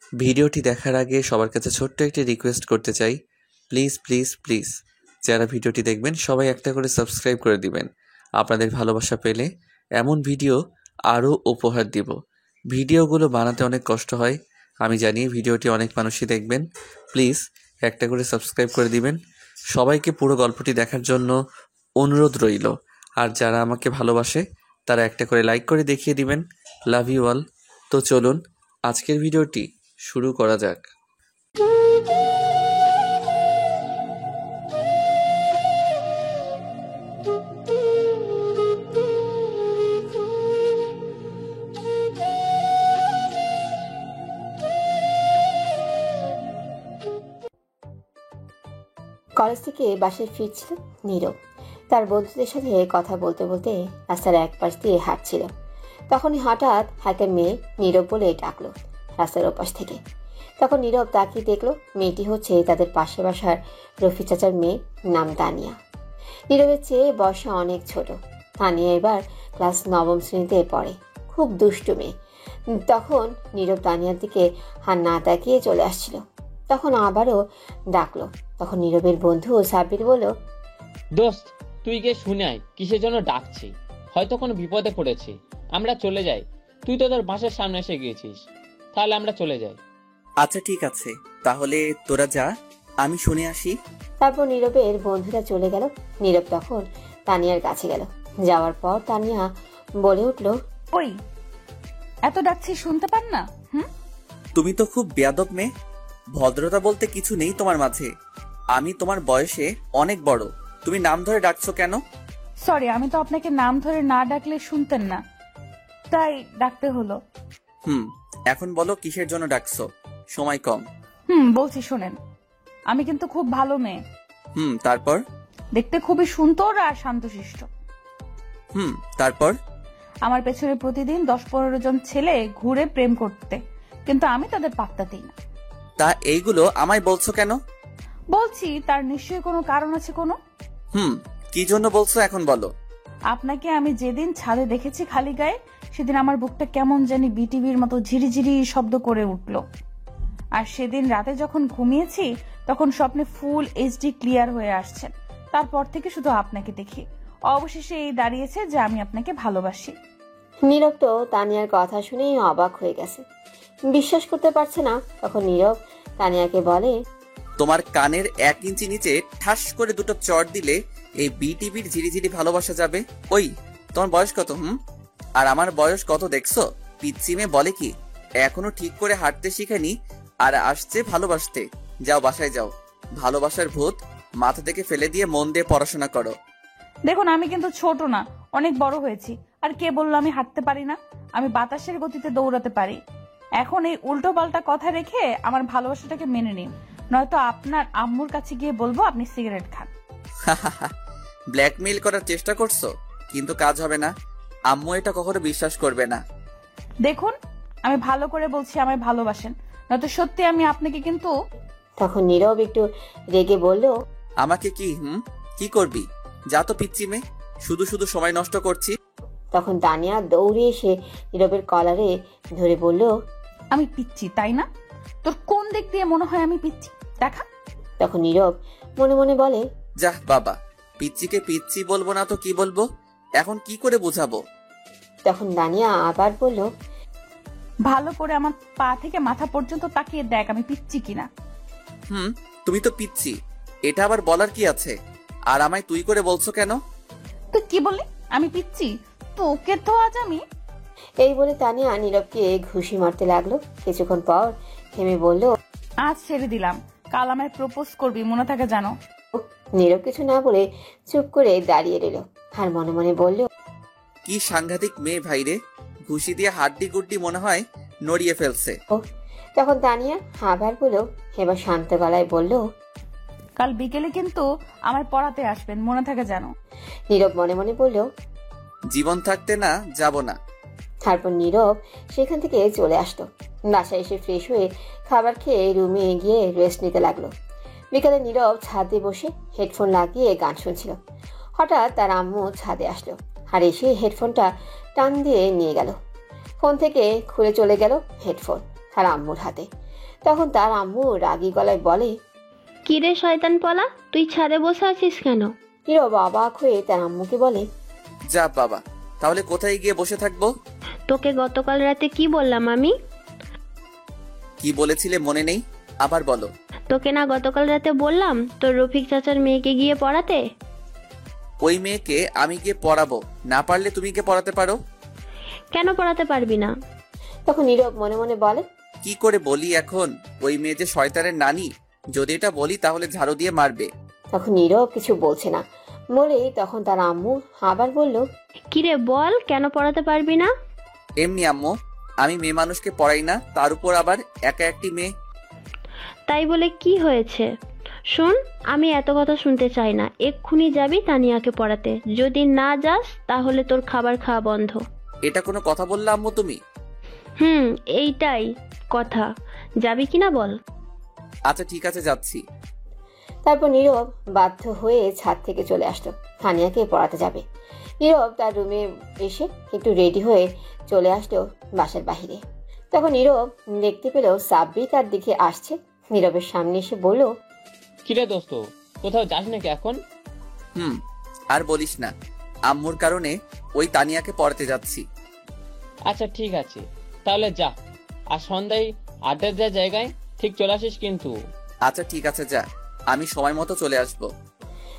ভিডিওটি দেখার আগে সবার কাছে ছোট্ট একটি রিকোয়েস্ট করতে চাই, প্লিজ প্লিজ প্লিজ যারা ভিডিওটি দেখবেন সবাই একটা করে সাবস্ক্রাইব করে দিবেন। আপনাদের ভালোবাসা পেলে এমন ভিডিও আরও উপহার দিব। ভিডিওগুলো বানাতে অনেক কষ্ট হয়, আমি জানি। ভিডিওটি অনেক মানুষই দেখবেন, প্লিজ একটা করে সাবস্ক্রাইব করে দিবেন। সবাইকে পুরো গল্পটি দেখার জন্য অনুরোধ রইল। আর যারা আমাকে ভালোবাসে তারা একটা করে লাইক করে দেখিয়ে দিবেন। Love you all. তো চলুন আজকের ভিডিওটি শুরু করা যাক। কলেজ থেকে বাসায় ফিরছিল নীরব। তার বন্ধুদের সাথে কথা বলতে বলতে রাস্তার এক পাশ দিয়ে হাঁটছিল। তখনই হঠাৎ একটা মেয়ে নীরব বলে ডাকলো রাস্তার ওপাশ থেকে। তখন নীরব তাকিয়ে দেখলো মেয়েটি হচ্ছে তাদের পাশে বাসার রফি চাচার মেয়ে, নাম তানিয়া। নীরবের চেয়ে বয়সে অনেক ছোট। তানিয়া এবার ক্লাস 9ম শ্রেণীতে পড়ে, খুব দুষ্টু মেয়ে। তখন নীরব তানিয়ার দিকে হাত না তাকিয়ে চলে আসছিল। তখন আবারও ডাকলো। তখন নীরবের বন্ধু সাব্বির বলল, দোস্ত তুই গিয়ে শুনে আয় কিসের জন্য ডাকছি, হয়তো কোনো বিপদে পড়েছি। আমরা চলে যাই, তুই তো তোর বাসার সামনে এসে গিয়েছিস, তাহলে আমরা চলে যাই। আচ্ছা ঠিক আছে, তাহলে তোরা যা, আমি শুনে আসি। তারপর নীরবের বন্ধুরা চলে গেল। নীরব তখন তানিয়ার কাছে গেল। যাওয়ার পর তানিয়া বলে উঠল, ওই এত ডাকছি শুনতে পান না? তুমি তো খুব বেয়াদব মেয়ে, ভদ্রতা বলতে কিছু নেই তোমার মাঝে। আমি তোমার বয়সে অনেক বড়, তুমি নাম ধরে ডাকছো কেন? সরি, আমি তো আপনাকে নাম ধরে না ডাকলে শুনতেন না, তাই ডাকতে হলো। এখন বলো কিসের জন্য ডাকছো, সময় কম। বলছি শোনেন, আমি কিন্তু খুব ভালো মেয়ে। তারপর? দেখতে খুবই সুন্দর আর শান্তশিষ্ট। তারপর? আমার পেছনে প্রতিদিন 10-15 জন ছেলে ঘুরে প্রেম করতে, কিন্তু আমি তাদের পাত্তা দিই না। তা এইগুলো আমায় বলছো কেন? বলছি তার নিশ্চয়ই কোনো কারণ আছে। কোনো কি জন্য বলছো এখন বলো। আপনাকে আমি যেদিন ছাদে দেখেছি খালি গায়ে, সেদিন আমার বুকটা কেমন জানি বিটিভির মতো ঝিরিঝিরি শব্দ করে উঠল। আর সেদিন রাতে যখন ঘুমিয়েছি তখন স্বপ্নে ফুল এইচডি ক্লিয়ার হয়ে আসছেন। তারপর থেকে শুধু আপনাকে দেখি, অবশেষে এই দাঁড়িয়েছে যে আমি আপনাকে ভালোবাসি। নীরব তো তানিয়ার কথা শুনেই অবাক হয়ে গেছে, বিশ্বাস করতে পারছে না। তখন নীরব তানিয়াকে বলে, তোমার কানের 1 ইঞ্চি নিচে ঠাস করে দুটো চড় দিলে এই বিটিভির ঝিরিঝিরি ভালোবাসা যাবে। ওই তোমার বয়স কত? আর আমার বয়স কত দেখছো? পিচ্চি মেয়ে বলে কি, এখনো ঠিক করে হাঁটতে শিখেনি আর আসছে ভালোবাসতে। যাও বাসায় যাও, ভালোবাসার ভূত মাথা থেকে ফেলে দিয়ে মন দিয়ে পড়াশোনা করো। দেখুন আমি কিন্তু ছোট না, অনেক বড় হয়েছি। আর কে বললো আমি হাঁটতে পারি না? আমি বাতাসের গতিতে দৌড়াতে পারি। এখন এই উল্টো পাল্টা কথা রেখে আমার ভালোবাসাটাকে মেনে নিন, নয়তো আপনার আম্মুর কাছে গিয়ে বলবো আপনি সিগারেট খান। ব্ল্যাকমেইল করার চেষ্টা করছো, কিন্তু কাজ হবে না। আম্মু এটা কখনো বিশ্বাস করবে না। দেখুন আমি ভালো করে বলছি আমায় ভালোবাসেন, নয়তো সত্যি আমি আপনাকে কিন্তু। তখন নীরব একটু রেগে বলল, আমাকে কি করবি? যা তো পিচ্চি মেয়ে, শুধু শুধু সময় নষ্ট করছি। তখন তানিয়া দৌড়ে এসে নীরবের কলারে ধরে বলল, আমি পিচ্ছি তাই না? তোর কোন দিক দিয়ে মনে হয় আমি পিচ্ছি দেখা? তখন নীরব মনে মনে বলে, যাহ বাবা, পিচ্চিকে পিচ্চি বলবো না তো কি বলবো, এখন কি করে বোঝাবো? তখন তানিয়া আবার বলল, ভালো করে আমার পা থেকে মাথা পর্যন্ত তাকিয়ে দেখ আমি পিচ্ছি কিনা। তুমি তো পিচ্চি, এটা আবার বলার কি আছে? আর আমায় তুই করে বলছো কেন? তুই কি বললি আমি পিচ্ছি? তোকে তো আজ আমি। এই বলে তানিয়া নীরবকে ঘুষি মারতে লাগলো। কিছুক্ষণ পর থেমে বলল, আজ ছেড়ে দিলাম, কাল আমায় প্রপোজ করবি মনে থাকে জানো। নীরব কিছু না বলে চুপ করে দাঁড়িয়ে রইল আর মনে মনে বলল, কি সাংঘাতিক মেয়ে ভাইরে, ঘুষি দিয়ে হাড্ডি গুড্ডি মনে হয় নড়িয়ে ফেলছে। তখন তানিয়া আবার বলল, এবার শান্ত গলায় বলল, কাল বিকেলে কিন্তু আমার পড়াতে আসবেন মনে থাকে জানো। নীরব মনে মনে বলল, জীবন থাকতে না যাব না। তারপর নীরব সেখান থেকে চলে আসলো। বাসায় এসে ফ্রেশ হয়ে খাবার খেয়ে রুমে গিয়ে রেস্ট নিতে লাগলো। বিকালে নীরব ছাদে বসে হেডফোন লাগিয়ে গান শুনছিল। হঠাৎ তার আম্মু ছাদে আসলো আর এসে হেডফোনটা টান দিয়ে নিয়ে গেল। ফোন থেকে খুলে চলে গেল হেডফোন। তার আম্মুর হাতে। তখন তার আম্মু রাগী গলায় বলে, কিরে শয়তান পলা, তুই ছাদে বসে আছিস কেন? নীরব অবাক হয়ে তার আম্মুকে বলে, যা বাবা, তাহলে কোথায় গিয়ে বসে থাকবো? তোকে গতকাল রাতে কি বললাম আমি? কি বলেছিলে মনে নেই? আবার বলো। তোকে না গতকাল রাতে বললাম তোর রফিক চাচার মেয়েকে গিয়ে পড়াতে? ওই মেয়েকে আমি গিয়ে পড়াবো, না পারলে তুমি গিয়ে পড়াতে পারো। কেন পড়াতে পারবি না? তখন নীরব মনে মনে বলে, কি করে বলি এখন? ওই মেয়ে যে শয়তানের নানি, যদি এটা বলি তাহলে ঝাড়ু দিয়ে মারবে। তখন নীরব কিছু বলছে না বলেই তখন তার আম্মু আবার বলল, কিরে বল, কেন পড়াতে পারবি না? এমনি আম্মু, আমি মেয়ে মানুষকে পড়াই না, তার উপর আবার একা একটি মেয়ে। তাই বলে কি হয়েছে? শোন, আমি এত কথা শুনতে চাই না। এক্ষুনি যাবি তানিয়াকে পড়াতে। যদি না যাস তাহলে তোর খাবার খাওয়া বন্ধ। এটা কোনো কথা বললে আম্মু তুমি? এইটাই কথা। যাবি কিনা বল? আচ্ছা ঠিক আছে, যাচ্ছি। তারপর নীরব বাধ্য হয়ে ছাদ থেকে চলে আসলো তানিয়াকে পড়াতে যাবে। নীরব তার রুমে এসে একটু রেডি হয়ে চলে আসলো বাসার বাহিরে। তখন নীরব দেখতে পেল সাব্বির তার দিকে আসছে। নীরবের সামনে এসে বলল, কিরে দোস্ত, কোথাও যাস নাকি এখন? আর বলিস না, আম্মুর কারণে ওই তানিয়াকে পড়াতে যাচ্ছি। আচ্ছা ঠিক আছে, তাহলে যা। আর সন্ধ্যায় আড্ডার যা জায়গায় ঠিক চলে আসিস কিন্তু। আচ্ছা ঠিক আছে, যা, আমি সময় মতো চলে আসবো।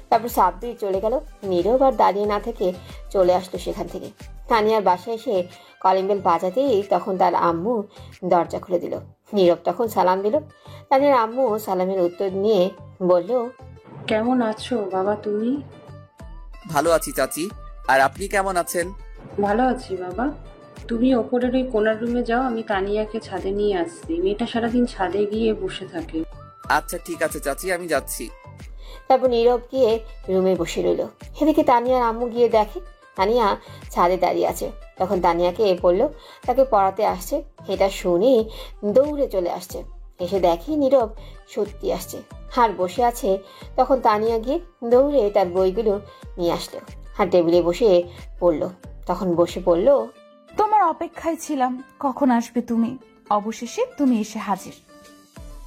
তারপর সাব্বির চলে গেল। নীরব আর দাঁড়িয়ে না থেকে চলে আসলো সেখান থেকে। তানিয়ার বাসায় এসে কলিং বেল বাজাতেই তখন তার আম্মু দরজা খুলে দিল। নীরব তখন সালাম দিল। তানিয়ার আম্মু সালামের উত্তর নিয়ে বলল, কেমন আছো বাবা তুমি? ভালো আছি চাচি, আর আপনি কেমন আছেন? ভালো আছি বাবা। তুমি ওপরের ওই কোনার রুমে যাও, আমি তানিয়াকে ছাদে নিয়ে আসছি। মেয়েটা সারাদিন ছাদে গিয়ে বসে থাকে। আচ্ছা ঠিক আছে চাচি, আমি যাচ্ছি। তারপর নীরব গিয়ে রুমে বসে রইল। এদিকে তানিয়ার আম্মু গিয়ে দেখে তানিয়া ছাদে দাঁড়িয়ে আছে। তখন তানিয়াকে বলল তাকে পড়াতে আসছে। এটা শুনে দৌড়ে চলে আসছে। এসে দেখে নীরব সত্যি আসছে আর বসে আছে। তখন তানিয়া গিয়ে দৌড়ে তার বইগুলো নিয়ে আসলো আর টেবিলে বসে পড়লো। তখন বসে পড়ল। তোমার অপেক্ষায় ছিলাম, কখন আসবে তুমি। অবশেষে তুমি এসে হাজির।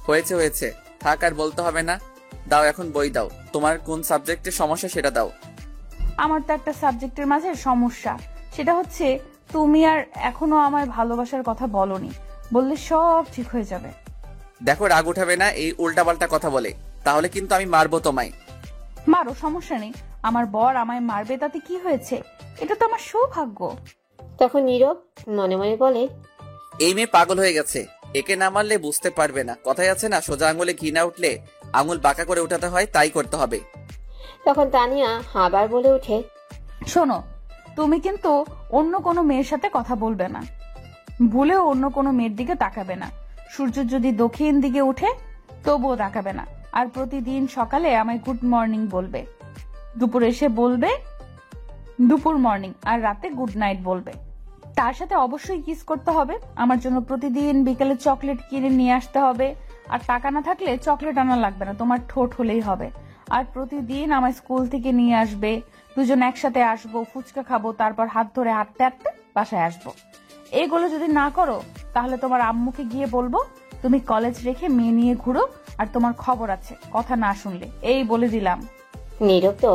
হয়েছে হয়েছে, থাক আর বলতে হবে না। দাও এখন বই দাও, তোমার কোন সাবজেক্টের সমস্যা সেটা দাও। আমার তো একটা সাবজেক্টের মাঝে সমস্যা, সেটা হচ্ছে তুমি আর এখনো আমায় ভালোবাসার কথা বলনি। বললে সব ঠিক হয়ে যাবে। দেখো রাগ উঠাবে না এই উল্টাপাল্টা কথা বলে, তাহলে কিন্তু আমি মারবো তোমায়। মারো, সমস্যা নেই। আমার বর আমায় মারবে তাতে কি হয়েছে? এটা তো আমার সৌভাগ্য। তখন নীরব মনে মনে বলে, এই মেয়ে পাগল হয়ে গেছে, একে না মারলে বুঝতে পারবে না। কথাই আছে না, সোজা আঙুলে ঘি না উঠলে আঙুল বাঁকা করে উঠাতে হয়, তাই করতে হবে। তখন তানিয়া আবার বলে ওঠে, শোনো, তুমি কিন্তু অন্য কোনো মেয়ের সাথে কথা বলবে না। ভুলেও অন্য কোনো মেয়ের দিকে তাকাবে না। সূর্য যদি দক্ষিণ দিকে উঠে তবুও তাকাবে না। আর প্রতিদিন সকালে আমায় গুড মর্নিং বলবে, দুপুরে এসে বলবে দুপুর মর্নিং, আর রাতে গুড নাইট বলবে। তার সাথে অবশ্যই কিস করতে হবে। আমার জন্য প্রতিদিন বিকেলে চকলেট কিনে নিয়ে আসতে হবে। আর টাকা না থাকলে চকলেট আনা লাগবে না, তোমার ঠোঁট হলেই হবে। আর প্রতিদিন আমায় স্কুল থেকে নিয়ে আসবে, দুজন একসাথে আসবো, ফুচকা খাবো, তারপর হাত ধরে হাঁটতে হাঁটতে বাসায় আসবো। এইগুলো যদি না করো তাহলে তোমার আম্মুকে গিয়ে বলবো তুমি কলেজ রেখে মেয়ে নিয়ে ঘুরো, আর তোমার খবর আছে কথা না শুনলে। এই বলে দিলাম। নীরব তো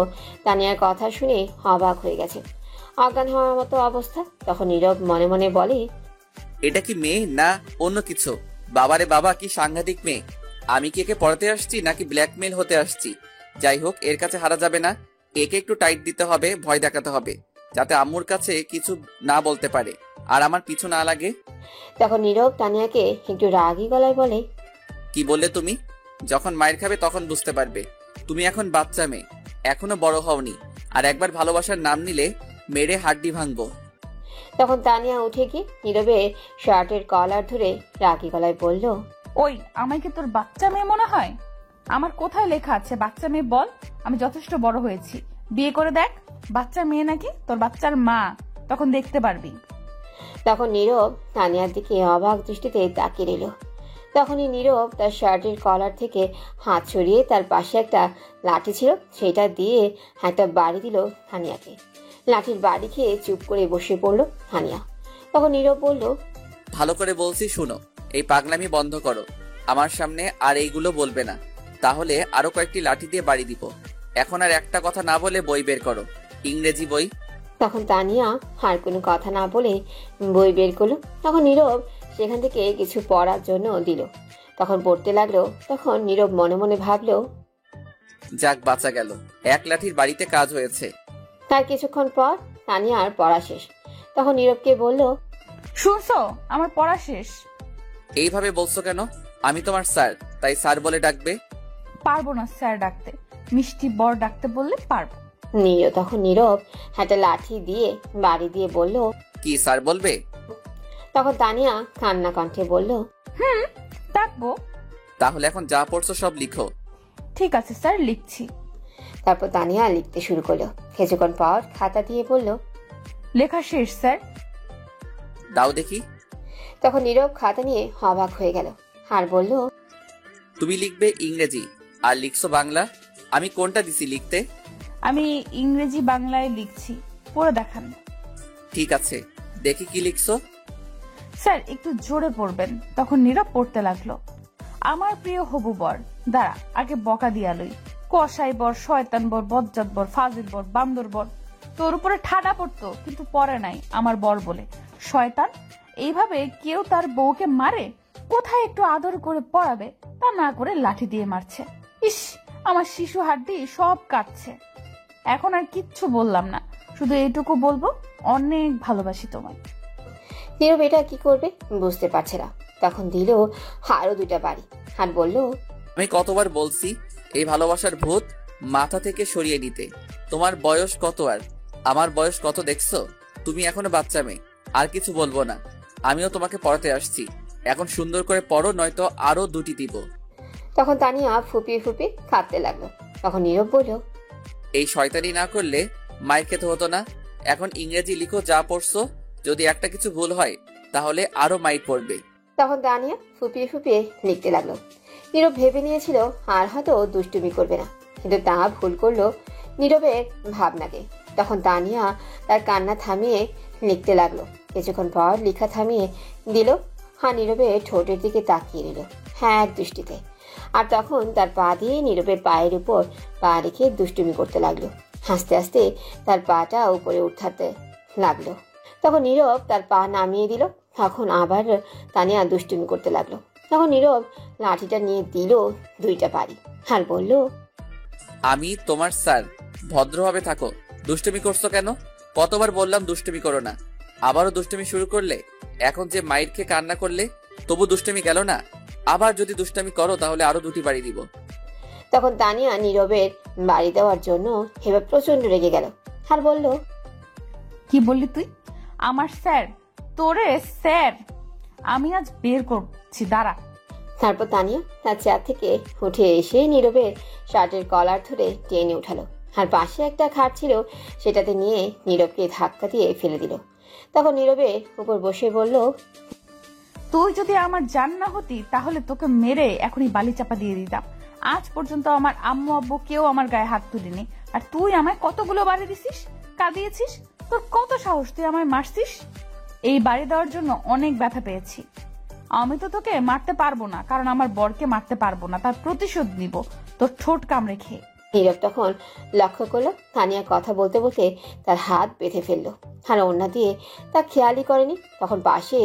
তানিয়ার কথা শুনে অবাক হয়ে গেছে, অজ্ঞান হওয়ার মতো অবস্থা। তখন নীরব মনে মনে বলে, এটা কি মেয়ে না অন্য কিছু? বাবারে বাবা, কি সাংঘাতিক মেয়ে! আমি কি একে পড়াতে আসছি নাকি ব্ল্যাকমেল হতে আসছি? যাই হোক, এর কাছে হারা যাবে না। একে একটু টাইট দিতে হবে, ভয় দেখাতে হবে, যাতে আম্মুর কাছে কিছু না বলতে পারে আর আমার পিছু না লাগে। তখন নীরব তানিয়াকে একটু রাগী গলায় বলে, কি বললে তুমি? যখন মায়ের খাবে তখন বুঝতে পারবে। তুমি এখন বাচ্চা মেয়ে, এখনো বড় হওনি। আর একবার ভালোবাসার নাম নিলে মেরে হাড্ডি ভাঙবো। তখন তানিয়া উঠে গিয়ে নীরবের শার্টের কলার ধরে রাগী গলায় বলল, ওই, আমায় কি তোর বাচ্চা মেয়ে মনে হয়? আমার কোথায় লেখা আছে বাচ্চা মেয়ে? বল, আমি যথেষ্ট বড় হয়েছি, বিয়ে করে দেখ। বাচ্চা মেয়ে নাকি তোর বাচ্চার মা, তখন দেখতে পারবি। তখন নীরব তানিয়ার দিকে অবাক দৃষ্টিতে তাকিয়ে রইল। তখনই নীরব তার শার্টের কলার থেকে হাত সরিয়ে তার পাশে একটা লাঠি ছিল সেটা দিয়ে একটা বাড়ি দিল তানিয়াকে। লাঠির বাড়ি খেয়ে চুপ করে বসে পড়ল তানিয়া। তখন নীরব বলল, ভালো করে বলছি শুনো, এই পাগলামি বন্ধ করো আমার সামনে, আর এইগুলো বলবে না, তাহলে আরো কয়েকটি লাঠি দিয়ে বাড়ি দিব। এখন আর একটা কথা না বলে বই বের করো, ইংরেজি বই। তখন তানিয়া আর কোনো কথা না বলে বই বের করলো। তখন নীরব সেখান থেকে কিছু পড়ার জন্য দিল। তখন পড়তে লাগলো। তখন নীরব মনে মনে ভাবলো, যাক বাঁচা গেল, এক লাঠির বাড়িতে কাজ হয়েছে। তার কিছুক্ষণ পর তানিয়ার পড়া শেষ। তখন নীরবকে বলল, শুনছো, আমার পড়া শেষ। এইভাবে বলছো কেন? আমি তোমার স্যার, তাই স্যার বলে ডাকবে। পারবো না স্যার ডাকতে, মিষ্টি বর ডাকতে বললে পারবো। তখন নীরব একটা লাঠি দিয়ে বাড়ি দিয়ে বলল। কি স্যার বলবে? তখন তানিয়া কান্না কণ্ঠে বলল, ডাকবো। তাহলে এখন যা পড়ছো সব লিখো। ঠিক আছে স্যার, লিখছি। তারপর তানিয়া লিখতে শুরু করলো। কিছুক্ষণ পর খাতা দিয়ে বলল, লেখা শেষ স্যার। দাও দেখি। তখন নীরব খাতা নিয়ে অবাক হয়ে গেল আর বলল, তুমি লিখবে ইংরেজি আর লিখছো বাংলা, আমি কোনটা দিছি লিখতে? আমি ইংরেজি বাংলায় লিখছি, পড়ে দেখান। ঠিক আছে, দেখি কি লিখছো। স্যার একটু জোরে পড়বেন। তখন নীরব পড়তে লাগলো। আমার প্রিয় হবু বর, দাঁড়া আগে বকা দিয়া লই। কসাই বর, শয়তান বর, বজ্জাত বর, ফাজিল বর, বান্দর বর। তোর উপরে ঠাডা পড়তো কিন্তু পরে নাই আমার বর বলে। শয়তান, এইভাবে কেউ তার বউকে মারে? কোথায় একটু আদর করে পড়াবে, তা না করে লাঠি দিয়ে মারছে। ইস, আমার শিশু হাড্ডি সব কাটছে। এখন আর কিচ্ছু বললাম না, শুধু এইটুকু বলবো, অনেক ভালোবাসি তোমায়। নীরব এটা কি করবে বুঝতে পারছে না। তখন দিল আরো 2টা বাড়ি আর বলল, আমি কতবার বলছি এই ভালোবাসার ভূত মাথা থেকে সরিয়ে নিতে। তোমার বয়স কত আর আমার বয়স কত দেখছো? তুমি এখনো বাচ্চা মেয়ে। আর কিছু বলবো না, আমিও তোমাকে পড়াতে আসছি। এখন সুন্দর করে পড়ো, নয়তো আরো 2টি দিব। তখন তানিয়া ফুপিয়ে ফুপিয়ে কাঁদতে লাগলো। তখন নীরব বলল, এই শয়তানি না করলে মাইর খেতে হতো না। এখন ইংরেজি লিখো যা পড়ছো, যদি একটা কিছু ভুল হয় তাহলে আরো মাইর পড়বে। তখন তানিয়া ফুপিয়ে ফুপিয়ে লিখতে লাগলো। নীরব ভেবে নিয়েছিল আর হয়তো দুষ্টুমি করবে না, কিন্তু তা ভুল করলো নীরবের ভাবনাকে। তখন তানিয়া তার কান্না থামিয়ে লিখতে লাগলো। কিছুক্ষণ পর লেখা থামিয়ে দিল। নীরবের ঠোঁটের দিকে তাকিয়ে নিল এক দৃষ্টিতে। আর তখন তার পা দিয়ে নীরবের পায়ের উপর পা রেখে দুষ্টুমি করতে লাগলো। হাসতে হাসতে তার পাটা উপরে উঠাতে লাগলো। তখন নীরব তার পা নামিয়ে দিল। তখন আবার তানিয়া দুষ্টুমি করতে লাগলো। তখন নীরব লাঠিটা নিয়ে দিল 2টা বাড়ি আর বলল, আমি তোমার স্যার, ভদ্রভাবে থাকো। দুষ্টুমি করছো কেন? কতবার বললাম দুষ্টুমি করো না, আবারও দুষ্টুমি শুরু করলে। এখন যে মাইর খেয়ে কান্না করলে তবু দুষ্টুমি গেল না। আবার যদি দুষ্টুমি করো তাহলে আরো 2টি বাড়ি দিব। তখন তানিয়া নীরবের বাড়ি দেওয়ার জন্য এবার প্রচন্ড রেগে গেল আর বলল, কি বললি তুই? আমার স্যার? তোরে স্যার আমি আজ বের করছি, দাঁড়া। তারপর তানিয়া তার চেয়ার থেকে উঠে এসে নীরবের শার্টের কলার ধরে টেনে উঠালো আর পাশে একটা খাট ছিল সেটাতে নিয়ে নীরবকে ধাক্কা দিয়ে ফেলে দিল। তখন নীরবের উপর বসে বলল, তুই যদি আমার জান না হতি তাহলে তোকে মেরে এখনই বালি চাপা দিয়ে দিতাম। আজ পর্যন্ত আমার আম্মু আব্বু কেউ আমার গায়ে হাত তুলিনি, আর তুই আমায় কতগুলো বাড়ি দিছিস, কাঁদিয়েছিস। তোর কত সাহস, তুই আমায় মারছিস। এই বাড়ি দেওয়ার জন্য অনেক ব্যথা পেয়েছি। আমি তো তোকে মারতে পারবো না, কারণ আমার বরকে মারতে পারবো না, তার প্রতিশোধ নিব তোর ঠোঁট কামড়ে খেয়ে। নীরব তখন লক্ষ্য করলো তানিয়া কথা বলতে বলতে তার হাত বেঁধে ফেললো আর ওড়না দিয়ে তা খেয়ালই করেনি। তখন পাশে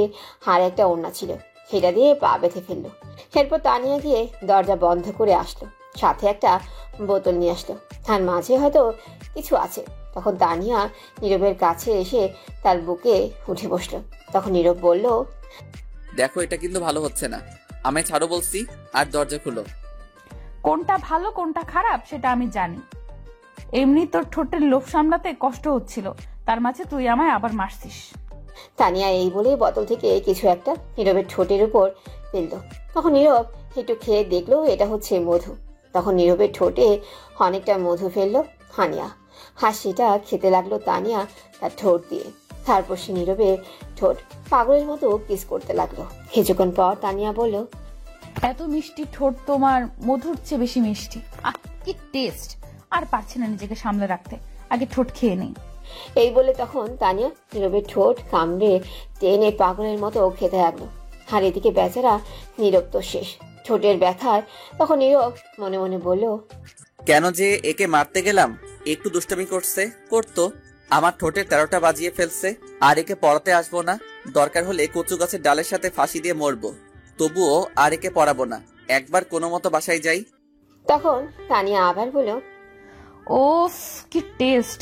আর একটা ওড়না ছিল, সেটা দিয়ে পা বেঁধে ফেললো। এরপর তানিয়া গিয়ে দরজা বন্ধ করে আসলো, সাথে একটা বোতল নিয়ে আসলো। তার মাঝে হয়তো কিছু আছে। তখন তানিয়া নীরবের কাছে এসে তার বুকে উঠে বসলো। তখন নীরব বলল, দেখো এটা কিন্তু ভালো হচ্ছে না, আমায় ছাড়ো বলছি, আর দরজা খুলো। কোনটা ভালো কোনটা খারাপ সেটা আমি জানি। এমনি তোর ঠোঁটের লোভ সামলাতে কষ্ট হচ্ছিল, তার মাঝে তুই আমায় আবার মারছিস। তানিয়া এই বলে বোতল থেকে কিছু একটা নীরবের ঠোঁটের উপর ফেললো। তখন নীরব একটু খেয়ে দেখলো এটা হচ্ছে মধু। তখন নীরবের ঠোঁটে অনেকটা মধু ফেললো তানিয়া, আর সেটা খেতে লাগলো তানিয়া তার ঠোঁট দিয়ে। তারপর সে নীরবের ঠোঁট পাগলের মতো কিস করতে লাগলো। কিছুক্ষণ পর তানিয়া বলল, এত মিষ্টি ঠোঁট তোমার, মধুর চেয়ে বেশি মিষ্টি। আহ, কি টেস্ট! আর পারছি না নিজেকে সামলে রাখতে, আগে ঠোঁট খেয়ে নেই। এই বলে তখন তানিয়া নীরবের ঠোঁট কামড়ে টেনে পাগলের মতো খেতে লাগলো। আর এদিকে বেচারা নীরব তো শেষ, ঠোঁটের ব্যথার। তখন নীরব মনে মনে বলল, কেন যে একে মারতে গেলাম? একটু দুষ্টামি করতো, আমার ঠোঁটে 13টা বাজিয়ে ফেলছে। আর একে পড়াতে আসবো না, দরকার হলে কচু গাছের ডালের সাথে ফাঁসি দিয়ে মরবো, তবুও আর একে পড়াবো না। একবার কোনো মতো বাসায় যাই। তখন তানিয়া আবার বলল, ওফ কি টেস্ট!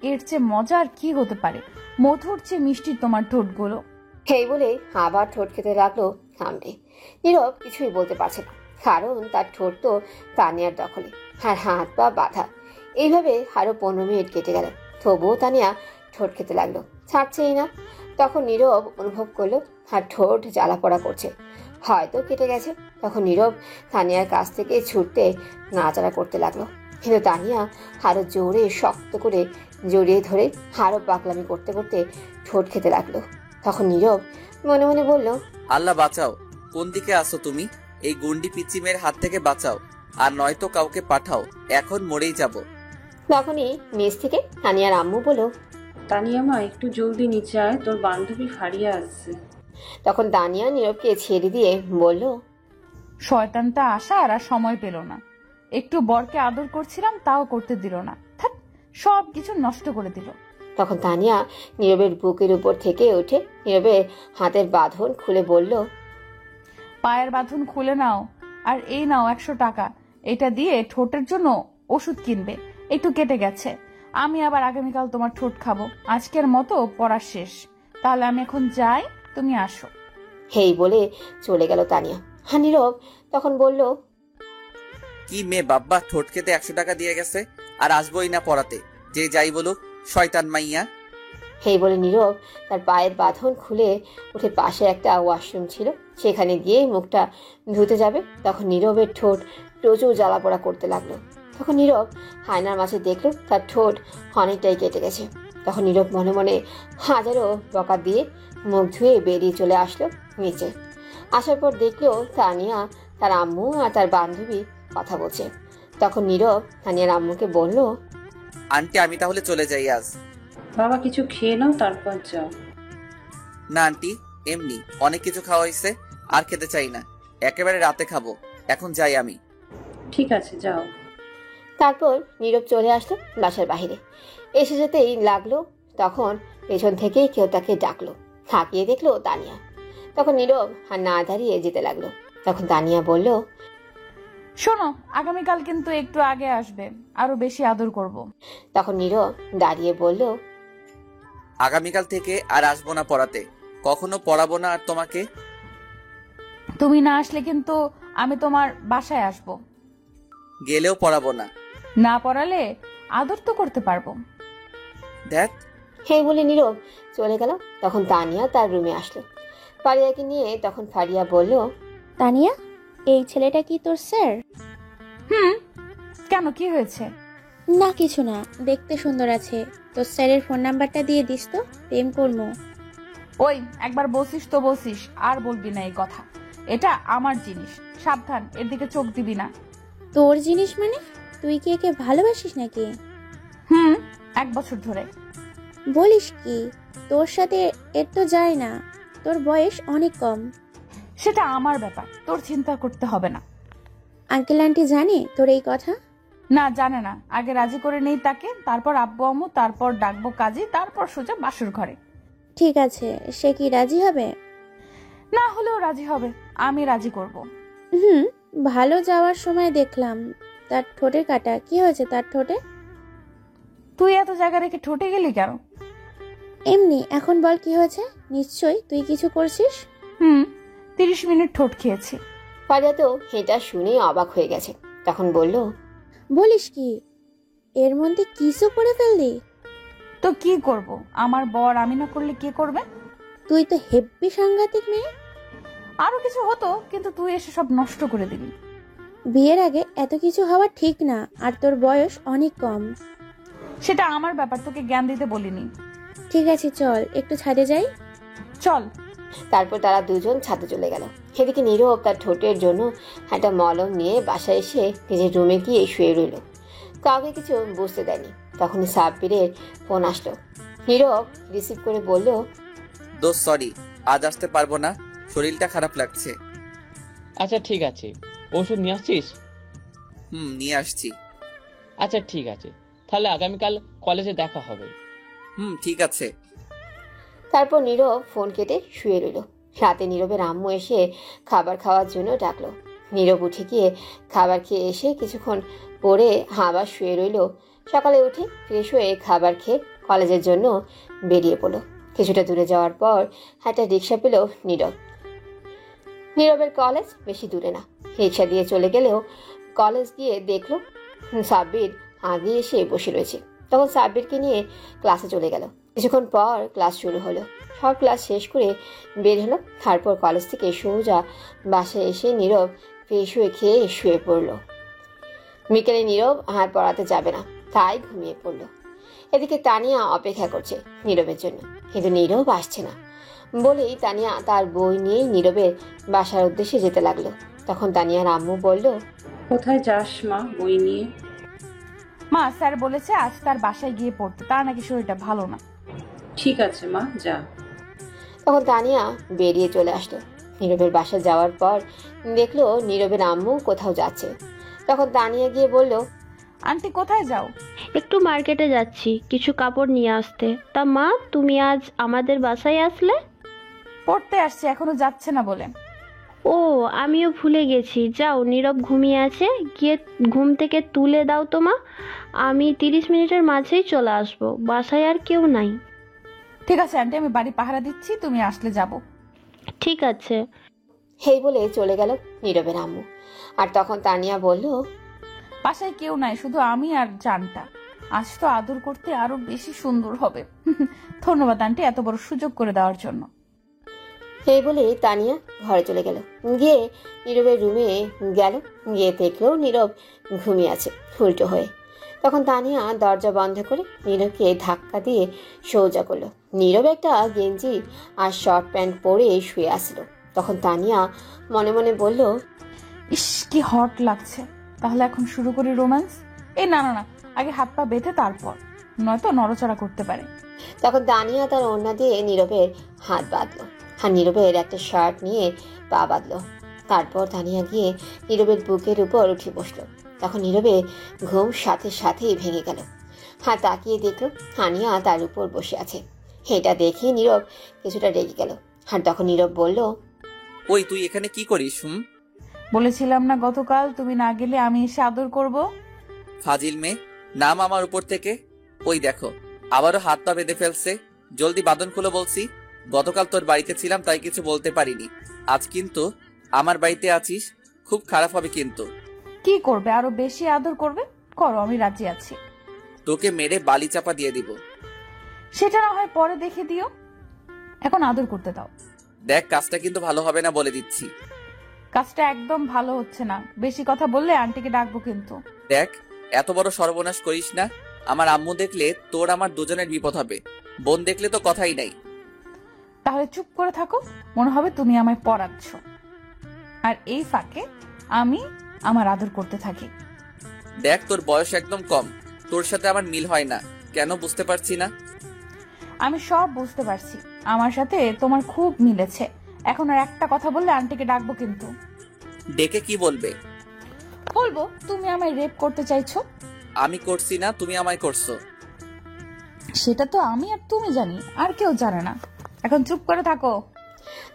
এর চেয়ে মজা আর কি হতে পারে? মধুর চেয়ে মিষ্টি তোমার ঠোঁটগুলো। এই বলে আবার ঠোঁট খেতে লাগলো কামড়ে। নীরব কিছুই বলতে পারছে না, কারণ তার ঠোঁট তো তানিয়ার দখলে, আর হাত পা বাঁধা। এইভাবে আরো 15 মিনিট কেটে গেল, তবুও তানিয়া ঠোঁট খেতে লাগলো, ছাড়ছেই না। তখন নীরব অনুভব করলো আর ঠোঁট জ্বালা পড়া করছে, হয়তো কেটে গেছে। তখন নীরব তানিয়ার কাছ থেকে ছুটতে নাচাড়া করতে লাগলো, কিন্তু তানিয়া আরো জোরে শক্ত করে জড়িয়ে ধরে আরো পাগলামি করতে করতে ঠোঁট খেতে লাগলো। তখন নীরব মনে মনে বলল, আল্লাহ বাঁচাও, কোন দিকে আসো তুমি? এই গুন্ডি পিচিমের হাত থেকে বাঁচাও, আর নয়তো কাউকে পাঠাও, এখন মরেই যাব। তখনই নিচ থেকে তানিয়ার আম্মু বলল। তানিয়া মা, একটু জলদি নিচে আয়, তোর বান্ধবী ফারিয়া আসছে। তখন তানিয়া নীরবকে ছেড়ে দিয়ে বলল, শয়তানটা আসার আর সময় পেল না। একটু বরকে আদর করছিলাম, তাও করতে দিল না। থাক, সব কিছু নষ্ট করে দিল। তখন তানিয়া নীরবের বুকের উপর থেকে উঠে নীরবের হাতের বাঁধন খুলে বলল, পায়ের বাঁধন খুলে নাও, আর এই নাও 100 টাকা। এটা দিয়ে ঠোঁটের জন্য ওষুধ কিনবে, একটু কেটে গেছে। আমি আবার আগামীকাল তোমার ঠোঁট খাবো। আজকের মতো পড়া শেষ, তাহলে আমি এখন যাই, তুমি আসো। হেই বলে চলে গেল তানিয়া। আর নীরব তখন বলল, কি মেয়ে বাব্বা, ঠোঁট খেতে 100 টাকা দিয়ে গেছে, আর আসবোই না পড়াতে, যে যাই বলুক, শয়তান মাইয়া। হেই বলে নীরব তার পায়ের বাঁধন খুলে উঠে পাশে একটা ওয়াশরুম ছিল, সেখানে গিয়ে মুখটা ধুতে যাবে। তখন নীরবের ঠোঁট প্রচুর জ্বালা পোড়া করতে লাগলো। তখন নীরব আয়নার মাঝে দেখলো তার ঠোঁট অনেকটাই কেটে গেছে। তখন নীরব মনে মনে হাজারো বকা দিয়ে মুখ ধুয়ে বেরিয়ে চলে আসলো নিচে। আসার পর দেখলো তানিয়া তার আম্মু আর তার বান্ধবী কথা বলছে। তখন নীরব তানিয়ার আম্মুকে বলল, আন্টি, আমি তাহলে চলে যাই আজ। বাবা, কিছু খেয়ে নাও, তারপর যাও। না আন্টি, এমনি অনেক কিছু খাওয়া হয়েছে, আর খেতে চাই না, একেবারে রাতে খাবো। এখন যাই আমি। ঠিক আছে, যাও। তারপর নীরব চলে আসলো বাসার বাহিরে। এসে যেতেই লাগলো, তখন পেছন থেকেই কেউ তাকে ডাকলো। তাকিয়ে দেখলো তানিয়া। তখন নীরব আর না দাঁড়িয়ে যেতে লাগলো। তখন তানিয়া বলল, শোনো, আগামীকাল কিন্তু একটু আগে আসবে, আরো বেশি আদর করব। তখন নীরব দাঁড়িয়ে বলল, আগামীকাল থেকে আর আসবো না পড়াতে, কখনো পড়াবো না আর তোমাকে। তুমি না আসলে কিন্তু আমি তোমার বাসায় আসব। গেলেও পড়াবো না। না পড়ালে আদর তো করতে পারবো। দেখ, হে বলে নীরব চলে গেল। তখন তানিয়া তার রুমে আসলো ফারিয়াকে নিয়ে। তখন ফারিয়া বলল, তানিয়া, এই ছেলেটা কি তোর স্যার? কেন, কি হয়েছে? না কিছু না, দেখতে সুন্দর আছে। তোর স্যারের ফোন নাম্বারটা দিয়ে দিস তো, প্রেম করবো। ওই একবার বসিস তো বসিস, আর বলবি না এই কথা। এটা আমার জিনিস, সাবধান, এর দিকে চোখ দিবি না। তোর জিনিস মানে? তুই কি একে ভালোবাসিস নাকি? 1 বছর ধরে। বলিস কি? তোর সাথে এর তো যায় না, তোর বয়স অনেক কম। সেটা আমার ব্যাপার, তোর চিন্তা করতে হবে না। আঙ্কেল আন্টি জানে তোর এই কথা? না, জানে না। আগে রাজি করে নেই তাকে, তারপর আব্বু আম্মু, তারপর ডাকবো কাজী, তারপর সোজা বাসুর ঘরে। ঠিক আছে, সে কি রাজি হবে? না হলেও রাজি হবে, আমি রাজি করব। ভালো যাওয়ার সময় দেখলাম তার ঠোঁটে কাটা। কি হয়েছে তার ঠোঁটে? তুই এত জায়গা রেখে ঠোঁটে গেলি কেন? এমনি। এখন বল কি হয়েছে? নিশ্চয়ই তুই কিছু করছিস। 30 মিনিট ঠোঁট খেয়েছি। ফারিয়া তো এটা শুনে অবাক হয়ে গেছে। তখন বলল, বলিস কি? এর মধ্যে কিছু করে ফেললি? তো কি করব? আমার বর, আমি না করলে কে করবে? তুই তো হেব্বি সাংঘাতিক মেয়ে। আরো কিছু হতো, কিন্তু তুই এসে সব নষ্ট করে দিবি। বিয়ের আগে এত কিছু হওয়া ঠিক না, আর তোর বয়স অনেক কম। সেটা আমার ব্যাপার, তোকে জ্ঞান দিতে বলিনি। ঠিক আছে, চল একটু ছাদে যাই। চল। তারপর তারা দুজন ছাদে চলে গেল। সেদিকে নীরব তার ঠোঁটের জন্য একটা মলম নিয়ে বাসায় এসে নিজের রুমে গিয়ে শুয়ে রইল। কাউকে কিছু বুঝতে দেয়নি। তখনই সাব্বিরের ফোন আসলো। নীরব রিসিভ করে বলল, দোস্ত সরি, আজ আসতে পারবো না, শরীরটা খারাপ লাগছে। আচ্ছা ঠিক আছে, ওষুধ নিয়ে আসছিস? নিয়ে আসছি। আচ্ছা ঠিক আছে, তাহলে আগামীকাল কলেজে দেখা হবে। ঠিক আছে। তারপর নীরব ফোন কেটে শুয়ে রইল। রাতে নীরবের আম্মু এসে খাবার খাওয়ার জন্য ডাকলো। নীরব উঠে গিয়ে খাবার খেয়ে এসে কিছুক্ষণ পরে আবার শুয়ে রইল। সকালে উঠে ফ্রেশ হয়ে খাবার খেয়ে কলেজের জন্য বেরিয়ে পড়লো। কিছুটা দূরে যাওয়ার পর একটা রিক্সা পেল নীরব। নীরবের কলেজ বেশি দূরে না। রিক্সা দিয়ে চলে গেলেও কলেজ গিয়ে দেখলো সাব্বির আগে এসে বসে রয়েছে। তখন সাব্বিরকে নিয়ে ক্লাসে চলে গেল। কিছুক্ষণ পর ক্লাস শুরু হলো। সব ক্লাস শেষ করে বের হলো। তারপর কলেজ থেকে সোজা বাসায় এসে নীরব ফ্রেশ হয়ে খেয়ে শুয়ে পড়লো। বিকেলে নীরব আর পড়াতে যাবে না, তাই ঘুমিয়ে পড়লো। এদিকে তানিয়া অপেক্ষা করছে নীরবের জন্য, কিন্তু নীরব আসছে না বলেই তানিয়া তার বই নিয়ে নীরবের বাসার উদ্দেশ্যে যেতে লাগলো। তখন তানিয়ার আম্মু বলল, কোথায় যাস মা বই নিয়ে? মা, স্যার বলেছে আজ তার বাসায় গিয়ে পড়তে, তার নাকি শরীরটা ভালো না। ঠিক আছে মা, যা। তখন তানিয়া বেরিয়ে চলে আসলো। নীরবের বাসায় যাওয়ার পর দেখলো নীরবের আম্মু কোথাও যাচ্ছে। তখন তানিয়া গিয়ে বলল, আন্টি কোথায় যাও? একটু মার্কেটে যাচ্ছি কিছু কাপড় নিয়ে আসতে। তা মা, তুমি আজ আমাদের বাসায় আসলে? পড়তে আসছে, এখনো যাচ্ছে না বলে। ও, আমিও ভুলে গেছি। যাও, নীরব ঘুমিয়ে আছে, গিয়ে ঘুম থেকে তুলে দাও তো মা। আমি 30 মিনিটের মাঝেই চলে আসবো, বাসায় আর কেউ নাই। ঠিক আছে আন্টি, আমি বাড়ি পাহারা দিচ্ছি, তুমি আসলে যাব। ঠিক আছে। হেই বলে চলে গেল নীরবের আম্মু। আর তখন তানিয়া বলল, বাসায় কেউ নাই, শুধু আমি আর জানটা। আজ তো আদর করতে আরো বেশি সুন্দর হবে। ধন্যবাদ আন্টি এত বড় সুযোগ করে দেওয়ার জন্য। এই বলে তানিয়া ঘরে চলে গেল। গিয়ে নীরবের রুমে গেল। গিয়ে দেখলো নীরব ঘুমিয়ে আছে উল্টো হয়ে। তখন তানিয়া দরজা বন্ধ করে নীরবকে ধাক্কা দিয়ে সোজা করলো। নীরব একটা গেঞ্জি আর শর্ট প্যান্ট পরে শুয়ে আসলো। তখন তানিয়া মনে মনে বলল, ইস কি হট লাগছে। তাহলে এখন শুরু করি রোম্যান্স? এই না না না, আগে হাত পা বেঁধে তারপর, নয়তো নড়াচড়া করতে পারে। তখন তানিয়া তার ওড়না দিয়ে নীরবের হাত বাঁধলো আর নীরবের একটা শার্ট নিয়ে পা বাঁধলো। তারপর তানিয়া গিয়ে নীরবের বুকের উপর উঠে বসলো। তখন নীরবে ঘুম সাথে সাথেই ভেঙে গেল। আর তাকিয়ে দেখলো তানিয়া তার উপর বসে আছে। এটা দেখে নীরব কিছুটা রেগে গেল। আর তখন নীরব বলল, ওই তুই এখানে কি করিস? বলেছিলাম না গতকাল তুমি না গেলে আমি এসে আদর করব? ফাজিল মেয়ে, নাম আমার উপর থেকে। ওই দেখো, আবারও হাত পা বেঁধে ফেলছে। জলদি বাঁধন খুলো বলছি। গতকাল তোর বাড়িতে ছিলাম তাই কিছু বলতে পারিনি, আজ কিন্তু আমার বাড়িতে আছিস, খুব খারাপ হবে কিন্তু। কি করবে? আরো বেশি আদর করবে? করো, আমি রাজি আছি। তোকে মেরে বালি চাপা দিয়ে দিব। সেটা না হয় পরে দেখে দিও, এখন আদর করতে দাও। দেখ, কাজটা কিন্তু ভালো হবে না বলে দিচ্ছি। কাজটা একদম ভালো হচ্ছে না, বেশি কথা বললে আন্টিকে ডাকবো কিন্তু। দেখ, এত বড় সর্বনাশ করিস না। আমার আম্মু দেখলে তোর আমার দুজনের বিপদ হবে, বোন দেখলে তো কথাই নাই। তাহলে চুপ করে থাকো, মনে হবে তুমি আমায় পড়াচ্ছ, আর এই ফাঁকে আমি আমার আদর করতে থাকি। দেখ, তোর বয়স একদম কম, তোর সাথে আমার মিল হয় না, কেন বুঝতে পারছি না। আমি সব বুঝতে পারছি, আমার সাথে তোমার খুব মিলেছে। এখন আর একটা কথা বললে আন্টিকে ডাকবো কিন্তু। ডেকে কি বলবে? বলবো তুমি আমায় রেপ করতে চাইছো। আমি করছি না, তুমি আমায় করছো। সেটা তো আমি আর তুমি জানি, আর কেউ জানে না। এখন চুপ করে থাকো।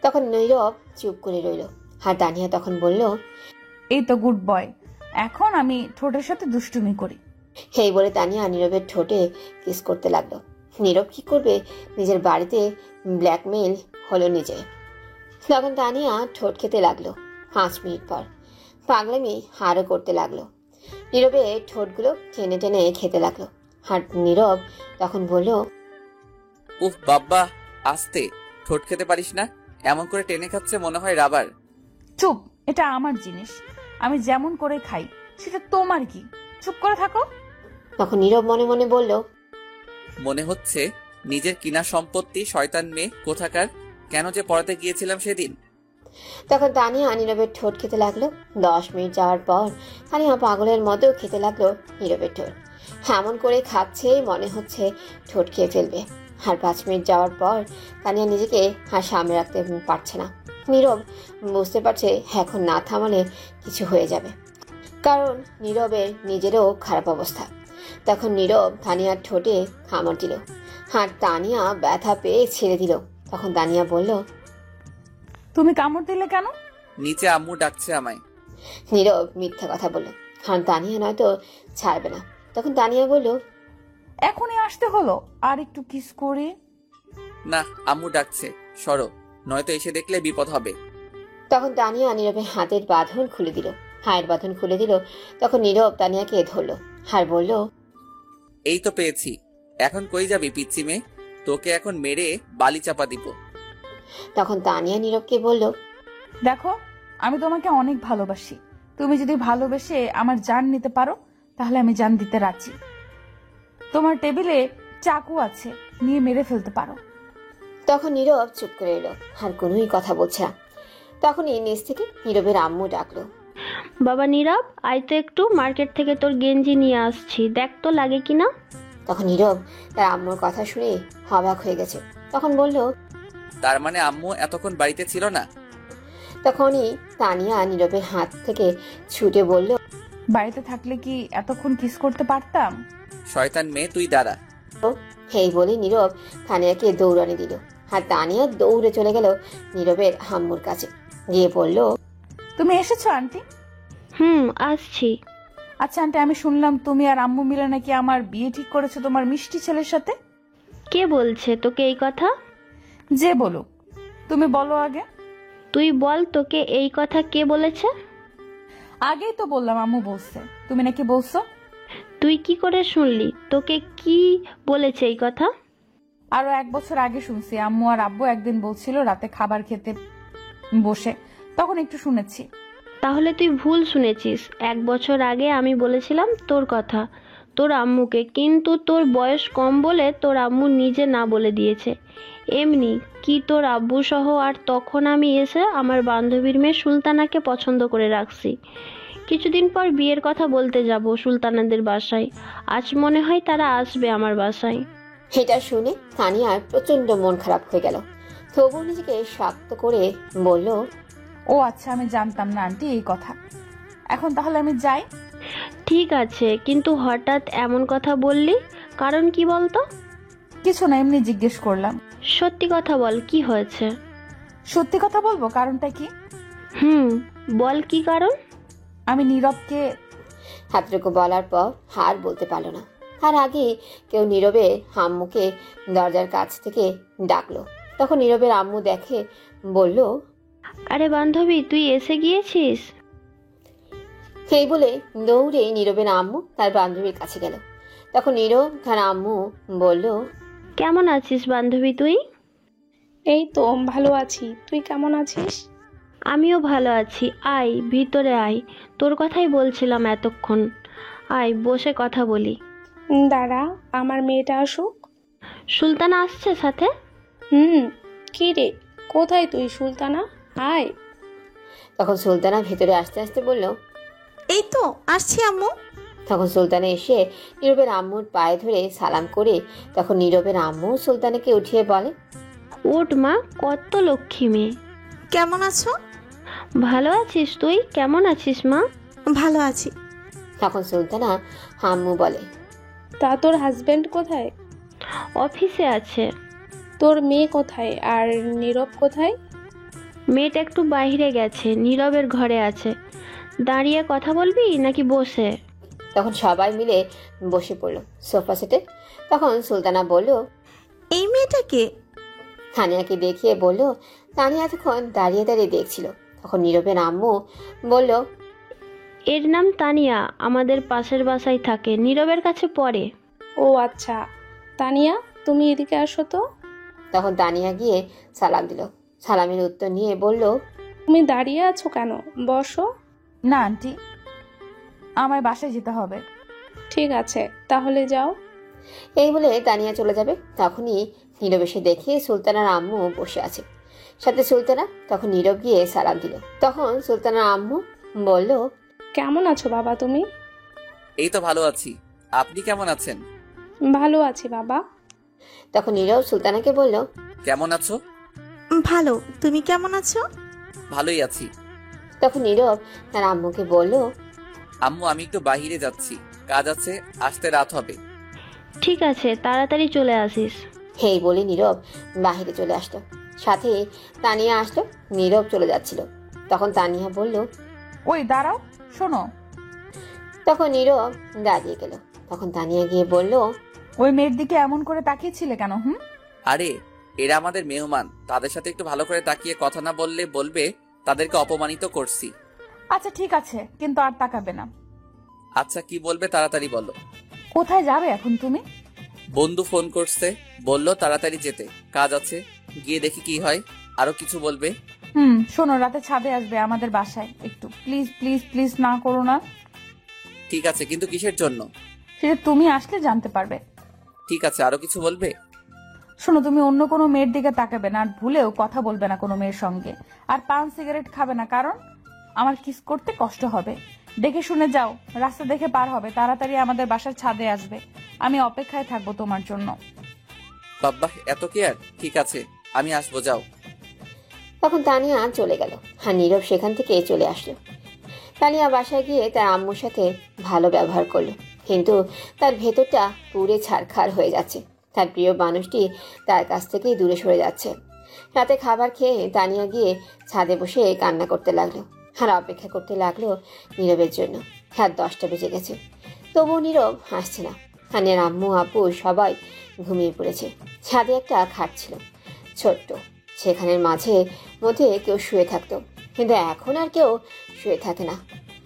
তখন নীরব চুপ করে রইল। আর তানিয়া তখন বলল, এই তো গুড বয়, এখন আমি ঠোঁটের সাথে দুষ্টুমি করি। এই বলে তানিয়া নীরবের ঠোঁটে কিস করতে লাগলো। নীরব কি করবে, নিজের বাড়িতে ব্ল্যাকমেইল হলো নিজে। তখন তানিয়া ঠোঁট খেতে লাগলো। 5 মিনিট পর পাগলামি আরও করতে লাগলো। নীরবে ঠোঁটগুলো টেনে টেনে খেতে লাগলো। আর নীরব তখন বলল, উফ বাব্বা, আস্তে, ঠোঁট খেতে পারিস না? এমন করে টেনে খাচ্ছে মনে হয় রাবার। চুপ, এটা আমার জিনিস, আমি যেমন করে খাই, সেটা তোমার কি? চুপ করে থাকো। তখন নীরব মনে মনে বলল, মনে হচ্ছে নিজের কিনা সম্পত্তি, শয়তান মেয়ে কোথাকার। কেন যে পড়াতে গিয়েছিলাম সেদিন। তখন তানিয়া নীরবের ঠোঁট খেতে লাগলো। 10 মিনিট যাওয়ার পর তানিয়া পাগলের মতো খেতে লাগলো নীরবের ঠোঁট। এমন করে খাচ্ছে মনে হচ্ছে ঠোঁট খেয়ে ফেলবে। আর 5 মিনিট যাওয়ার পর তানিয়া নিজেকে আর সামনে রাখতে পারছে না। নীরব বুঝতে পারছে এখন না থামালে কিছু হয়ে যাবে, কারণ নীরবের নিজেরও খারাপ অবস্থা। তখন নীরব তানিয়ার ঠোঁটে কামড় দিল, আর তানিয়া ব্যথা পেয়ে ছেড়ে দিল। তখন তানিয়া বলল, তুমি কামড় দিলে কেন? নিচে আম্মু ডাকছে আমায়। নীরব মিথ্যা কথা বলল, কারণ তানিয়া নয়তো ছাড়বে না। তখন তানিয়া বলল, এখনই আসতে হলো, আর একটু কিস করে। না, আম্মু ডাকছে, সরো, নয়তো এসে দেখলে বিপদ হবে। তখন তানিয়া নীরবের হাতের বাঁধন খুলে দিল, হায়ের বাঁধন খুলে দিল। তখন নীরব তানিয়াকে ধরল আর বলল, এই তো পেয়েছি, এখন কই যাবি পিচ্ছি মেয়ে? তোকে এখন মেরে বালি চাপা দিব। তখন তানিয়া নীরবকে বলল, দেখো, আমি তোমাকে অনেক ভালোবাসি। তুমি যদি ভালোবেসে আমার জান নিতে পারো তাহলে আমি জান দিতে রাজি। তোমার টেবিলে চাকু আছে, নিয়ে মেরে ফেলতে পারো। তখন নীরব চুপ করে এলো, আর কোনোই কথা বলছে না। তখনই নিচ থেকে নীরবের আম্মু ডাকলো, বাবা নীরব, আয় তো একটু, মার্কেট থেকে তোর গেঞ্জি নিয়ে আসছি, দেখ তো লাগে কিনা। তখন নীরব তার আম্মুর কথা শুনে অবাক হয়ে গেছে। তখন বলল, তার মানে আম্মু এতক্ষণ বাড়িতে ছিল না? তখনই তানিয়া নীরবের হাত থেকে ছুটে বলল, বাড়িতে থাকলে কি এতক্ষণ কিস করতে পারতাম? শয়তান মেয়ে, তুই দাঁড়া। এই বলে নীরব তানিয়াকে দৌড়ানি দিল, আর তানিয়া দৌড়ে চলে গেল নীরবের আম্মুর কাছে, গিয়ে বলল, তুমি এসেছো আন্টি? আসছি। আচ্ছা আন্টি, আমি শুনলাম তুমি আর আম্মু মিলে নাকি আমার বিয়ে ঠিক করেছো তোমার মিষ্টি ছেলের সাথে। কে বলছে তোকে এই কথা? যে বলুক, তুমি বলো আগে। তুই বল, তোকে এই কথা কে বলেছে? আগেই তো বললাম, আম্মু বলছে। তুমি নাকি বলছো? তুই কি করে শুনলি? তোকে কি বলেছে এই কথা? আরো 1 বছর আগে শুনছি, আম্মু আর আব্বু একদিন বলছিল রাতে খাবার খেতে বসে, তখন একটু শুনেছি। তাহলে তুই ভুল শুনেছিস। 1 বছর আগে আমি বলেছিলাম তোর কথা তোর আম্মুকে, কিন্তু তোর বয়স কম বলে তোর আম্মু নিজে না বলে দিয়েছে। এমনি কি তোর আব্বু সহ, আর তখন আমি এসে আমার বান্ধবীর মেয়ে সুলতানাকে পছন্দ করে রাখছি। কিছুদিন পর বিয়ের কথা বলতে যাব সুলতানাদের বাসায়। আজ মনে হয় তারা আসবে আমার বাসায়। এটা শুনে তানিয়ার প্রচন্ড মন খারাপ হয়ে গেল। তবু নিজেকে শক্ত করে বলল, ও আচ্ছা, আমি জানতাম না আন্টি এই কথা। এখন তাহলে আমি যাই? ঠিক আছে, কিন্তু হঠাৎ এমন কথা বললি, কারণ কি বলতো? কিছু না, এমনি জিজ্ঞেস করলাম। সত্যি কথা বল, কি হয়েছে? সত্যি কথা বলবো, কারণটা কি? বল কি কারণ? আমি নীরবকে। হাতটুকু বলার পর হার বলতে পারলো না। আর আগে কেউ নীরবের আম্মুকে দরজার কাছ থেকে ডাকলো। তখন নীরবের আম্মু দেখে, বলল, আরে বান্ধবী, তুই এসে গিয়েছিস? এই বলে দৌড়ে নীরবের আম্মু তার বান্ধবীর কাছে গেল। তখন নীরব তার আম্মু বলল, কেমন আছিস বান্ধবী তুই? এই তো ভালো আছি, তুই কেমন আছিস? আমিও ভালো আছি। আয় ভিতরে আয়, তোর কথাই বলছিলাম এতক্ষণ। আয় বসে কথা বলি। দাঁড়া, আমার মেয়েটা আসুক। সুলতানা আসছে সাথে? কি রে, কোথায় তুই সুলতানা? আয়। তখন সুলতানা ভেতরে আসতে আসতে বলল, এই তো আসছি আম্মু। তখন সুলতানা এসে নীরবের আম্মুর পায়ে ধরে সালাম করে তখন নীরবের আম্মু সুলতানাকে উঠিয়ে বলে, ওঠ মা, কত লক্ষ্মী মেয়ে। কেমন আছো? ভালো আছিস তুই? কেমন আছিস মা? ভালো আছি। তখন সুলতানা আম্মু বলে, তা তোর হাজবেন্ড কোথায়? অফিসে আছে। তোর মেয়ে কোথায় আর নীরব কোথায়? মেয়েটা একটু বাইরে গেছে, নীরবের ঘরে আছে। দাঁড়িয়ে কথা বলবি নাকি বসে? তখন সবাই মিলে বসে পড়লো সোফা সেটে। তখন সুলতানা বলল, এই মেয়েটাকে? তানিয়াকে দেখিয়ে বলল। তানিয়া তখন দাঁড়িয়ে দাঁড়িয়ে দেখছিল। তখন নীরবের আম্মু বলল, এর নাম তানিয়া, আমাদের পাশের বাসায় থাকে, নীরবের কাছে পড়ে। ও আচ্ছা, তানিয়া তুমি এদিকে আসো তো। তখন তানিয়া গিয়ে সালাম দিল। সালামের উত্তর নিয়ে বলল, তুমি দাঁড়িয়ে আছো কেন, বসো। না আন্টি, আমায় বাসায় যেতে হবে। ঠিক আছে, তাহলে যাও। এই বলে তানিয়া চলে যাবে। তখনই নীরব এসে দেখে সুলতানার আম্মু বসে আছে, সাথে সুলতানা। তখন নীরব গিয়ে সালাম দিল। তখন সুলতানার আম্মু বলল, কেমন আছো বাবা তুমি? এই তো ভালো আছি, আপনি কেমন আছেন? ভালো আছি বাবা। তখন নীরব সুলতানাকে বলল, কেমন আছো? ভালো, তুমি কেমন আছো? ভালোই আছি। তখন নীরব তার আম্মুকে বলল, আম্মু আমি একটু বাহিরে যাচ্ছি, কাজ আছে, আসতে রাত হবে। ঠিক আছে, তাড়াতাড়ি চলে আসিস। হেই বলে নীরব বাহিরে চলে আসলো। সাথে তানিয়া আসলো। নীরব চলে যাচ্ছিল। তখন তানিয়া বলল, ওই দাঁড়াও, শোনো। তখন নীরব দাঁড়িয়ে গেল। তখন তানিয়া গিয়ে বলল, ওই মেয়ের দিকে এমন করে তাকিয়েছিলে কেন? আরে এরা আমাদের মেহমান, তাদের সাথে একটু ভালো করে তাকিয়ে কথা না বললে বলবে তাদেরকে অপমানিত করছি। আচ্ছা ঠিক আছে, কিন্তু আর তাকাবে না। আচ্ছা কি বলবে তাড়াতাড়ি বলো। কোথায় যাবে এখন তুমি? বন্ধু ফোন করছে, বললো তাড়াতাড়ি যেতে, কাজ আছে, গিয়ে দেখি কি হয়। আরো কিছু বলবে? শোনো, রাতে ছাদে আসবে আমাদের বাসায়, একটু প্লিজ প্লিজ প্লিজ না করো না। ঠিক আছে, কিন্তু কিসের জন্য? সেটা তুমি আসলে জানতে পারবে। ঠিক আছে, আরো কিছু বলবে? শোনো, তুমি অন্য কোনো মেয়ের দিকে তাকাবে না, আর ভুলেও কথা বলবে না কোনো মেয়ের সঙ্গে, আর পান সিগারেট খাবে না, কারণ আমার কিস করতে কষ্ট হবে। দেখে শুনে যাও, রাস্তা দেখে পার হবে, তাড়াতাড়ি আমাদের বাসার ছাদে আসবে। আমি অপেক্ষায় থাকবো তোমার জন্য। বাবা এত কেয়ার? ঠিক আছে আমি আসবো, যাও। তখন তানিয়া চলে গেল। আর নীরব সেখান থেকে চলে আসলো। তানিয়া বাসায় গিয়ে তার আম্মুর সাথে ভালো ব্যবহার করলো, কিন্তু তার ভেতরটা পুড়ে ছারখার হয়ে যাচ্ছে। তার প্রিয় মানুষটি তার কাছ থেকেই দূরে সরে যাচ্ছে। রাতে খাবার খেয়ে তানিয়া গিয়ে ছাদে বসে কান্না করতে লাগলো, আর অপেক্ষা করতে লাগলো নীরবের জন্য। রাত 10টা বেজে গেছে, তবুও নীরব হাসছে না। তানিয়ার আম্মু আপু সবাই ঘুমিয়ে পড়েছে। ছাদে একটা খাট ছিল, ছোট্ট, সেখানের মাঝে মধ্যে কেউ শুয়ে থাকতো, কিন্তু এখন আর কেউ শুয়ে থাকে না।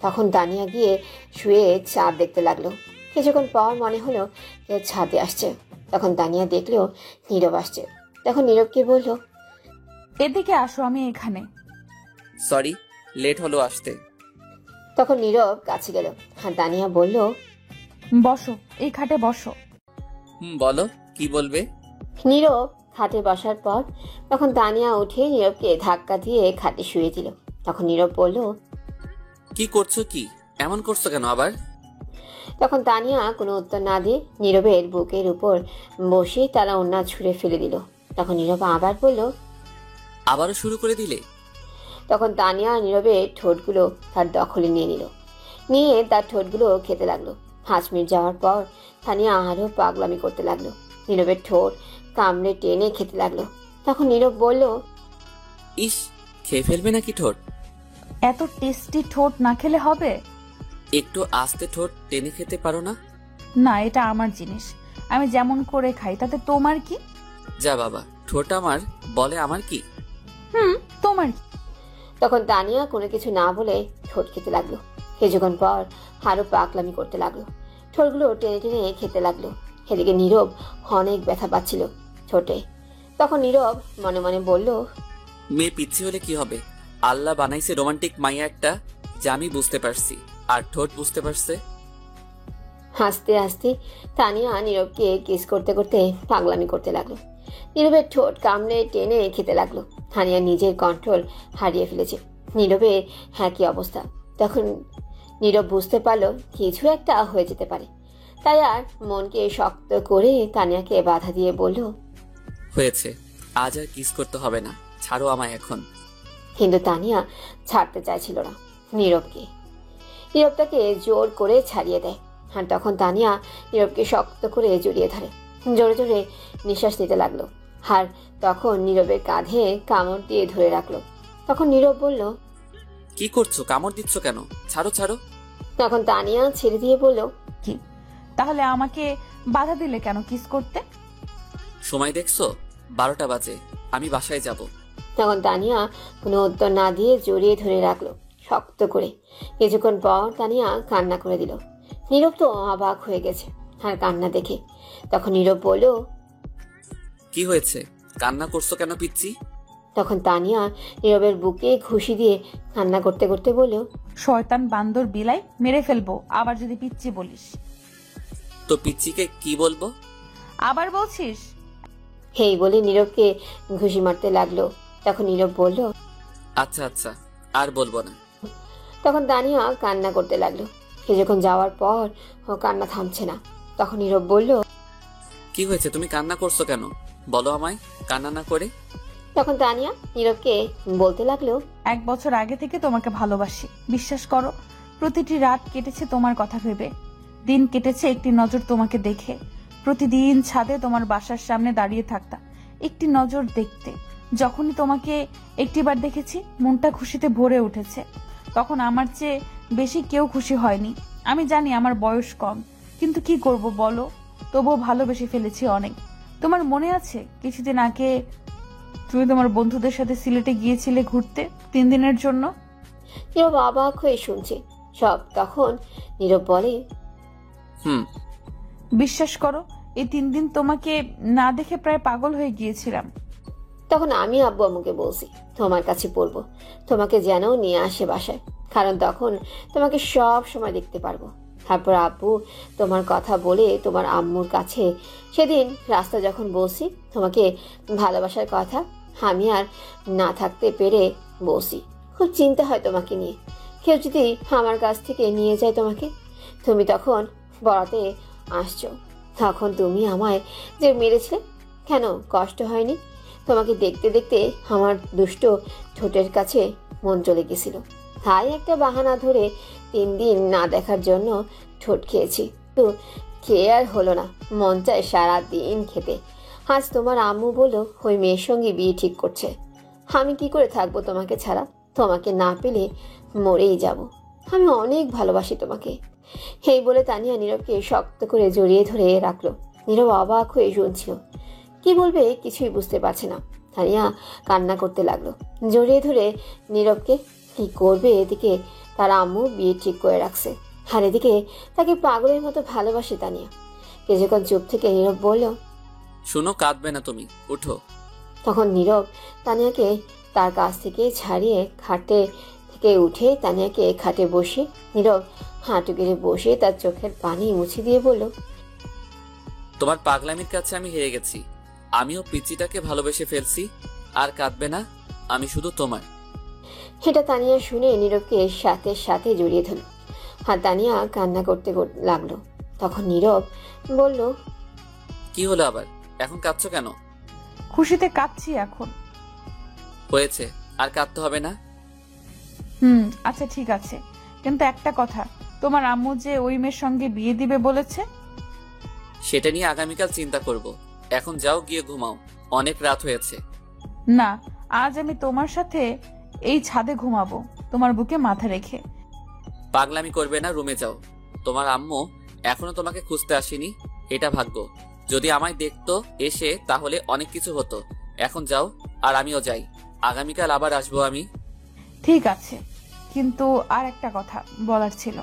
তখন তানিয়া গিয়ে শুয়ে চাঁদ দেখতে লাগলো। কিছুক্ষণ পর মনে হলো কেউ ছাদে আসছে। তখন তানিয়া দেখলো নীরব আসছে। তখন নীরবকে বলল, এদিকে আসো, আমি এখানে। সরি, লেট হলো আসতে। তখন নীরব কাছে গেল। আর তানিয়া বলল, বসো, এই খাটে বসো। বলো কি বলবে। নীরব খাটে বসার পর তখন তানিয়া উঠে নীরবকে ধাক্কা দিয়ে খাটে শুয়ে দিল। তখন নীরব বলল, কি করছো, কি এমন করছো কেন আবার? তখন তানিয়া কোনো উত্তর না দিয়ে নীরবের বুকের উপর বসে তারা ওড়না ছুঁড়ে ফেলে দিল। তখন নীরব আবার বলল, আবারও শুরু করে দিলে? তখন তানিয়া নীরবের ঠোঁটগুলো তার দখলে নিয়ে নিল, নিয়ে তার ঠোঁটগুলো খেতে লাগলো। 5 মিনিট যাওয়ার পর তানিয়া আরও পাগলামি করতে লাগলো, নীরবের ঠোঁট কামড়ে টেনে খেতে লাগলো। তখন নীরব বলল, ইস, খেয়ে ফেলবে নাকি ঠোঁট? এত টেস্টি ঠোঁট না খেলে হবে? একটু আস্তে ঠোঁট টেনে খেতে পারো না? না, এটা আমার জিনিস, আমি যেমন করে খাই, তাতে তোমার কি? যা বাবা, ঠোঁট আমার, বলে আমার কি? তোমার কি? তখন তানিয়া কোনো কিছু না বলে ঠোঁট খেতে লাগলো। কিছুক্ষণ পর আরো পাগলামি করতে লাগলো, ঠোঁটগুলো টেনে টেনে খেতে লাগলো। এদিকে নীরব অনেক ব্যথা পাচ্ছিল ঠোঁটে। তখন নীরব মনে মনে বলল, মেয়ে পিচ্ছি হলে কি হবে, আল্লাহ বানাইছে রোমান্টিক মাইয়া একটা, যা আমি বুঝতে পারছি, আর ঠোঁট বুঝতে পারছে। হাসতে হাসতে তানিয়া নীরবকে কিস করতে করতে পাগলামি করতে লাগলো। নীরবের ঠোঁট কামড়ে টেনে খেতে লাগলো। তানিয়া নিজের কন্ট্রোল হারিয়ে ফেলেছে। নীরবের কি অবস্থা। তখন নীরব বুঝতে পারলো কিছু একটা হয়ে যেতে পারে, তাই আর মনকে শক্ত করে তানিয়াকে বাধা দিয়ে বলল, হয়েছে, আজ আর কিস করতে হবে না, ছাড়ো আমায় এখন। কিন্তু তানিয়া ছাড়তে চাইছিল না নীরবকে। নীরব তাকে জোর করে ছাড়িয়ে দেয়। আর তখন তানিয়া নীরবকে শক্ত করে জড়িয়ে ধরে, জোরে জোরে নিঃশ্বাস নিতে লাগলো। আর তখন নীরবের কাঁধে কামড় দিয়ে ধরে রাখলো। তখন নীরব বলল, কি করছো, কামড় দিচ্ছ কেন, ছাড়ো ছাড়ো। তখন তানিয়া ছেড়ে দিয়ে বলল, কি তাহলে আমাকে বাধা দিলে কেন কিস করতে? সময় দেখছো, 12টা বাজে, আমি বাসায় যাব। তখন তানিয়া কোনো উত্তর না দিয়ে জড়িয়ে ধরে রাখলো শক্ত করে। কিছুক্ষণ পর তানিয়া কান্না করে দিল। নীরব তো অবাক হয়ে গেছে আর কান্না দেখে। তখন নীরব বলল, কি হয়েছে, কান্না করছো কেন পিচ্ছি? তখন তানিয়া নীরবের বুকে ঘুষি দিয়ে কান্না করতে করতে বলল, শয়তান বান্দর বিলাই, মেরে ফেলবো আবার যদি পিচ্ছি বলিস। তো পিচ্ছিকে কি বলবো? আবার বলছিস? হেই বলে নীরবকে ঘুষি মারতে লাগলো। তখন নীরব বলল, আচ্ছা আচ্ছা, আর বলবো না। তখন তানিয়া কান্না করতে লাগলো। কিছুক্ষণ যাওয়ার পর ও কান্না থামছে না। তখন নীরব বলল, কি হয়েছে, তুমি কান্না করছো কেন, বলো আমায়, কান্না না করে। তখন তানিয়া নীরবকে বলতে লাগলো, 1 বছর আগে থেকে তোমাকে ভালোবাসি, বিশ্বাস করো। প্রতিটি রাত কেটেছে তোমার কথা ভেবে, দিন কেটেছে একটি নজর তোমাকে দেখে। প্রতিদিন ছাদে তোমার বাসার সামনে দাঁড়িয়ে থাকতাম একটি নজর দেখতে। যখনই তোমাকে একটিবার দেখেছি মনটা খুশিতে ভরে উঠেছে। তখন আমার চেয়ে বেশি কেউ খুশি হয়নি। আমি জানি আমার বয়স কম, কিন্তু কি করব বলো, তবুও ভালোবেসে ফেলেছি অনেক। তোমার মনে আছে কিছুদিন আগে তুমি তোমার বন্ধুদের সাথে সিলেটে গিয়েছিলে ঘুরতে 3 দিনের জন্য? নীরব অবাক হয়ে শুনছে সব। তখন নীরব বলে, বিশ্বাস করো এই 3 দিন তোমাকে না দেখে প্রায় পাগল হয়ে গিয়েছিলাম। তখন আমি আব্বু আম্মুকে বলছি তোমার কাছে পড়বো, তোমাকে যেন নিয়ে আসে বাসায়, কারণ তখন তোমাকে সব সময় দেখতে পারবো। তারপর আব্বু তোমার কথা বলে তোমার আম্মুর কাছে সেদিন রাস্তা যখন বলছি তোমাকে ভালোবাসার কথা, আমি আর না থাকতে পেরে বলছি খুব চিন্তা হয় তোমাকে নিয়ে, কেউ যদি আমার কাছ থেকে নিয়ে যায় তোমাকে। তুমি তখন বড়াতে আসছো, তখন তুমি আমায় যে মেরেছিলে, কেন কষ্ট হয়নি? তোমাকে দেখতে দেখতে আমার দুষ্ট ঠোঁটের কাছে মন চলে গেছিল, তাই একটা বাহানা ধরে 3 দিন না দেখার জন্য ঠোঁট খেয়েছি। তো খেয়ে আর হলো না, মন চায় সারা দিন খেতে। আজ তোমার আম্মু বলল ওই মেয়ের সঙ্গে বিয়ে ঠিক করছে। আমি কি করে থাকবো তোমাকে ছাড়া? তোমাকে না পেলে মরেই যাব। আমি অনেক ভালোবাসি তোমাকে। এই বলে তানিয়া নীরবকে শক্ত করে জড়িয়ে ধরে রাখলো। নীরব অবাক হয়ে শুনছিল, কি বলবে কিছুই বুঝতে পারছে না। তানিয়া কান্না করতে লাগলো জড়িয়ে ধরে নীরবকে। কি করবে? এদিকে তার আম্মু বিয়ে ঠিক করে রাখছে, আর এদিকে তাকে পাগলের মতো ভালোবাসে তানিয়া। কিছুক্ষণ চুপ থেকে নীরব বলল, শুনো, কাঁদবে না তুমি, উঠো। তখন নীরব তানিয়াকে তার কাছ থেকে ছাড়িয়ে খাটে থেকে উঠে তানিয়াকে খাটে বসে নীরব হাঁটু গেড়ে বসে তার চোখের পানি মুছে দিয়ে বলল, তোমার পাগলামির কাছে আমি হেরে গেছি। আমিও পিচিটাকে ভালোবেসে ফেলছি। আর কাঁদবে না, আমি শুধু তোমার। সেটা তানিয়া শুনে নীরবকে সাথে সাথে জড়িয়ে ধরল, আর তানিয়া কান্না করতে লাগলো। তখন নীরব বলল, কি হলো আবার? এখন কাঁদছো কেন? খুশিতে কাঁদছি এখন। হয়েছে, আর কাঁদতে হবে না। আচ্ছা ঠিক আছে, কিন্তু একটা কথা, তোমার আম্মু যে ওই মেয়ের সঙ্গে বিয়ে দিবে বলেছে? সেটা নিয়ে আগামীকাল চিন্তা করব। এখন যাও, গিয়ে ঘুমাও, অনেক রাত হয়েছে। না, আজ আমি তোমার সাথে এই ছাদে ঘুমাবো, তোমার বুকে মাথা রেখে। পাগলামি করবে না, রুমে যাও। তোমার আম্মু এখনো তোমাকে খুঁজতে আসেনি, এটা ভাগ্য। যদি আমায় দেখতো এসে তাহলে অনেক কিছু হতো। এখন যাও, আর আমিও যাই। আগামীকাল আবার আসবো আমি। ঠিক আছে, কিন্তু আর একটা কথা বলার ছিল।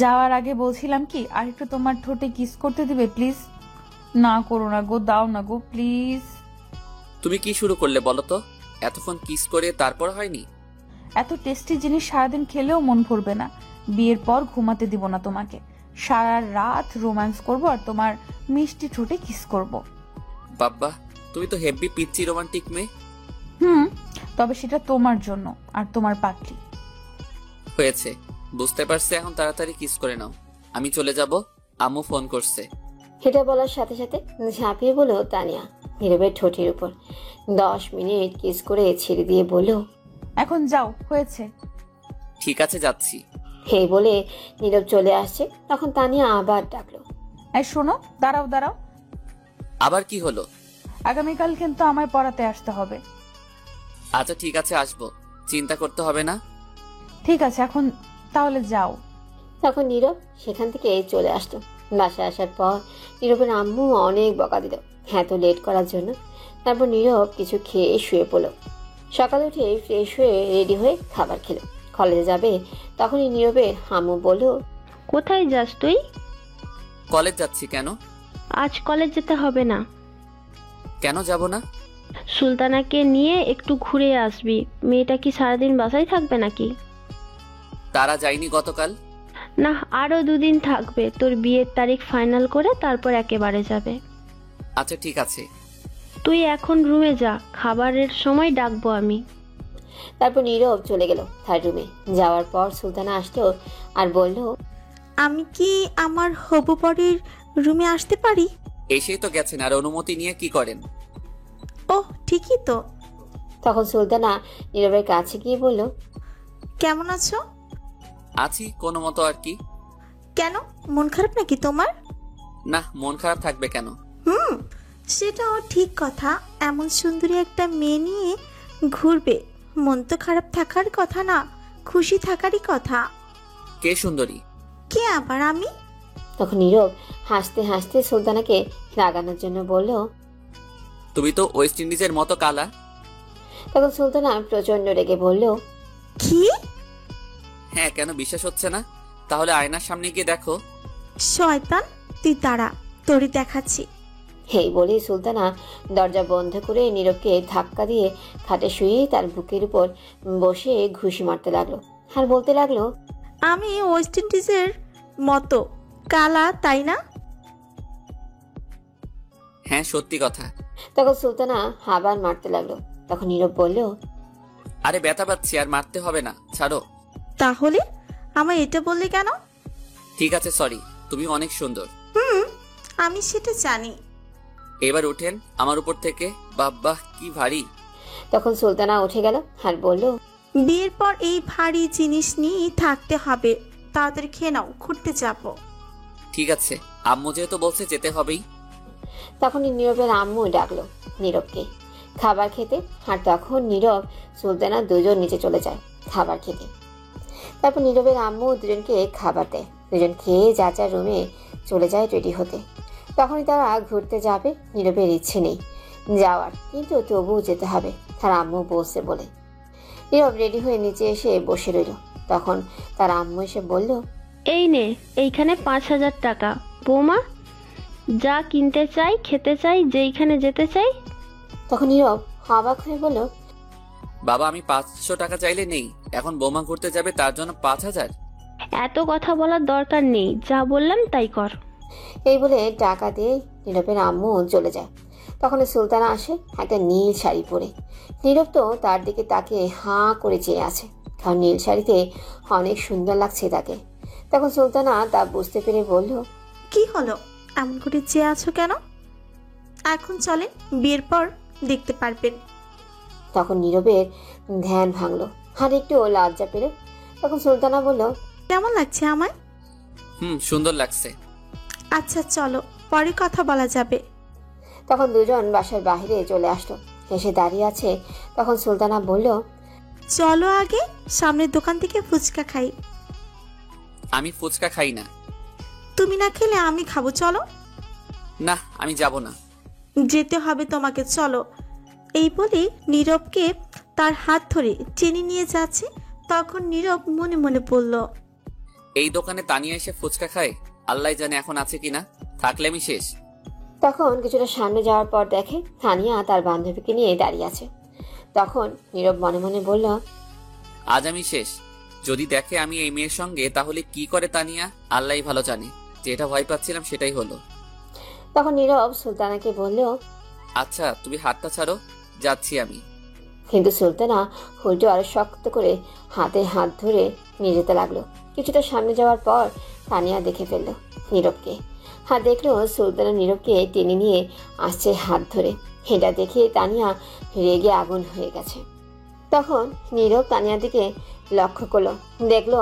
যাওয়ার আগে বলছিলাম কি, আর একটু তোমার ঠোঁটে কিস করতে দিবে প্লিজ? না করো না গো, দাও না গো প্লিজ। তুমি কি শুরু করলে বলো তো? এতক্ষণ কিস করে তারপর হয়নি? এত টেস্টি জিনিস সারাদিন খেলেও মন ভরবে না। বিয়ের পর ঘুমাতে দিব না তোমাকে, সারা রাত রোম্যান্স করব আর তোমার মিষ্টি ঠোঁটে কিস করব। বাব্বা, তুমি তো হেভি পিচ্চি রোমান্টিক মেয়ে। তবে সেটা তোমার জন্য আর তোমার পাখি। হয়েছে, বুঝতে পারছি, এখন তাড়াতাড়ি কিস করে নাও। আমি চলে যাব, আম্মু ফোন করছে। এটা বলার সাথে সাথে ঝাঁপিয়ে বলল তানিয়া নীরবের ঠোঁটের উপর। 10 মিনিট কিস করে ছেড়ে দিয়ে বলল, এখন যাও, হয়েছে। ঠিক আছে, যাচ্ছি। এই বলে নীরব চলে আসছে। তখন তানিয়া আবার ডাকলো, এই শোনো, দাঁড়াও দাঁড়াও। আবার কি হলো? আগামীকাল কিন্তু আমায় পড়াতে আসতে হবে। আচ্ছা ঠিক আছে, আসবো, চিন্তা করতে হবে না। ঠিক আছে, এখন তাহলে যাও। তখন নীরব সেখান থেকে চলে আসতো। বাসায় আসার পর নীরবের আম্মু অনেক বকা দিল এত লেট করার জন্য। তারপর নীরব কিছু খেয়ে শুয়ে পড়ল। সকালে উঠে ফ্রেশ হয়ে রেডি হয়ে খাবার খেলো। কলেজে যাবে তখনই নীরবের আম্মু বলল, কোথায় যাস তুই? কলেজ যাচ্ছি। কেন? আজ কলেজ যেতে হবে না। কেন যাব না? সুলতানাকে নিয়ে একটু ঘুরে আসবি। মেয়েটা কি সারাদিন বাসায় থাকবে নাকি? তারা যায়নি গতকাল? না, আরো 2 দিন থাকবে। তোর বিয়ের তারিখ ফাইনাল করে তারপর একেবারে যাবে। আচ্ছা ঠিক আছে। তুই এখন রুমে যা, খাবারের সময় ডাকবো আমি। তারপর নীরব চলে গেল তার রুমে। যাওয়ার পর সুলতানা আসলো আর বলল, আমি কি আমার হবু বরের রুমে আসতে পারি? এসেই তো গেছেন, আর অনুমতি নিয়ে কি করেন? ওহ ঠিকই তো, তখন সুলতানা নীরবের কাছে গিয়ে বলল, কেমন আছো? আছি কোনো মতো আর কি। কেন, মন খারাপ নাকি তোমার? না, মন খারাপ থাকবে কেন? সেটাও ঠিক কথা। এমন সুন্দরী একটা মেয়ে নিয়ে ঘুরবে, মন তো খারাপ থাকার কথা না, খুশি থাকারই কথা। কে সুন্দরী? কে আবার? আমি। তখন নীরব হাসতে হাসতে সুলতানাকে রাগানোর জন্য বলল, তুমি তো ওয়েস্ট ইন্ডিজের মতো কালা। তখন সুলতানা প্রচন্ড রেগে বলল, কি? হ্যাঁ, কেন বিশ্বাস হচ্ছে না? তাহলে আয়নার সামনে গিয়ে দেখো। শয়তান, তুই দাঁড়া, তোরে দেখাচ্ছি। এই বলেই সুলতানা দরজা বন্ধ করে নীরবকে ধাক্কা দিয়ে খাটে শুয়ে তার বুকের উপর বসে ঘুষি মারতে লাগলো আর বলতে লাগলো, আমি ওয়েস্ট ইন্ডিজের মতো কালা, তাই না? হ্যাঁ, সত্যি কথা। তখন সুলতানা আবার মারতে লাগলো। তখন নীরব বলল, আরে ব্যথা পাচ্ছি, আর মারতে হবে না, ছাড়ো। তাহলে আমায় এটা বললে কেন? ঠিক আছে, সরি। তুমি অনেক সুন্দর। আমি সেটা জানি। এবার উঠেন আমার উপর থেকে। বাবা কি ভারী। তখন সুলতানা উঠে গেল আর বলল, বিয়ের পর এই ভারী জিনিস নিয়েই থাকতে হবে। তাড়াতাড়ি খেয়ে নাও, ঘুরতে যাবো। ঠিক আছে, আম্মু যেহেতু বলছে যেতে হবেই। তখনই নীরবের আম্মু ডাকলো নীরবকে খাবার খেতে। আর তখন নীরব সুলতানা দুজন নিচে চলে যায় খাবার খেতে। তারপর নীরবের আম্মু দুজনকে খাবার দেয়। দুজন খেয়ে যা যা রুমে চলে যায় রেডি হতে। তখনই তারা ঘুরতে যাবে। নীরবের ইচ্ছে নেই যাওয়ার, কিন্তু তবুও যেতে হবে, তার আম্মু বসে বলে। নীরব রেডি হয়ে নিচে এসে বসে রইল। তখন তার আম্মু এসে বলল, এই নে, এইখানে 5,000 টাকা। বৌমা, যা কিনতে চাই, খেতে চাই, যেইখানে যেতে চাই। তখন নীরব অবাক হয়ে বলল, বাবা, আমি 500 টাকা চাইলে নেই, এখন বৌমা ঘুরতে যাবে তার জন্য 5,000? এত কথা বলার দরকার নেই, যা বললাম তাই কর। এই বলে টাকা দিয়ে নীরবের আম্মু চলে যায়। তখন সুলতানা আসে একটা নীল শাড়ি পরে। নীরব তো তার দিকে তাকে হাঁ করে চেয়ে আছে, কারণ নীল শাড়িতে অনেক সুন্দর লাগছে তাকে। তখন সুলতানা তা বুঝতে পেরে বলল, কি হলো, এমন করে চেয়ে আছো কেন? এখন চলে, বিয়ের পর দেখতে পারবেন। তখন নীরবের ধ্যান ভাঙলো আর একটু লজ্জা পেল। তখন সুলতানা বলল, কেমন লাগছে আমায়? সুন্দর লাগছে। আচ্ছা চলো, পরে কথা বলা যাবে। তখন দুজন বাসার বাইরে চলে আসলো, এসে দাঁড়িয়ে আছে। তখন সুলতানা বলল, চলো আগে সামনের দোকান থেকে ফুচকা খাই। আমি ফুচকা খাই না। তুমি না খেলে আমি খাবো, চলো। না, আমি যাব না। যেতে হবে তোমাকে, চলো। এই বলে নীরবকে তার হাত ধরে টেনে নিয়ে যাচ্ছে। তখন নীরব মনে মনে বলল, এই দোকানে তানিয়া এসে ফুচকা খায়, আল্লাহ জানে এখন আছে কিনা, থাকলে আমি শেষ। তখন কিছুটা সামনে যাওয়ার পর দেখে তানিয়া তার বান্ধবীকে নিয়ে দাঁড়িয়ে আছে। তখন নীরব মনে মনে বলল, আজ আমি শেষ। যদি দেখে আমি এই মেয়ের সঙ্গে, তাহলে কি করে তানিয়া আল্লাহই ভালো জানে। যেটা ভয় পাচ্ছিলাম সেটাই হলো। তখন নীরব সুলতানাকে বলল, আচ্ছা তুমি হাতটা ছাড়ো, যাচ্ছি আমি। কিন্তু সুলতানা উল্টো আরো শক্ত করে হাতে হাত ধরে নিয়ে যেতে লাগলো। কিছুটা সামনে যাওয়ার পর তানিয়া দেখে ফেললো নীরবকে। আর দেখলো সুলতানা নীরবকে টেনে নিয়ে আসছে হাত ধরে। এটা দেখে তানিয়া রেগে আগুন হয়ে গেছে। তখন নীরব তানিয়ার দিকে লক্ষ্য করলো, দেখলো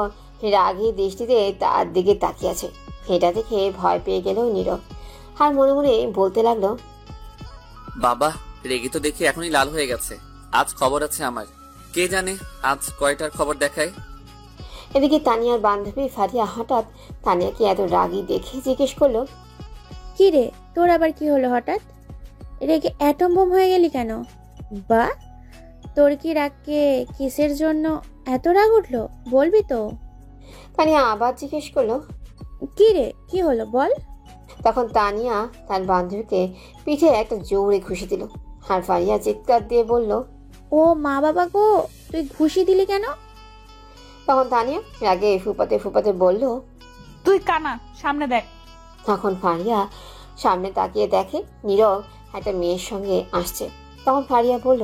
রাগী দৃষ্টিতে তার দিকে তাকিয়ে আছে। এটা দেখে ভয় পেয়ে গেল নীরব, আর মনে মনে বলতে লাগলো, বাবা, রেগে তো দেখি এখনই লাল হয়ে গেছে। আজ খবর আছে আমার, কে জানে আজ কয়টার খবর দেখায়। এদিকে তানিয়ার বান্ধবী ফারিয়া হঠাৎ তানিয়াকে এত রাগী দেখে জিজ্ঞেস করলো, কি রে, তোর আবার কি হলো হঠাৎ? রেগে অ্যাটম বোম হয়ে গেলি কেন? বা, তোর কি রাগকে কিসের জন্য এত রাগ উঠলো, বলবি তো? তানিয়া আবার জিজ্ঞেস করলো, কি রে, কি হলো বল? তখন তানিয়া তার বান্ধবীকে পিঠে একটা জোরে ঘুষি দিল। আর ফারিয়া চিৎকার দিয়ে বলল, ও মা বাবা গো, তুই ঘুষি দিলি কেন? তখন তানিয়া রাগে ফুপাতে ফুপাতে বলল, তুই কানা, সামনে দেখ। তখন ফারিয়া সামনে তাকিয়ে দেখে নীরব একটা মেয়ের সঙ্গে আসছে। তখন ফারিয়া বলল,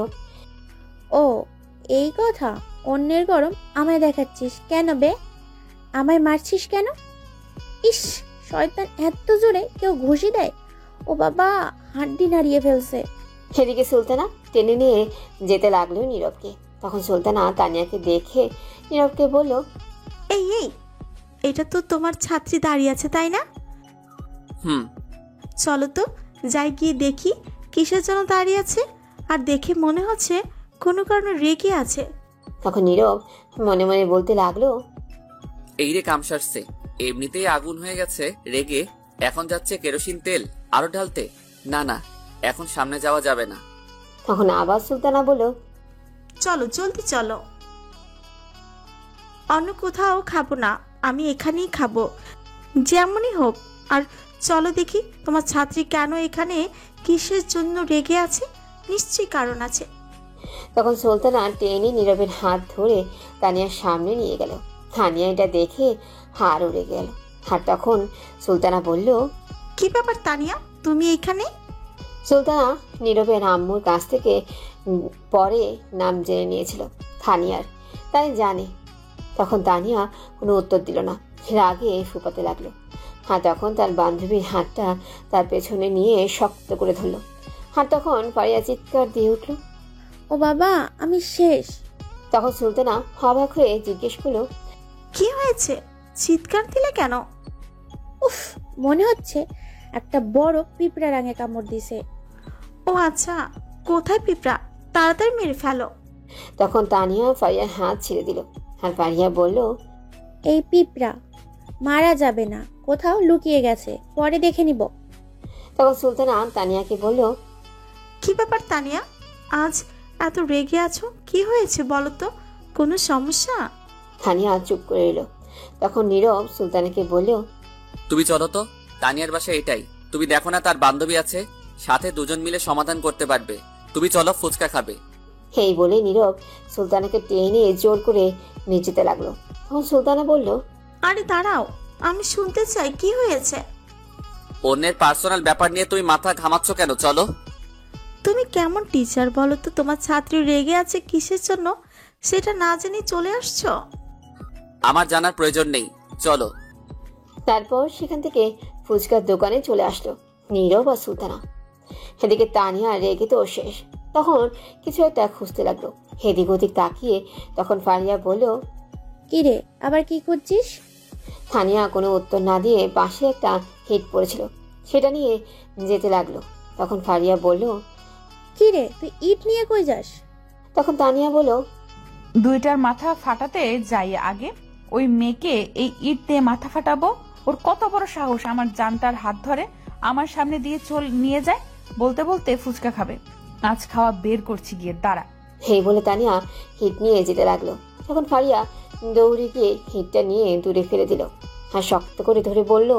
ও এই কথা, অন্যের গরম আমায় দেখাচ্ছিস কেন বে? আমায় মারছিস কেন? ইস, শয়তান, এত জোরে কেউ ঘুষি দেয়? ও বাবা, হাড্ডি নাড়িয়ে ফেলছে। এদিকে সুলতানা টেনে নিয়ে যেতে লাগলো নীরবকে। তখন সুলতানা তানিয়াকে দেখে নীরবকে বলল, এই এই এটা তো তোমার ছাত্রী দাঁড়িয়ে আছে তাই না? হুম। চলো তো যাই গিয়ে দেখি কিসের জন্য দাঁড়িয়ে আছে। আর দেখে মনে হচ্ছে কোনো কারণে রেগে আছে। তখন নীরব মনে মনে বলতে লাগলো, এই রে কাম সারছে, এমনিতেই আগুন হয়ে গেছে রেগে, এখন যাচ্ছে কেরোসিন তেল আরো ঢালতে। না না, এখন সামনে যাওয়া যাবে না। তখন আবার সুলতানা বলল, চলো জলদি চলো, অন্য কোথাও খাবো না, আমি এখানেই খাবো যেমনই হোক। আর চলো দেখি তোমার ছাত্রী কেন এখানে, কিসের জন্য রেগে আছে, নিশ্চয়ই কারণ আছে। তখন সুলতানা টেনে নীরবের হাত ধরে তানিয়ার সামনে নিয়ে গেল। তানিয়া এটা দেখে হাড় উড়ে গেল। আর তখন সুলতানা বলল, কি ব্যাপার তানিয়া, তুমি এখানে? সুলতানা নীরবের আম্মুর কাছ থেকে পরে নাম জেনে নিয়েছিল তানিয়ার, তাই জানে। তখন তানিয়া কোনো উত্তর দিল না, রাগে ফুপাতে লাগলো। আর তখন তার বান্ধবীর হাতটা তার পেছনে নিয়ে শক্ত করে ধরল। আর তখন ফারিয়া চিৎকার দিয়ে উঠল, ও বাবা, আমি শেষ। তখন সুলতানা অবাক হয়ে জিজ্ঞেস করলো, কি হয়েছে, চিৎকার দিলে কেন? উফ, মনে হচ্ছে একটা বড় পিঁপড়া রাঙে কামড় দিছে। ও আচ্ছা, কোথায় পিঁপড়া, তাড়াতাড়ি মেরে ফেলো। তখন তানিয়া ফারিয়ার হাত ছেড়ে দিল। আর ফারিয়া বলল, এই পিঁপড়া মারা যাবে না, কোথাও লুকিয়ে গেছে, পরে দেখে নিব। তখন সুলতানা তানিয়াকে বলল, কি ব্যাপার তানিয়া, আজ এত রেগে আছো, কি হয়েছে বলো তো, কোনো সমস্যা? তানিয়া চুপ করে এলো। তখন নীরব সুলতানাকে বলল, তুমি চলো তো, তানিয়ার বাসা এটাই। তুমি দেখো না তার বান্ধবী আছে, সাথে দুজন মিলে সমাধান করতে পারবে। তুমি চলো, ফুচকা খাবে। এই বলে নীরব সুলতানাকে টেনে জোর করে নিয়ে যেতে লাগলো। তখন সুলতানা বলল, আরে দাঁড়াও, আমি শুনতে চাই কি হয়েছে। অন্যের পার্সোনাল ব্যাপার নিয়ে তুমি মাথা ঘামাচ্ছ কেন? চলো। তুমি কেমন টিচার বলো তো, তোমার ছাত্রী রেগে আছে কিসের জন্য সেটা না জেনে চলে আসছো। আমার জানার প্রয়োজন নেই, চলো। তারপর সেখান থেকে ফুচকার দোকানে চলে আসলো নীরব আর সুলতানা। এদিকে তানিয়া রেগে তো শেষ। তখন কিছু একটা খুঁজতে লাগলো। এদিক ওদিক তাকিয়ে তখন ফারিয়া বলল, কি রে, আবার কি খুঁজছিস? তানিয়া কোনো উত্তর না দিয়ে পাশে একটা হিট পড়েছিল, সেটা নিয়ে যেতে লাগলো। তখন ফারিয়া বলল, কি রে, তুই ইট নিয়ে কই যাস? তখন তানিয়া বলল, দুইটার মাথা ফাটাতে যাই আগে। ওই মেয়েকে এই ইট দিয়ে মাথা ফাটাবো। ওর কত বড় সাহস আমার জানটার হাত ধরে আমার সামনে দিয়ে নিয়ে যায়। বলতে বলতে ফুচকা খাবে, আজ খাওয়া বের করছি গিয়ে, দাঁড়া। এই বলে তানিয়া হিট নিয়ে যেতে লাগলো। তখন ফারিয়া দৌড়ে গিয়ে হিটটা নিয়ে দূরে ফেলে দিল আর শক্ত করে ধরে বলল,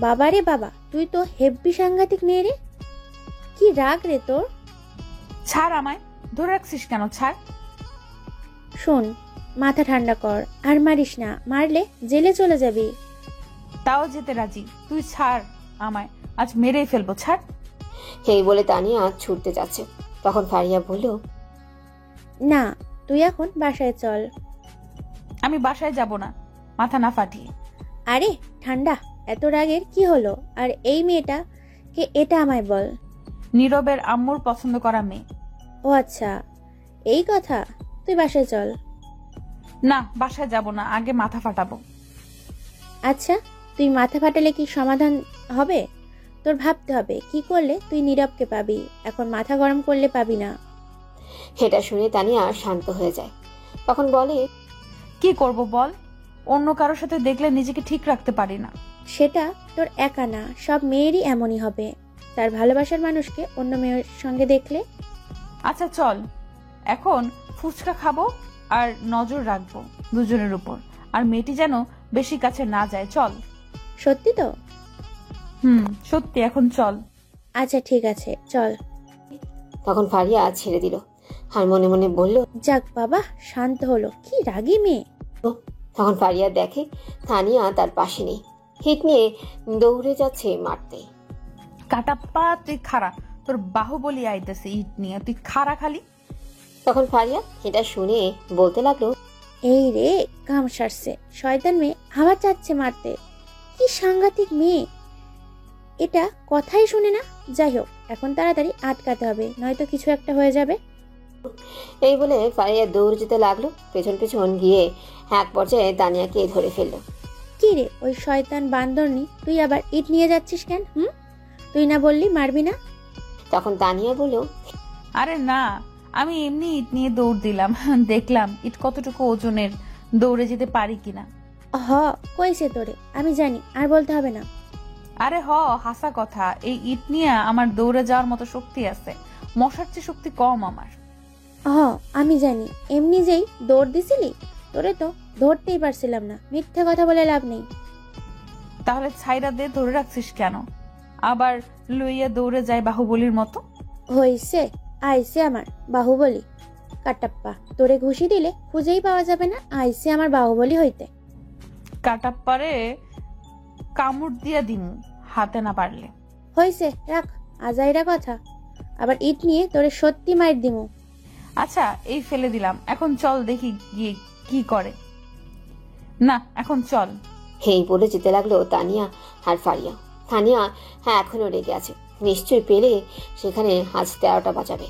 বাবা রে বাবা, তুই তো হেব্বি সাংঘাতিক মেয়ে রে, কি রাগ রে তোর। ছাড় আমায়, ধরে রাখছিস কেন? ছাড়। শোন, মাথা ঠান্ডা কর, আর মারিস না, মারলে জেলে চলে যাবি। তাও যেতে রাজি, তুই ছাড় আমায়, আজ মেরেই ফেলবো, ছাড়। এই বলে তানিয়া ছুটতে যাচ্ছে। তখন ফারিয়া বলল, না, তুই এখন বাসায় চল। আমি বাসায় যাব না, মাথা না ফাটিয়ে। আরে ঠান্ডা, এত রাগের কি হলো? আর এই মেয়েটা কে, এটা আমায় বল। নীরবের আম্মুর পছন্দ করা মেয়ে। ও আচ্ছা, এই কথা, তুই বাসায় চল। না, বাসায় যাব না, আগে মাথা ফাটাবো। আচ্ছা, তুই মাথা ফাটালে কি সমাধান হবে? তোর ভাবতে হবে কি করলে তুই নীরবকে পাবি, এখন মাথা গরম করলে পাবি না। এটা শুনে তানিয়া শান্ত হয়ে যায়। তখন বলে, কি করব বল, অন্য কারোর সাথে দেখলে নিজেকে ঠিক রাখতে পারি না। সেটা তোর একা না, সব মেয়েরই এমনই হবে, তার ভালোবাসার মানুষকে অন্য মেয়ের সঙ্গে দেখলে। আচ্ছা চল, এখন ফুচকা খাবো আর নজর রাখবো দুজনের উপর, আর মেয়েটি যেন বেশি কাছে না যায়। চল। সত্যি তো? সত্যি, এখন চল। আচ্ছা ঠিক আছে, চল। তখন ফারিয়া ছেড়ে দিল আর মনে মনে বলল, যাক বাবা, শান্ত হলো, কি রাগী মেয়ে। তখন ফারিয়া দেখে তানিয়া তার পাশে নেই, হিট নিয়ে দৌড়ে যাচ্ছে মারতে। কাটাপ্পা, তুই খাড়া, তোর বাহুবলি আইতেছে ইট নিয়ে, তুই খাড়া খালি। তখন ফারিয়া এটা শুনে বলতে লাগলো, এই রে, কাম সারছে, শয়তান মেয়ে আবার চাচ্ছে মারতে, কি সাংঘাতিক মেয়ে, এটা কথাই শুনে না। যাই হোক, এখন তাড়াতাড়ি আটকাতে হবে, নয়তো কিছু একটা হয়ে যাবে। এই বলে ফারিয়া দৌড় যেতে লাগলো। পেছন পেছন গিয়ে এক পর্যায়ে তানিয়াকে ধরে ফেললো। কি রে ওই শয়তান বান্দরনি, তুই আবার ইট নিয়ে যাচ্ছিস কেন? তুই না বললি মারবি না? তখন তানিয়া বলল, আরে না, আমি এমনি ইট নিয়ে দৌড় দিলাম, দেখলাম ইট কতটুকু ওজনের, দৌড়ে যেতে পারি কিনা। কইছে তোরে, আমি জানি, আর বলতে হবে না। আরে হাসা কথা, এই ইট নিয়ে আমার দৌড়ে যাওয়ার মতো শক্তি আছে, মশার চেয়ে শক্তি কম আমার। আমি জানি, এমনি যেই দৌড় দিছিলি, তোরে তো ধরতেই পারছিলাম না, মিথ্যে কথা বলে লাভ নেই। তাহলে ছাইরা দে, ধরে রাখছিস কেন? আবার লইয়া দৌড়ে যায় বাহুবলীর মতো। হইছে, আইসে আমার বাহুবলী। কাটাপ্পা, তোরে ঘুষি দিলে খুঁজেই পাওয়া যাবে না, আইসে আমার বাহুবলী হইতে। কাটাপ্পারে কামড় দিয়া দিমু, হাতে না পারলে। হইছে, রাখ আজাইরা কথা, আবার ইট নিয়ে তোরে সত্যি মাইর দিমু। আচ্ছা, এই ফেলে দিলাম, এখন চল দেখি গিয়ে কি করে। না, এখন চল। এই বলে যেতে লাগলো তানিয়া আর ফারিয়া। তানিয়া এখনো রেগে আছে, নিশ্চয়ই পেলে সেখানে আজ 13টা বাজাবে।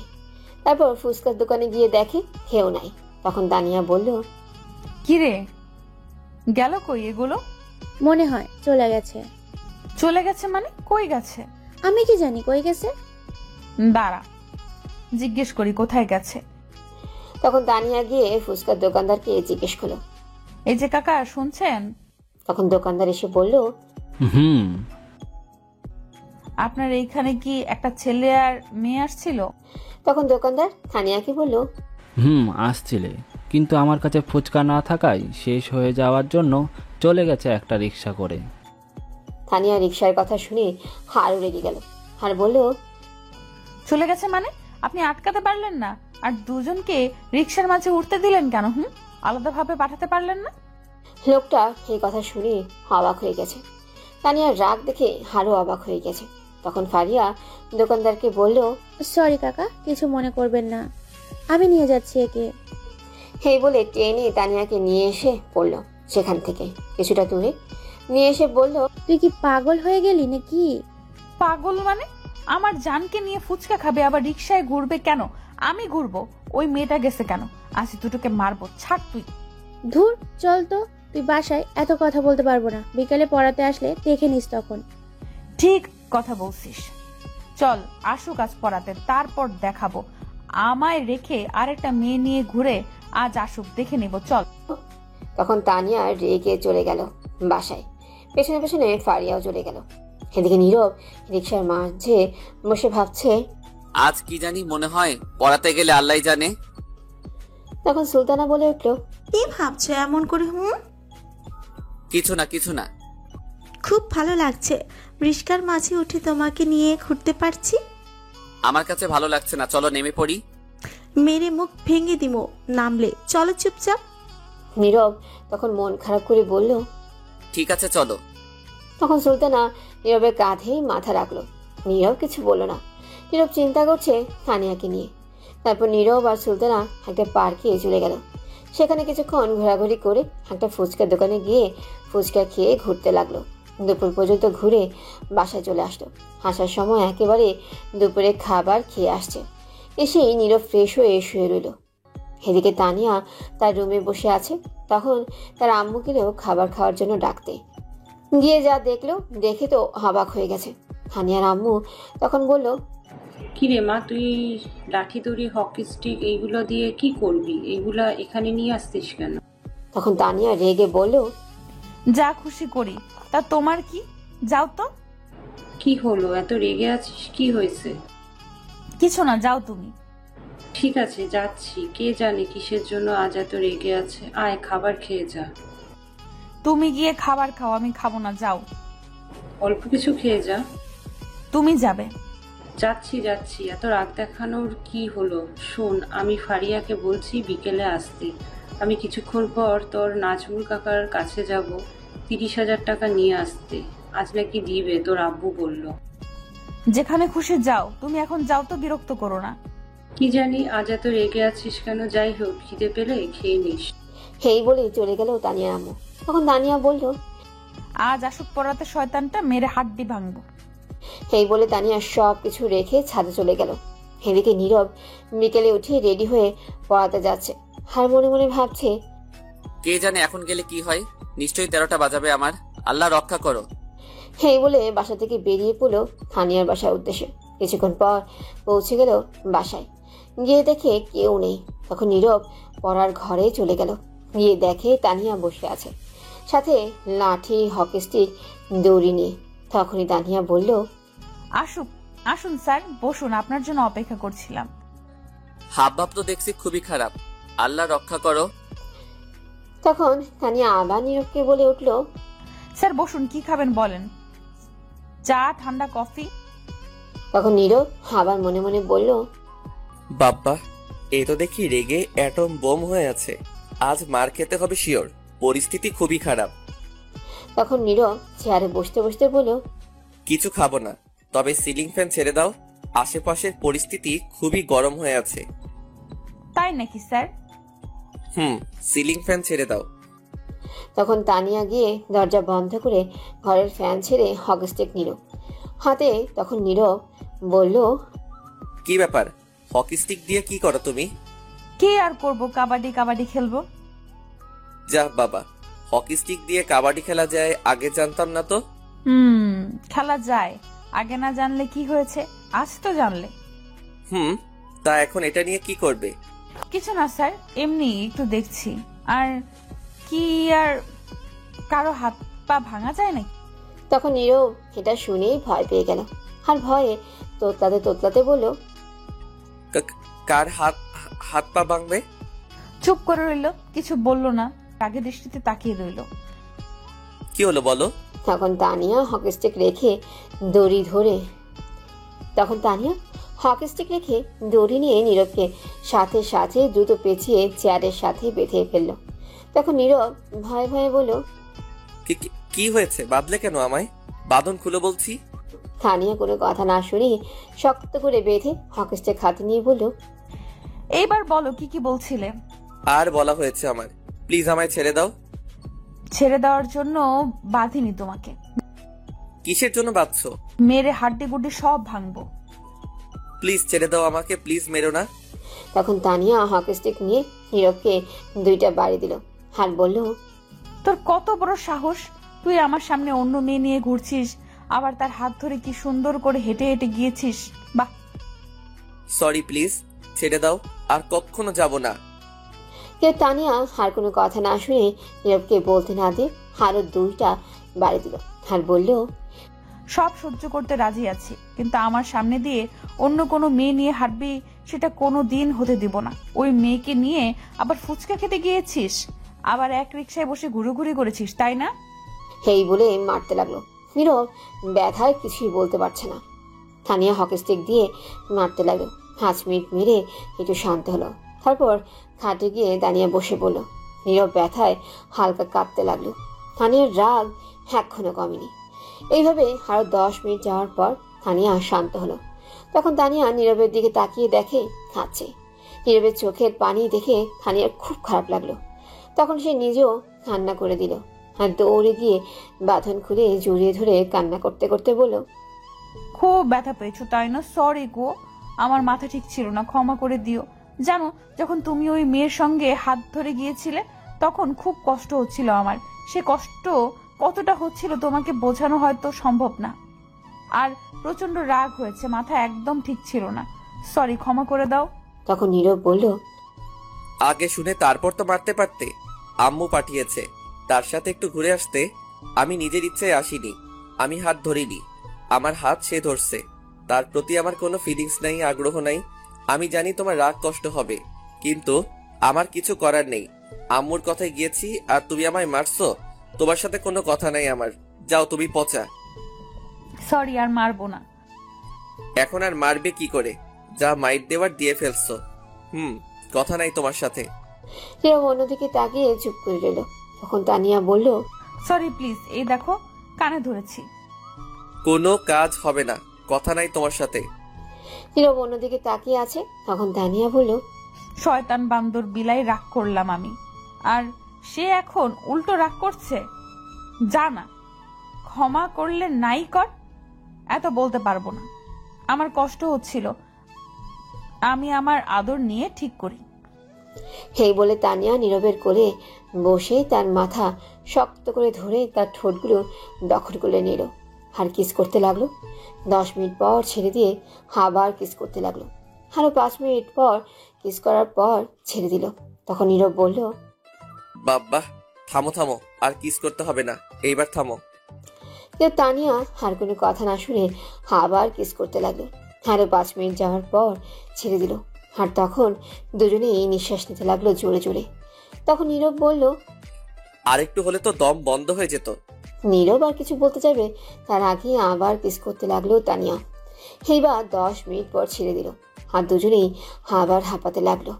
তারপর ফুচকার দোকানে গিয়ে দেখে কেউ নাই। তখন তানিয়া বলল, কি রে, গেল কই এগুলো? মনে হয় চলে গেছে। চলে গেছে মানে? কই গেছে? আমি কি জানি কই গেছে। দাঁড়া, জিজ্ঞেস করি কোথায় গেছে। তখন তানিয়া গিয়ে ফুচকার দোকানদারকে জিজ্ঞেস করলো, এই যে কাকা, শুনছেন? তখন দোকানদার এসে বলল, আপনার এইখানে কি একটা ছেলে আর মেয়ে আসছিল? তখন দোকানদার তানিয়াকে বলল, আসছিলে, কিন্তু আমার কাছে ফুচকা না থাকায় শেষ হয়ে যাওয়ার জন্য চলে গেছে একটা রিক্সা করে। তানিয়া রিক্সার কথা শুনে আরো রেগে গেল আর বলল, চলে গেছে মানে? আপনি আটকাতে পারলেন না? আর দুজনকে রিক্সার মাঝে উঠতে দিলেন কেন? আলাদাভাবে পাঠাতে পারলেন না? লোকটা এই কথা শুনে অবাক হয়ে গেছে। তানিয়ার রাগ দেখে আরো অবাক হয়ে গেছে। তখন ফারিয়া দোকানদারকে বলল, সরি কাকা, কিছু মনে করবেন না, আমি নিয়ে যাচ্ছি একে। এই বলে টেনে তানিয়াকে নিয়ে এসে পড়ল সেখান থেকে কিছুটা দূরে নিয়ে এসে বলল, তুই কি পাগল হয়ে গেলি নাকি? পাগল মানে? আমার জানকে নিয়ে ফুচকা খাবে, আবার রিক্সায় ঘুরবে কেন? আমি ঘুরবো? ওই মেয়েটা গেছে কেন? আসি দুটোকে মারবো, ছাড় তুই। ধুর, চল তো, তুই বাসায় এত কথা বলতে পারবো না, বিকালে পড়াতে আসলে দেখে নিস তখন। ঠিক কথা বলছিস, চল আসুক আজ পড়াতে, তারপর দেখাবো। আমায় রেখে আরেকটা মেয়ে নিয়ে ঘুরে আজ আসুক, দেখে নেব, চল। তখন তানিয়া রেগে চলে গেল বাসায়। পেছনে পেছনে ফারিয়াও চলে গেল। এদিকে নীরব রিক্সার মাঝে বসে ভাবছে, আজ কি জানি মনে হয় পড়াতে গেলে আল্লাহ জানে। তখন সুলতানা বলে উঠল, কি ভাবছো এমন করে? কিছু না। খুব ভালো লাগছে, রিস্কার মাঝে উঠে তোমাকে নিয়ে ঘুরতে পারছি। আমার কাছে ভালো লাগছে না, চলো নেমে পড়ি। মেরে মুখ ভেঙে দিমো নামলে, চলো চুপচাপ। নীরব তখন মন খারাপ করে বলল, ঠিক আছে চলো। তখন সুলতানা নীরবের কাঁধেই মাথা রাখলো। নীরব কিছু বলল না। নীরব চিন্তা করছে তানিয়াকে নিয়ে। তারপর নীরব আর সুলতানা একটা পার্কে চলে গেল। সেখানে কিছুক্ষণ ঘোরাঘুরি করে একটা ফুচকার দোকানে গিয়ে ফুচকা খেয়ে ঘুরতে লাগলো। দুপুর পর্যন্ত ঘুরে বাসায় চলে আসলো। আসার সময় একেবারে দুপুরে খাবার খেয়ে আসছে। এসেই নীরব ফ্রেশ হয়ে শুয়ে রইল। এদিকে তানিয়া তার রুমে বসে আছে। তখন তার আম্মু গেলেও খাবার খাওয়ার জন্য ডাকতে গিয়ে যা দেখলো, দেখে তো অবাক হয়ে গেছে। তানিয়ার আম্মু তখন বলল, কিরে মা, তুই লাঠি দড়ি হকি স্টিক এইগুলো দিয়ে কি করবি? এইগুলা এখানে নিয়ে আসতিস কেন? তখন তানিয়া রেগে বলল, যা খুশি করি, তা তোমার কি? যাও তো। কি হলো, এত রেগে আছিস? কি হয়েছে? কিছু না, যাও তুমি। ঠিক আছে, যাচ্ছি। কে জানে কিসের জন্য আজ এত রেগে আছে। আয়, খাবার খেয়ে যা। তুমি গিয়ে খাবার খাও, আমি খাবো না, যাও। অল্প কিছু খেয়ে যা। তুমি যাবে? যাচ্ছি। এত রাগ দেখানোর কি হলো? শোন, আমি ফারিয়াকে বলছি বিকেলে আসতে। আমি কিছুক্ষণ পর তোর নাজমুল কাকার কাছে যাব 30,000 টাকা নিয়ে আসতে। আজ নাকি দিবে, তোর আব্বু বলল। যেখানে খুশি যাও, তুমি এখন যাও তো, বিরক্ত করো না। কি জানি আজ এত রেগে আছিস কেন? যাই হোক, খিদে পেলে খেয়ে নিস। এই বলেই চলে গেল তানিয়ার আম্মু। তখন তানিয়া বলল, আজ আসুক পড়াতে শয়তানটা, মেরে হাড্ডি ভাঙবো। এই বলে তানিয়া সব কিছু রেখে ছাদে চলে গেল। এদিকে নীরব বিকেলে উঠে রেডি হয়ে পড়াতে যাচ্ছে, আর মনে মনে ভাবছে, কে জানে এখন গেলে কি হয়। নিশ্চয়ই 13টা বাজাবে আমার। আল্লাহ রক্ষা করো। এই বলে বাসা থেকে বেরিয়ে পড়লো তানিয়ার বাসার উদ্দেশ্যে। কিছুক্ষণ পর পৌঁছে গেল বাসায়। গিয়ে দেখে কেউ নেই। তখন নীরব পড়ার ঘরে চলে গেল। গিয়ে দেখে তানিয়া বসে আছে, সাথে লাঠি, হকি স্টিক, দড়ি নিয়ে। তখনই তানিয়া বলল, আসুন স্যার, বসুন, আপনার জন্য অপেক্ষা করছিলাম। হাবভাব তো দেখছি খুবই খারাপ। আল্লাহ রক্ষা করো। তখন তানিয়া আবার নীরবকে বলে উঠল, স্যার বসুন, কি খাবেন বলেন? চা, ঠান্ডা কফি? তখন নীরব আবার মনে মনে বলল, বাব্বা, এ তো দেখি রেগে অ্যাটম বোম হয়ে আছে। আজ মার খেতে হবে শিওর। পরিস্থিতি খুবই খারাপ। তখন নীরব চেয়ারে বসতে বসতে বলল, কিছু খাবো না, তবে সিলিং ফ্যান ছেড়ে দাও। আশেপাশের পরিস্থিতি খুবই গরম হয়ে আছে। তাই নাকি স্যার? সিলিং ফ্যান ছেড়ে দাও। তখন তানিয়া গিয়ে দরজা বন্ধ করে ঘরের ফ্যান ছেড়ে হকি স্টিক নিল হাতে। তখন নীরব বলল, কি ব্যাপার? হকি স্টিক দিয়ে কি করো তুমি? কি আর করব, কাবাডি খেলবো। যা বাবা, হকি স্টিক দিয়ে কাবাডি খেলা যায়, আগে জানতাম না তো। খেলা যায়, আগে না জানলে কি হয়েছে, আজ তো জানলে। তা এখন এটা নিয়ে কি করবে? কিছু না স্যার, এমনি একটু দেখছি। আর কি, আর কারো হাত পা ভাঙা যায় নাকি? তখন নীরব এটা শুনেই ভয় পেয়ে গেল, আর ভয়ে তোতলাতে তোতলাতে বলল, কার হাত পা ভাঙবে? চুপ করে রইল, কিছু বললো না, রাগে দৃষ্টিতে তাকিয়ে রইল। কি হলো বলো? তখন তানিয়া হকি স্টিক রেখে দড়ি নিয়ে নীরবকে সাথে সাথে দ্রুত পেঁচিয়ে চেয়ারের সাথে বেঁধে ফেললো। তখন নীরব ভয়ে ভয়ে বলল, কি হয়েছে? বাঁধলে কেন আমায়? বাঁধন খুলে বলছি। তানিয়া কোনো কথা না শুনে শক্ত করে বেঁধে হকি স্টিক হাতে নিয়ে বলল, এইবার বলো কি কি বলছিলে? আর বলা হয়েছে আমার, প্লিজ আমায় ছেড়ে দাও। ছেড়ে দেওয়ার জন্য বাঁধিনি তোমাকে। কিসের জন্য বাঁধছো? মেরে হাড্ডি গুড্ডি সব ভাঙবো। প্লিজ ছেড়ে দাও আমাকে, প্লিজ মেরো না। তখন তানিয়া হকি স্টিক নিয়ে নীরবকে 2টা বাড়ি দিল, আর বলল, তোর কত বড় সাহস, তুই আমার সামনে অন্য মেয়ে নিয়ে ঘুরছিস, আবার তার হাত ধরে কি সুন্দর করে হেঁটে হেঁটে গিয়েছিস। বাহ। সরি, প্লিজ ছেড়ে দাও, আর কখনো যাব না। তানিয়া আর কোনো কথা না শুনে নীরবকে বলতে না দিয়ে আরো 2টা বাড়ি দিল, আর বলল, সব সহ্য করতে রাজি আছি, কিন্তু আমার সামনে দিয়ে অন্য কোনো মেয়ে নিয়ে হাঁটবি, সেটা কোনো দিন হতে দিব না। ওই মেয়েকে নিয়ে আবার ফুচকা খেতে গিয়েছিস, আবার এক রিক্সায় বসে ঘুরোঘুরি করেছিস, তাই না? এই বলে মারতে লাগলো। নীরব ব্যথায় কিছুই বলতে পারছে না। তানিয়া হকি স্টিক দিয়ে মারতে লাগলো। 5 মিনিট মেরে একটু শান্ত হলো। তারপর খাটে গিয়ে দাঁড়িয়ে বসে পড়ল। নীরব ব্যথায় হালকা কাঁপতে লাগলো। তানিয়ার রাগ এখনো কমেনি। এইভাবে আরো 10 মিনিট যাওয়ার পর তানিয়া শান্ত হলো। তখন তানিয়া নীরবের দিকে তাকিয়ে দেখে কাঁদছে। নীরবের চোখের পানি দেখে তানিয়ার খুব খারাপ লাগলো। তখন সে নিজেও কান্না করে দিল, আর দৌড়ে গিয়ে বাঁধন খুলে জড়িয়ে ধরে কান্না করতে করতে বলল, খুব ব্যথা পেয়েছো তাই না? সরি গো, আমার মাথা ঠিক ছিল না, ক্ষমা করে দিও। জানো, যখন তুমি ওই মেয়ের সঙ্গে হাত ধরে গিয়েছিলে তখন খুব কষ্ট হচ্ছিল আমার। সে কষ্ট কতটা হচ্ছিল তোমাকে বোঝানো হয়তো সম্ভব না। আর প্রচন্ড রাগ হয়েছে, মাথা একদম ঠিক ছিল না। সরি, ক্ষমা করে দাও। তখন নীরব বলল, আগে শুনে তারপর তো মারতে পারতে। আম্মু পাঠিয়েছে, তার সাথে একটু ঘুরে আসতে। আমি নিজের ইচ্ছায় আসিনি, আমি হাত ধরিনি। আমার হাত সে ধরছে। তার প্রতি আমার কোনো ফিলিংস নাই, আগ্রহ নাই। আমি জানি তোমার রাগ কষ্ট হবে, কিন্তু আমার কিছু করার নেই। আম্মুর কথায় গিয়েছি, আর তুমি আমায় মারছো। তোমার সাথে কোনো কথা নাই আমার। যাও, তুমি পচা। সরি, আর মারবো না। এখন আর মারবে কি করে? যা মাইট দেওয়ার দিয়ে ফেলছো। কথা নাই তোমার সাথে। নীরব অন্যদিকে তাকিয়ে চুপ করে রইল। তখন তানিয়া বলল, সরি প্লিজ, এই দেখো কানে ধরেছি। কোনো কাজ হবে না, কথা নাই তোমার সাথে। নীরব অন্যদিকে তাকিয়ে আছে। তখন তানিয়া বলল, শয়তান বান্দর বিলাই রাগ করলাম আমি, আর সে এখন উল্টো রাগ করছে। জানা ক্ষমা করলে নাই কর। এত বলতে পারবো না। আমার কষ্ট হচ্ছিল, আমি আমার আদর নিয়ে ঠিক করি। এই বলে তানিয়া নীরবের কোলে বসে তার মাথা শক্ত করে ধরে তার ঠোঁটগুলো দখল করে নিল আর কিস করতে লাগলো। 10 মিনিট পর ছেড়ে দিয়ে আবার কিস করতে লাগলো। আরো 5 মিনিট পর কিস করার পর ছেড়ে দিল। তখন নীরব বলল, বাবা থামো থামো, আর কিস করতে হবে না, এইবার থামো। কিন্তু তানিয়া আর কোনো কথা না শুনে আবার কিস করতে লাগলো। আরো 5 মিনিট যাওয়ার পর ছেড়ে দিল। আর তখন দুজনেই নিঃশ্বাস নিতে লাগলো জোরে জোরে। তখন নীরব বলল, আরেকটু হলে তো দম বন্ধ হয়ে যেত। নীরব আর কিছু বলতে যাবে তার আগে আবার কিস করতে লাগলো তানিয়া। এইবার 10 মিনিট পর ছেড়ে দিল আর দুজনেই আবার হাঁপাতে লাগলো।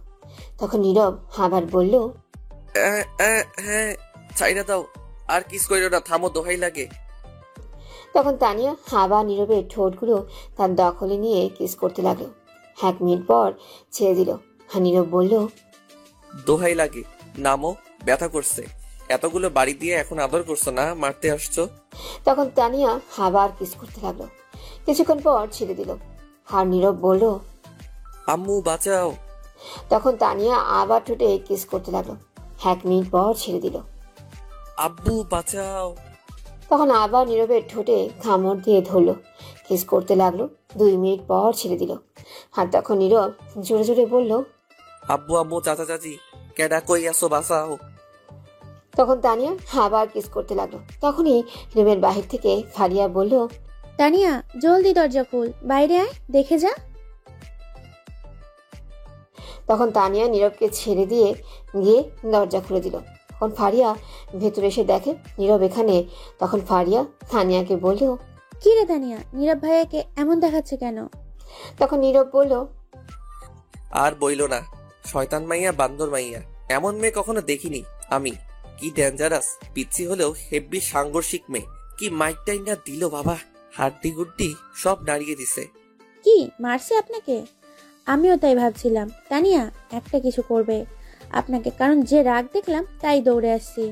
তখন নীরব আবার বলল, হ্যাঁ ছাইরা দাও, আর কিস করিও না, থামো, দোহাই লাগে। তখন তানিয়া আবার নীরবের ঠোঁটগুলো তার দখলে নিয়ে কিস করতে লাগলো। 1 মিনিট পর ছেড়ে দিল আর নীরব বলল, দোহাই লাগে, নামো, ব্যথা করছে। এতগুলো বাড়ি দিয়ে এখন আদর করছো না, মারতে আসছো। তখন তানিয়া আবার কিস করতে লাগলো। কিছুক্ষণ পর ছেড়ে দিল আর নীরব বলল, আম্মু বাঁচাও। তখন তানিয়া আবার ঠোঁটে কিস করতে লাগলো। 1 মিনিট পর ছেড়ে দিল। আব্বু বাঁচাও। তখন আবার নীরবের ঠোঁটে কামড় দিয়ে ধরলো, কিস করতে লাগলো। 2 মিনিট পর ছেড়ে দিল আর তখন নীরব জোরে জোরে বলল, আব্বু আম্মু চাচা চাচি, কেডা কই আসো, বাঁচাও। তখন তানিয়া আবার কিস করতে লাগলো। তখনই রুমের বাহির থেকে ফারিয়া বলল, তানিয়া জলদি দরজা খুল, বাইরে আয়, দেখে যা। তখন তানিয়া নীরবকে ছেড়ে দিয়ে গিয়ে দরজা খুলে দিল। তখন ফারিয়া ভেতরে এসে দেখে নীরব এখানে। তখন ফারিয়া তানিয়াকে বলল, কি রে তানিয়া, নীরব ভাইয়াকে এমন দেখাচ্ছে কেন? তখন নীরব বলল, আর বইলো না, শয়তান মাইয়া, বান্দর মাইয়া, এমন মেয়ে কখনো দেখিনি আমি। কি ডেঞ্জারাস, পিচ্ছি হলেও হেব্বি সাংঘর্ষিক মেয়ে। কি মাইক টাইনা দিল বাবা, হাড্ডি গুড্ডি সব নাড়িয়ে দিছে। কি মারছে আপনাকে? আমিও তাই ভাবছিলাম তানিয়া একটা কিছু করবে আপনাকে, কারণ যে রাগ দেখলাম তাই দৌড়ে আসছি।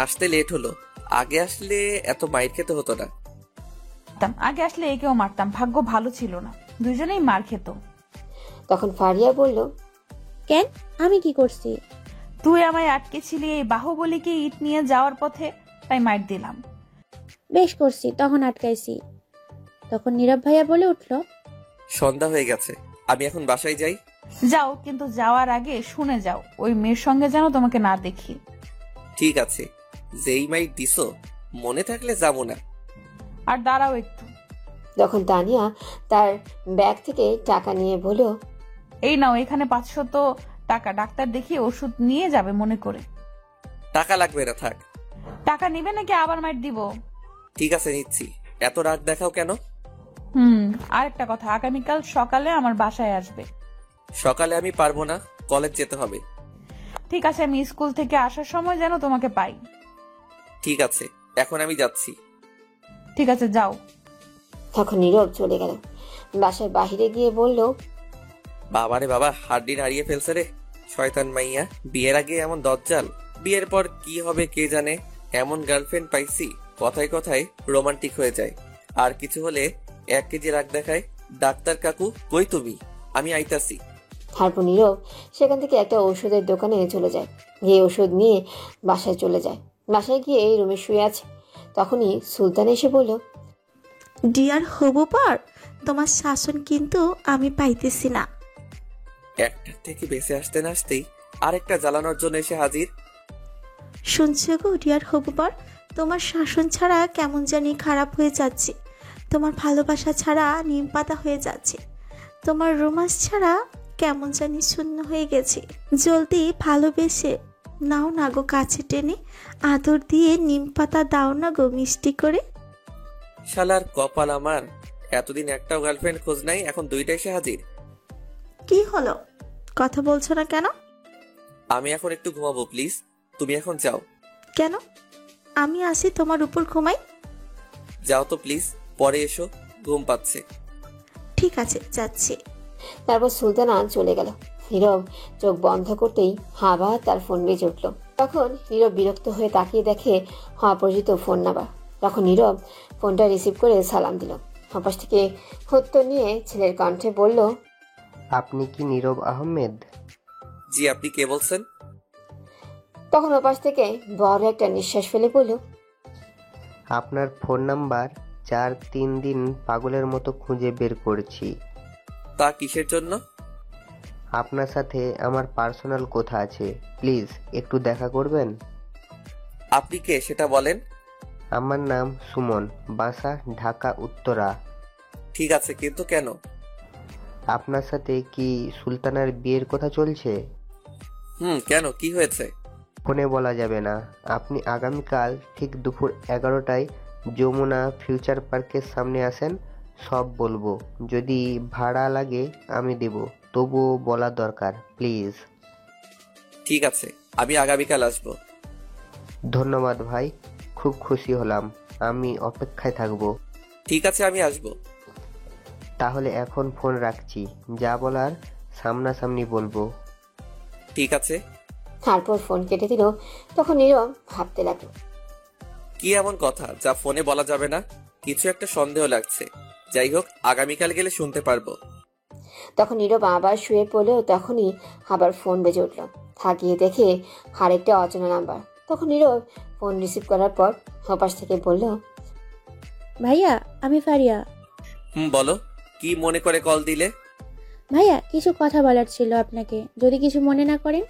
আসতে লেট হলো, আগে আসলে এত মাইর খেতে হতো না। আগে আসলে একেও মারতাম, ভাগ্য ভালো ছিল না, দুজনেই মার খেত। তখন ফারিয়া বলল, কেন, আমি কি করছি? তুই আমায় আটকেছিলি এই বাহুবলীকে ইট নিয়ে যাওয়ার পথে, তাই মার দিলাম। বেশ করছি, তখন আটকাইছি। তখন নীরব ভাইয়া বলে উঠল, সন্ধ্যা হয়ে গেছে, আমি এখন বাসায় যাই। যাও, কিন্তু যাওয়ার আগে শুনে যাও, ওই মেয়ের সঙ্গে যেন তোমাকে না দেখি। ঠিক আছে, যেই মাইর দিছো মনে থাকলে যাবো না। আর দাঁড়াও একটু। তখন তানিয়া তার ব্যাগ থেকে টাকা নিয়ে বলল, এই নাও, এখানে 500 টাকা, ডাক্তার দেখিয়ে ওষুধ নিয়ে যাবে মনে করে। টাকা লাগবে না, থাক। টাকা নিবে নাকি আবার মার দিব? ঠিক আছে নিচ্ছি, এত রাগ দেখাও কেন? আরেকটা কথা, আগামীকাল সকালে আমার বাসায় আসবে। সকালে আমি পারবো না, কলেজ যেতে হবে। ঠিক আছে, আমি স্কুল থেকে আসার সময় যেন তোমাকে পাই। ঠিক আছে, এখন আমি যাচ্ছি। ঠিক আছে, যাও। তখন নীরব চলে গেল। বাসার বাহিরে গিয়ে বলল, বাবারে বাবা, হাড্ডি হারিয়ে ফেলছে রে, শয়তান মাইয়া। বিয়ের আগে এমন দজ্জাল, বিয়ের পর কি হবে কে জানে। এমন গার্লফ্রেন্ড পাইছি, কথায় কথায় রোমান্টিক হয়ে যায়, আর কিছু হলে 1 কেজি রাগ দেখায়। ডাক্তার কাকু কই তুমি, আমি আইতাছি। তারপর নীরব সেখান থেকে একটা ওষুধের দোকানে চলে যায়। গিয়ে ওষুধ নিয়ে বাসায় চলে যায়। বাসায় গিয়ে এই রুমে শুয়ে আছে। তখনই সুলতান এসে বলল, ডিয়ার হবু পর, তোমার শাসন কিন্তু আমি পাইতেছি না। একটার থেকে বেঁচে আসতে না আসতেই আরেকটা জ্বালানোর জন্য এসে হাজির। শুনছো গো ডিয়ার হবু পর, তোমার শাসন ছাড়া কেমন জানি খারাপ হয়ে যাচ্ছে। তোমার ভালোবাসা ছাড়া নিম পাতা হয়ে যাচ্ছে। তোমার রোমান্স ছাড়া কেমন জানি শূন্য হয়ে গেছে। জলদি ভালোবেসে নাও না গো কাছে টেনে, আদর দিয়ে নিম পাতা দাও না গো মিষ্টি করে। শালার কপাল আমার, এতদিন একটাও গার্লফ্রেন্ড খোঁজ নাই, এখন 2টা এসে হাজির। কি হলো, কথা বলছো না কেন? আমি এখন একটু ঘুমাবো, প্লিজ তুমি এখন যাও। কেন, আমি আসি তোমার উপর ঘুমাই? যাও তো প্লিজ, পরে এসো, ঘুম পাচ্ছে। ঠিক আছে, যাচ্ছি। তারপর সুলতানা চলে গেল। নীরব চোখ বন্ধ করতেই আবার তার ফোন বেজে উঠল। তখন নীরব বিরক্ত হয়ে তাকিয়ে দেখে অপরিচিত ফোন নাম্বার। তখন নীরব ফোনটা রিসিভ করে সালাম দিল। ওপাশ থেকে উত্তর নিয়ে ছেলের কণ্ঠে বলল, আপনি কি নীরব আহমেদ? জি, আপনি কে বলছেন? তখন ওপাশ থেকে বড় একটা নিঃশ্বাস ফেলে বলল, আপনার ফোন নাম্বার 4-3 দিন পাগলের মতো খুঁজে বের করেছি। তা কিসের জন্য? আপনার সাথে আমার পার্সোনাল কথা আছে, প্লিজ একটু দেখা করবেন? আপনি কে সেটা বলেন। আমার নাম সুমন, বাসা ঢাকা উত্তরা। ঠিক আছে, কিন্তু কেন? আপনার সাথে কি সুলতানার বিয়ের কথা চলছে? কেন, কি হয়েছে? ফোনে বলা যাবে না। আপনি আগামীকাল ঠিক দুপুর 11টায় যমুনা ফিউচার পার্কের সামনে আসেন, সব বলবো। যদি ভাড়া লাগে আমি দেব, তবুও বলা দরকার, প্লিজ। ঠিক আছে, আমি আগামীকাল আসবো। ধন্যবাদ ভাই, খুব খুশি হলাম। আমি অপেক্ষায় থাকবো। ঠিক আছে, আমি আসবো। তাহলে এখন ফোন রাখছি, যা বলার সামনাসামনি বলবো। ঠিক আছে। তারপর ফোন কেটে দিল। তখন নীরব ভাবতে লাগলো, কি এমন কথা যা ফোনে বলা যাবে না? কিছু একটা সন্দেহ লাগছে। যাই হোক, আগামীকাল গেলে শুনতে পারবো। তখন নীরব আবার শুয়ে পড়লেও তখনই আবার ফোন বেজে উঠল। থাকিয়ে দেখে আরেকটা অচেনা নাম্বার। তখন নীরব ফোন রিসিভ করার পর ওপাশ থেকে বলল, ভাইয়া আমি ফারিয়া। বলো, কি মনে করে কল দিলে? ভাইয়া কিছু কথা বলার ছিল আপনাকে, যদি কিছু মনে না করেন।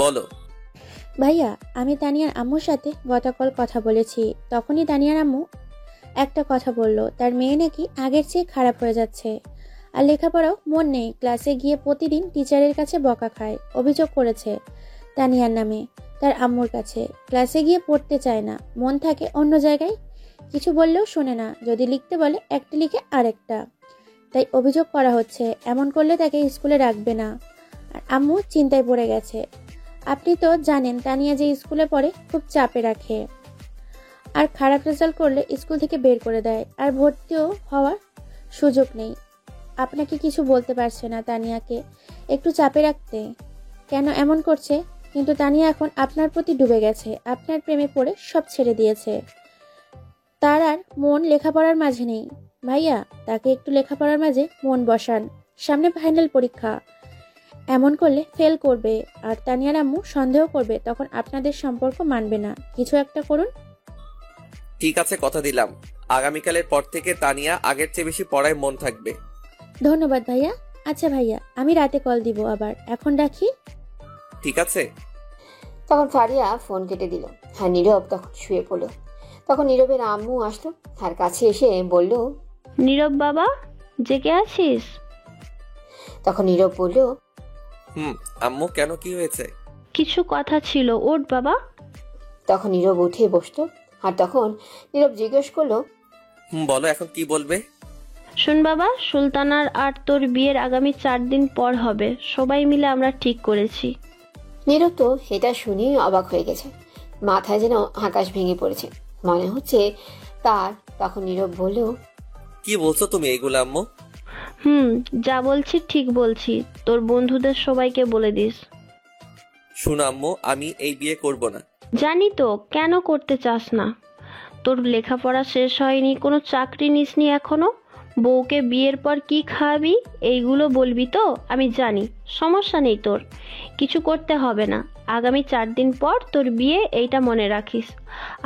বলো। ভাইয়া আমি তানিয়ার আম্মুর সাথে গতকাল কথা বলেছি। তখনই তানিয়ার আম্মু একটা কথা বলল, তার মেয়ে নাকি আগের চেয়ে খারাপ হয়ে যাচ্ছে, আর লেখাপড়াও মন নেই। ক্লাসে গিয়ে প্রতিদিন টিচারের কাছে বকা খায়। অভিযোগ করেছে তানিয়ার নামে তার আম্মুর কাছে। ক্লাসে গিয়ে পড়তে চায় না, মন থাকে অন্য জায়গায়। কিছু বললেও শোনে না, যদি লিখতে বলে একটা লিখে আরেকটা। তাই অভিযোগ করা হচ্ছে, এমন করলে তাকে স্কুলে রাখবে না। আর আম্মু চিন্তায় পড়ে গেছে। আপনি তো জানেন তানিয়া যে স্কুলে পড়ে খুব চাপে রাখে, আর খারাপ রেজাল্ট করলে স্কুল থেকে বের করে দেয়, আর ভর্তিও হওয়ার সুযোগ নেই। আপনাকে কিছু বলতে পারছে না তানিয়াকে একটু চাপে রাখতে। কেন এমন করছে? কিন্তু তানিয়া এখন আপনার প্রতি ডুবে গেছে, আপনার প্রেমে পড়ে সব ছেড়ে দিয়েছে। তার আর মন লেখাপড়ার মাঝে নেই। ভাইয়া তাকে একটু লেখাপড়ার মাঝে মন বসান, সামনে ফাইনাল পরীক্ষা। এমন করলে ফেল করবে, আর তানিয়ার আম্মু সন্দেহ করবে, তখন আপনাদের সম্পর্ক মানবে না। কিছু একটা করুন। ঠিক আছে, কথা দিলাম। আগামীকালের পর থেকে তানিয়া আগের চেয়ে বেশি পড়ায় মন থাকবে। ধন্যবাদ ভাইয়া। আচ্ছা ভাইয়া আমি রাতে কল দিব আবার, এখন রাখি। ঠিক আছে। তখন ফারিয়া ফোন কেটে দিল। আর নীরব তখন শুয়ে পড়ল। তখন নীরবের আম্মু আসলো, তার কাছে এসে বলল, নীরব বাবা জেগে আছিস? তখন নীরব বলল, আম্মু কেন, কি হয়েছে? কিছু কথা ছিল, ওঠ বাবা। তখন নীরব উঠে বসলো। আর তখন নীরব জিজ্ঞেস করলো, বলো, এখন কি বলবে? শোন বাবা, সুলতানার আর তোর বিয়ের আগামী 4 দিন পর হবে, সবাই মিলে আমরা ঠিক করেছি। নীরব তো এটা শুনেই অবাক হয়ে গেছে, মাথায় যেন আকাশ ভেঙে পড়েছে মনে হচ্ছে তার। তখন নীরব বলল, কি বলছো তুমি এইগুলো আম্মু? যা বলছি ঠিক বলছি, তোর বন্ধুদের সবাইকে বলে দিস। শোনো আম্মু, আমি এই বিয়ে করব না। জানি তো কেন করতে চাস না। তোর লেখাপড়া শেষ হয়নি, কোনো চাকরি নিসনি এখনো, বউকে বিয়ের পর কি খাওয়াবি এইগুলো বলবি তো আমি জানি। সমস্যা নেই, তোর কিছু করতে হবে না। আগামী 4 দিন পর তোর বিয়ে, এইটা মনে রাখিস।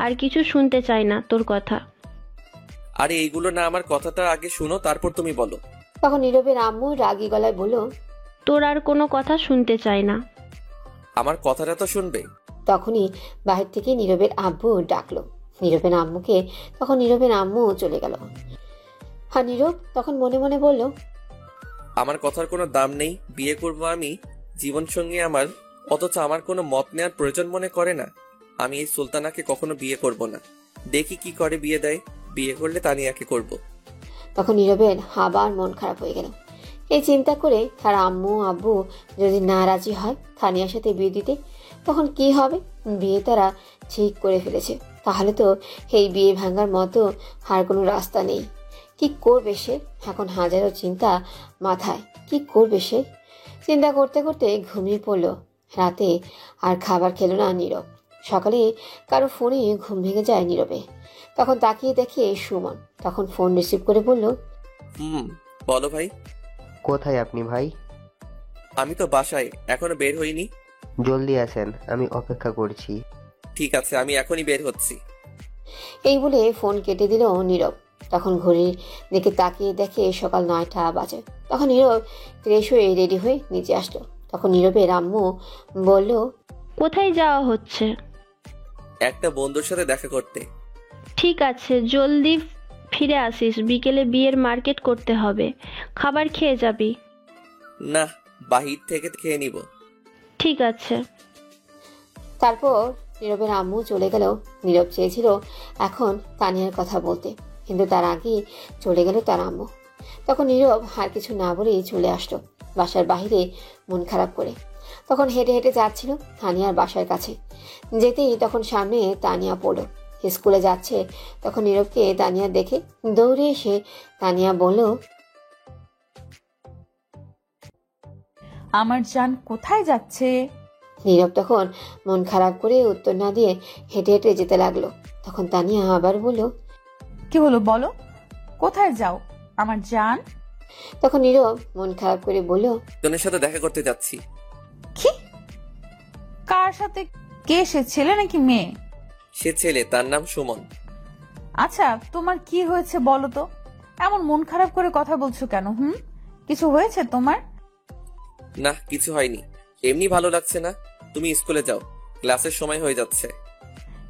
আর কিছু শুনতে চাই না তোর কথা। আরে এইগুলো না, আমার কথাটা আগে শুনো, তারপর তুমি বলো। তখন নীরবের আম্মু রাগী গলায় বলল, তোর আর কোনো কথা শুনতে চাই না। আমার কথাটা তো শুনবে। তখনই বাহির থেকে নীরবের আব্বু ডাকলো নীরবের আম্মুকে। তখন নীরবের আম্মু চলে গেল। আর নীরব তখন মনে মনে বলল, আমার কথার কোনো দাম নেই, বিয়ে করব আমি, জীবন সঙ্গী আমার, অথচ আমার কোনো মত নেওয়ার প্রয়োজন মনে করে না। আমি এই সুলতানাকে কখনো বিয়ে করব না। দেখি কি করে বিয়ে দেয়, বিয়ে করলে তানিয়াকে করব। তখন নীরবের আবার মন খারাপ হয়ে গেল। এই চিন্তা করে তার আম্মু আব্বু যদি না রাজি হয় তানিয়ার সাথে বিয়ে দিতে, তখন কি হবে? বিয়ে তারা ঠিক করে ফেলেছে, তাহলে তো এই বিয়ে ভাঙার মতো আর কোনো রাস্তা নেই। কি করবে সে এখন? হাজারো চিন্তা মাথায়, কি করবে সে? চিন্তা করতে করতে ঘুমিয়ে পড়ল। রাতে আর খাবার খেলো না নীরব। সকালে কারো ফোনে ঘুম ভেঙে যায় নীরবে। তখন তাকিয়ে দেখে সুমন। তখন ফোন রিসিভ করে বলল, বলো ভাই। কোথায় আপনি ভাই? আমি তো বাসায়, এখনো বের হইনি। জলদি আসেন, আমি অপেক্ষা করছি। ঠিক আছে, আমি এখনই বের হচ্ছি। এই বলে ফোন কেটে দিল নীরব। তখন ঘড়ির দিকে তাকিয়ে দেখে সকাল 9টা বাজে। তখন নীরব ফ্রেশ হয়ে রেডি হয়ে নিচে আসলো। তখন নীরবের আম্মু বলল, কোথায় যাওয়া হচ্ছে? একটা বন্ধুর সাথে দেখা করতে। ঠিক আছে, জলদি ফিরে আসিস, বিকেলে বিয়ের মার্কেট করতে হবে। খাবার খেয়ে যাবি? না, বাহির থেকে খেয়ে নিব। ঠিক আছে। তারপর নীরবের আম্মু চলে গেল। নীরব চেয়েছিল এখন তানিয়ার কথা বলতে, কিন্তু তার আগেই চলে গেল তার আম্মু। তখন নীরব আর কিছু না বলেই চলে আসলো বাসার বাহিরে মন খারাপ করে। তখন হেঁটে হেঁটে যাচ্ছিল তানিয়ার বাসার কাছে। যেতেই তখন সামনে তানিয়া পড়লো। স্কুলে যাচ্ছে। তখন নীরবকে তানিয়া দেখে দৌড়ে এসে তানিয়া বলল, আমার জান কোথায় যাচ্ছে? নীরব তখন মন খারাপ করে উত্তর না দিয়ে হেঁটে হেঁটে যেতে লাগলো। তখন তানিয়া আবার বলল, কি হলো বলো, কোথায় যাও আমার জান? তখন নীরব মন খারাপ করে বলল, জনের সাথে দেখা করতে যাচ্ছি। কি? কার সাথে? কে সে, ছেলে নাকি মেয়ে? সে ছেলে, তার নাম সুমন। আচ্ছা, তোমার কি হয়েছে বলো তো? এমন মন খারাপ করে কথা বলছো কেন? কিছু হয়েছে তোমার? না, কিছু হয়নি, এমনি ভালো লাগছে না। তুমি স্কুলে যাও, ক্লাসের সময় হয়ে যাচ্ছে।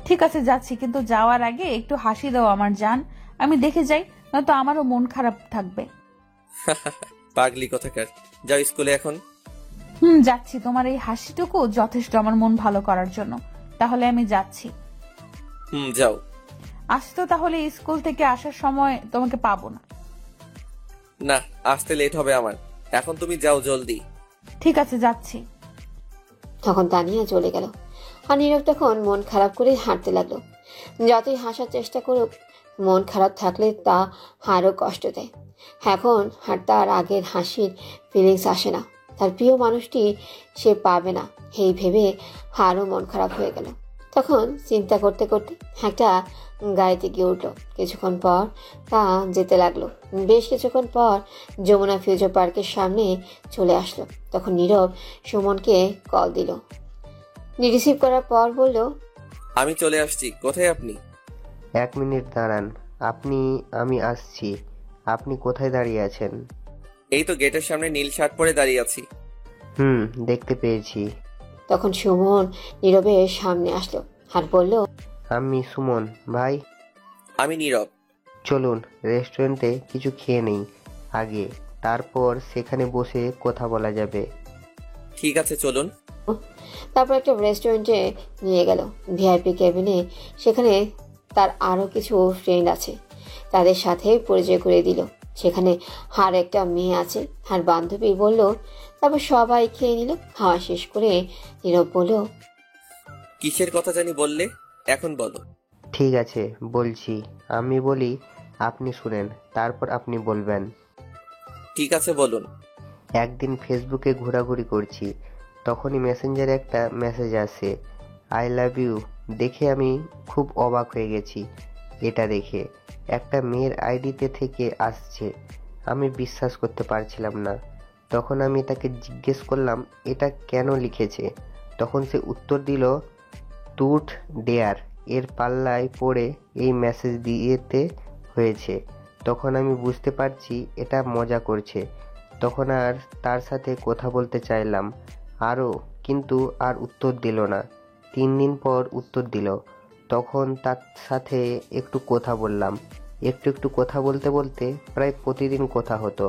ঠিক আছে যাচ্ছি, কিন্তু যাওয়ার আগে একটু হাসি দাও আমার জান, আমি দেখে যাই, নয়তো আমারও মন খারাপ থাকবে। পাগলি কথাকার, যাও স্কুলে এখন। যাচ্ছি, তোমার এই হাসিটুকু যথেষ্ট আমার মন ভালো করার জন্য। তাহলে আমি যাচ্ছি। যাও। আসতো তাহলে স্কুল থেকে আসার সময় তোমাকে পাবো না। না, আসতে লেট হবে আমার, এখন তুমি যাও জলদি। ঠিক আছে যাচ্ছি। তখন তানিয়া চলে গেল। আর নীরব তখন মন খারাপ করে হাঁটতে লাগলো। যতই হাসার চেষ্টা করুক, মন খারাপ থাকলে তা আরও কষ্ট দেয়। এখন আর তার আগের হাসির ফিলিংস আসে না। তার প্রিয় মানুষটি সে পাবে না, এই ভেবে আরও মন খারাপ হয়ে গেল। তখন চিন্তা করতে করতে একটা গাড়িতে গিয়ে উঠলো। কিছুক্ষণ পর তা যেতে লাগলো। বেশ কিছুক্ষণ পর যমুনা ফিউচার পার্কের সামনে চলে আসলো। তখন নীরব সুমনকে কল দিল। রিসিভ করার পর বলল, আমি চলে আসছি। কোথায় আপনি? 1 মিনিট দাঁড়ান, আমি আসছি। আপনি কোথায় দাঁড়িয়ে আছেন? এই তো গেটের সামনে নীল শার্ট পরে দাঁড়িয়ে আছি। দেখতে পেয়েছি। তখন সুমন নীরবের সামনে আসলো আর বলল, আমি সুমন ভাই। আমি নীরব। চলুন রেস্টুরেন্টে কিছু খেয়ে নেই আগে, তারপর সেখানে বসে কথা বলা যাবে। ঠিক আছে, চলুন। তারপর একটা রেস্টুরেন্টে নিয়ে গেল, ভিআইপি কেবিনে। সেখানে তার আরও কিছু ফ্রেন্ড আছে, তাদের সাথে পরিচয় করে দিল। সেখানে আর একটা মেয়ে আছে আর বান্ধবী বলল। তারপর সবাই খেয়ে নিল। খাওয়া শেষ করে নীরব বলল, কিসের কথা জানি বললে, এখন বলো। ঠিক আছে বলছি, আমি বলি আপনি শুনেন, তারপর আপনি বলবেন। ঠিক আছে, বলুন। একদিন ফেসবুকে ঘোরাঘুরি করছি, তখনই মেসেঞ্জারে একটা মেসেজ আসে, আই লাভ ইউ। দেখে আমি খুব অবাক হয়ে গেছি। এটা দেখে একটা মেয়ের আইডিতে থেকে আসছে, আমি বিশ্বাস করতে পারছিলাম না। তখন আমি তাকে জিজ্ঞেস করলাম এটা কেন লিখেছে। তখন সে উত্তর দিল, ট্রুথ ডেয়ার এর পাল্লায় পড়ে এই মেসেজ দিতে হয়েছে। তখন আমি বুঝতে পারছি এটা মজা করছে। তখন আর তার সাথে কথা বলতে চাইলাম আরও, কিন্তু আর উত্তর দিল না। 3 দিন পর উত্তর দিল। তখন তার সাথে একটু কথা বললাম। একটু কথা বলতে বলতে প্রায় প্রতিদিন কথা হতো।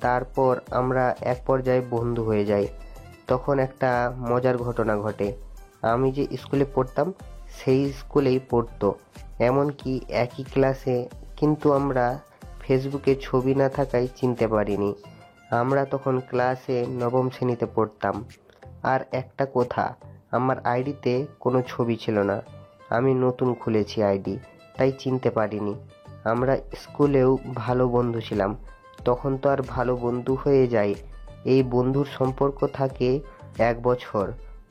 তারপর আমরা এক পর্যায়ে বন্ধু হয়ে যাই। তখন একটা মজার ঘটনা ঘটে। আমি যে স্কুলে পড়তাম সেই স্কুলেই পড়তো, এমনকি একই ক্লাসে, কিন্তু আমরা ফেসবুকে ছবি না থাকায় চিনতে পারিনি। আমরা তখন ক্লাসে 9ম শ্রেণীতে পড়তাম। আর একটা কথা, আমার আইডিতে কোনো ছবি ছিল না। আমি নতুন খুলেছি আইডি, তাই চিনতে পারিনি। আমরা স্কুলেও ভালো বন্ধু ছিলাম। তখন তো আর ভালো বন্ধু হয়ে যায়। এই বন্ধুর সম্পর্ক থাকে 1 বছর।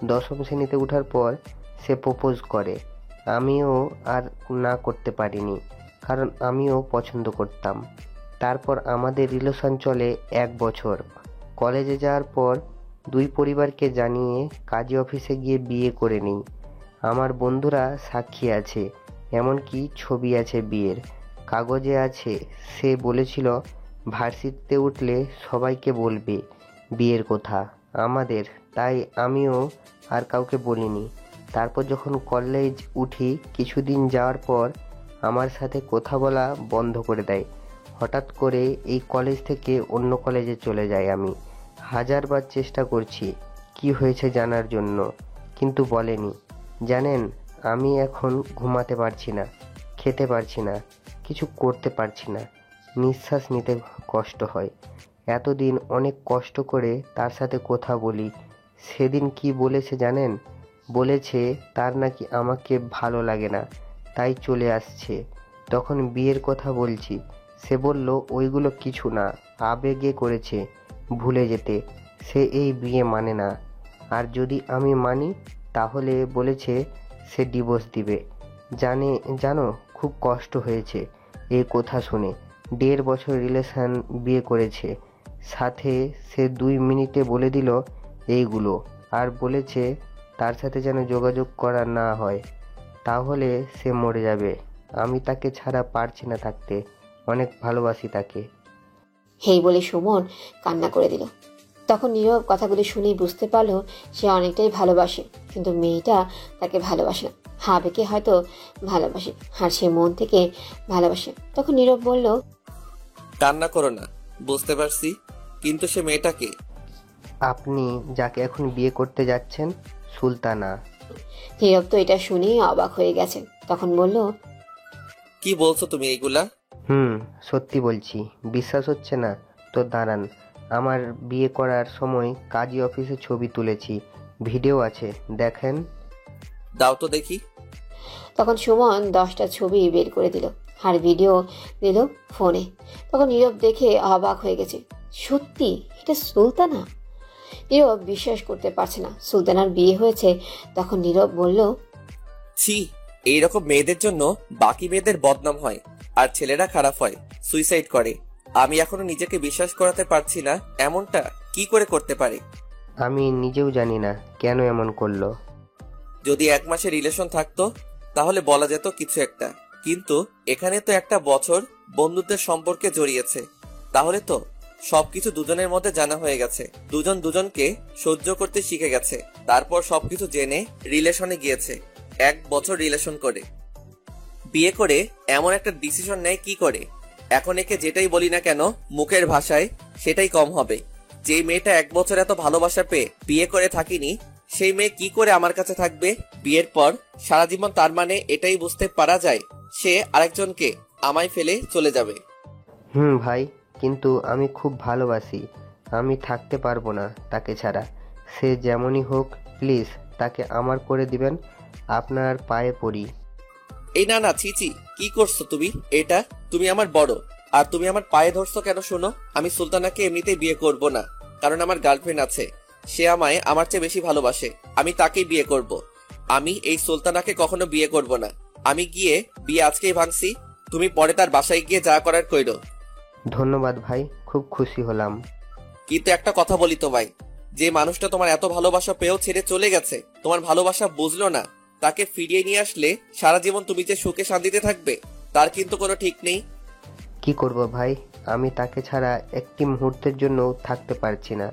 দশম শ্রেণীতে ওঠার পর সে প্রপোজ করে। আমিও আর না করতে পারিনি, কারণ আমিও পছন্দ করতাম। তারপর আমাদের রিলেশন চলে 1 বছর। কলেজে যাওয়ার পর 2 পরিবারকে জানিয়ে কাজী অফিসে গিয়ে বিয়ে করে নিই। আমার বন্ধুরা সাক্ষী আছে, এমনকি ছবি আছে বিয়ের, কাগজে আছে। সে বলেছিল ভার্সিটিতে উঠলে সবাইকে বলবে বিয়ের কথা আমাদের, তাই আমিও আর কাউকে বলিনি। তারপর যখন কলেজ উঠি, কিছুদিন যাওয়ার পর আমার সাথে কথা বলা বন্ধ করে দেয়। হঠাৎ করে এই কলেজ থেকে অন্য কলেজে চলে যাই আমি। হাজারবার চেষ্টা করছি কি হয়েছে জানার জন্য, কিন্তু বলেনি। জানেন, আমি এখন ঘুমাতে পারছি না, খেতে পারছি না, কিছু করতে পারছি না, নিঃশ্বাস নিতে কষ্ট হয়। এতদিন অনেক কষ্ট করে তার সাথে কথা বলি। সেদিন কি বলেছে জানেন? বলেছে তার নাকি আমাকে ভালো লাগে না, তাই চলে আসছে। তখন বিয়ের কথা বলছি, সে বলল ওইগুলো কিছু না, আবেগে করেছে, ভুলে যেতে। সে এই বিয়ে মানে না, আর যদি আমি মানি তাহলে বলেছে সে ডিভোর্স দিবে। জানো খুব কষ্ট হয়েছে এই কথা শুনে। 1.5 বছর রিলেশন, বিয়ে করেছে, সাথে সে 2 মিনিটে বলে দিল এইগুলো, আর বলেছে তার সাথে যেন যোগাযোগ করা না হয়, তাহলে সে মরে যাবে। আমি তাকে ছাড়া পারছি না থাকতে, অনেক ভালোবাসি তাকে। হেই বলে সুমন কান্না করে দিল। তখন নীরব কথাগুলি শুনেই বুঝতে পারলো সে অনেকটাই ভালোবাসে, কিন্তু মেয়েটা তাকে ভালোবাসে না। আবেগে হয়তো ভালোবাসে, আর সে মন থেকে ভালোবাসে। তখন নীরব বলল, কান্না করো না, বুঝতে পারছি, কিন্তু সে মেয়েটাকে? আপনি যাকে এখন বিয়ে করতে যাচ্ছেন, সুলতানা। নীরব তো এটা শুনেই অবাক হয়ে গেছে। তখন বলল, কি বলছো তুমি এইগুলা? সত্যি বলছি। বিশ্বাস হচ্ছে না তো দাঁড়ান, আমার বিয়ে করার সময় কাজী অফিসে ছবি তুলেছি, ভিডিও আছে, দেখেন। দাও তো দেখি। তখন সুমন 10টা ছবি বের করে দিল, আর ভিডিও দিল ফোনে। তখন নীরব দেখে অবাক হয়ে গেছে। সত্যি এটা সুলতানা। নীরব বিশ্বাস করতে পারছে না সুলতানার বিয়ে হয়েছে। তখন নীরব বলল, ছি, এইরকম মেয়েদের জন্য বাকি মেয়েদের বদনাম হয়, আর ছেলেরা খারাপ হয়, সুইসাইড করে। আমি এখনো নিজেকে বিশ্বাস করাতে পারছি না এমনটা কি করে করতে পারে। আমি নিজেও জানি না কেন এমন করলো। যদি 1 মাসের রিলেশন থাকতো তাহলে বলা যেত কিছু একটা, কিন্তু এখানে তো 1 বছর বন্ধুত্বের সম্পর্কে জড়িয়েছে। তাহলে তো সবকিছু দুজনের মধ্যে জানা হয়ে গেছে, দুজন দুজনকে সহ্য করতে শিখে গেছে, তারপর সবকিছু জেনে রিলেশনে গিয়েছে। 1 বছর রিলেশন করে বিয়ে করে এমন একটা ডিসিশন নেয় কি করে? এখন একে যেটাই বলি না কেন মুখের ভাষায় সেটাই কম হবে। যে মেয়েটা 1 বছর এত ভালোবাসা পেয়ে বিয়ে করে থাকিনি, সেই মেয়ে কি করে আমার কাছে থাকবে বিয়ের পর সারা জীবন? তার মানে এটাই বুঝতে পারা যায় সে আরেকজনকে আমায় ফেলে চলে যাবে। ভাই, কিন্তু আমি খুব ভালোবাসি, আমি থাকতে পারবো না তাকে ছাড়া। সে যেমনই হোক, প্লিজ তাকে আমার করে দিবেন, আপনার পায়ে পড়ি। এই না না, ছি, কি করছো তুমি? এটা তুমি আমার বড়, আর তুমি আমার পায়ে ধরছো কেন? শোনো, আমি সুলতানাকে এমনিতেই বিয়ে করব না, কারণ আমার গার্লফ্রেন্ড আছে, সে আমায় আমার চেয়ে বেশি ভালোবাসে, আমি তাকেই বিয়ে করব। আমি এই সুলতানাকে কখনো বিয়ে করব না। আমি গিয়ে বিয়ে আজকেই ভাঙছি, তুমি পরে তার বাসায় গিয়ে যা করার কইরো। ধন্যবাদ ভাই, খুব খুশি হলাম। কিন্তু একটা কথা বলি তোমায়, যে মানুষটা তোমার এত ভালোবাসা পেয়েও ছেড়ে চলে গেছে, তোমার ভালোবাসা বুঝলো না, তাকে ফিরিয়ে নিয়ে আসলে সারা জীবন তুমি যে সুখে শান্তিতে থাকবে তার কিন্তু কোনো ঠিক নেই। কি করব ভাই, আমি তাকে ছাড়া একটি মুহূর্তের জন্য থাকতে পারছি না।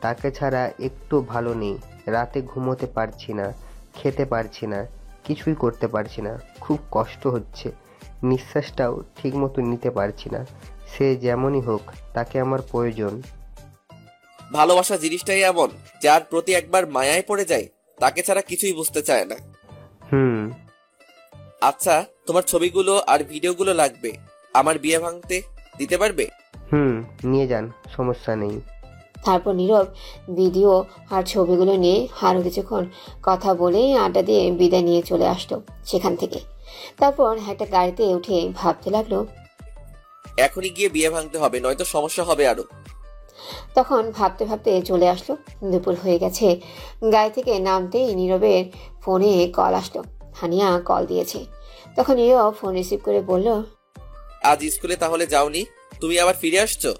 তাকে ছাড়া একটু ভালো নেই, রাতে ঘুমোতে পারছি না, খেতে পারছি না, কিছুই করতে পারছি না, খুব কষ্ট হচ্ছে, নিঃশ্বাসটাও ঠিক মতো নিতে পারছি না। সে যেমনই হোক, তাকে আমার প্রয়োজন। ভালোবাসা জিনিসটাই এমন, যার প্রতি একবার মায়ায় পড়ে যায় তাকে ছাড়া কিছুই বুঝতে চায় না। আচ্ছা, তোমার ছবিগুলো আর ভিডিওগুলো লাগবে, আমার বিয়ে ভাঙতে দিতে পারবে? নিয়ে যান, সমস্যা নেই। তারপর নীরব ভিডিও আর ছবিগুলো নিয়ে আরো কিছুক্ষণ কথা বলে আড্ডা দিয়ে বিদায় নিয়ে চলে আসলো সেখান থেকে। তারপর একটা গাড়িতে উঠে ভাবতে লাগলো, এখনই গিয়ে বিয়ে ভাঙতে হবে, নয়তো সমস্যা হবে আরো। তখন ভাবতে ভাবতে চলে আসলো। দুপুর হয়ে গেছে। গাড়ি থেকে নামতেই নীরবের ফোনে কল আসলো। হানিয়া কল দিয়েছে। তখন নীরব ফোন রিসিভ করে বলল, আজ স্কুলে তাহলে যাওনি? তুমি আবার ফিরে আসছো?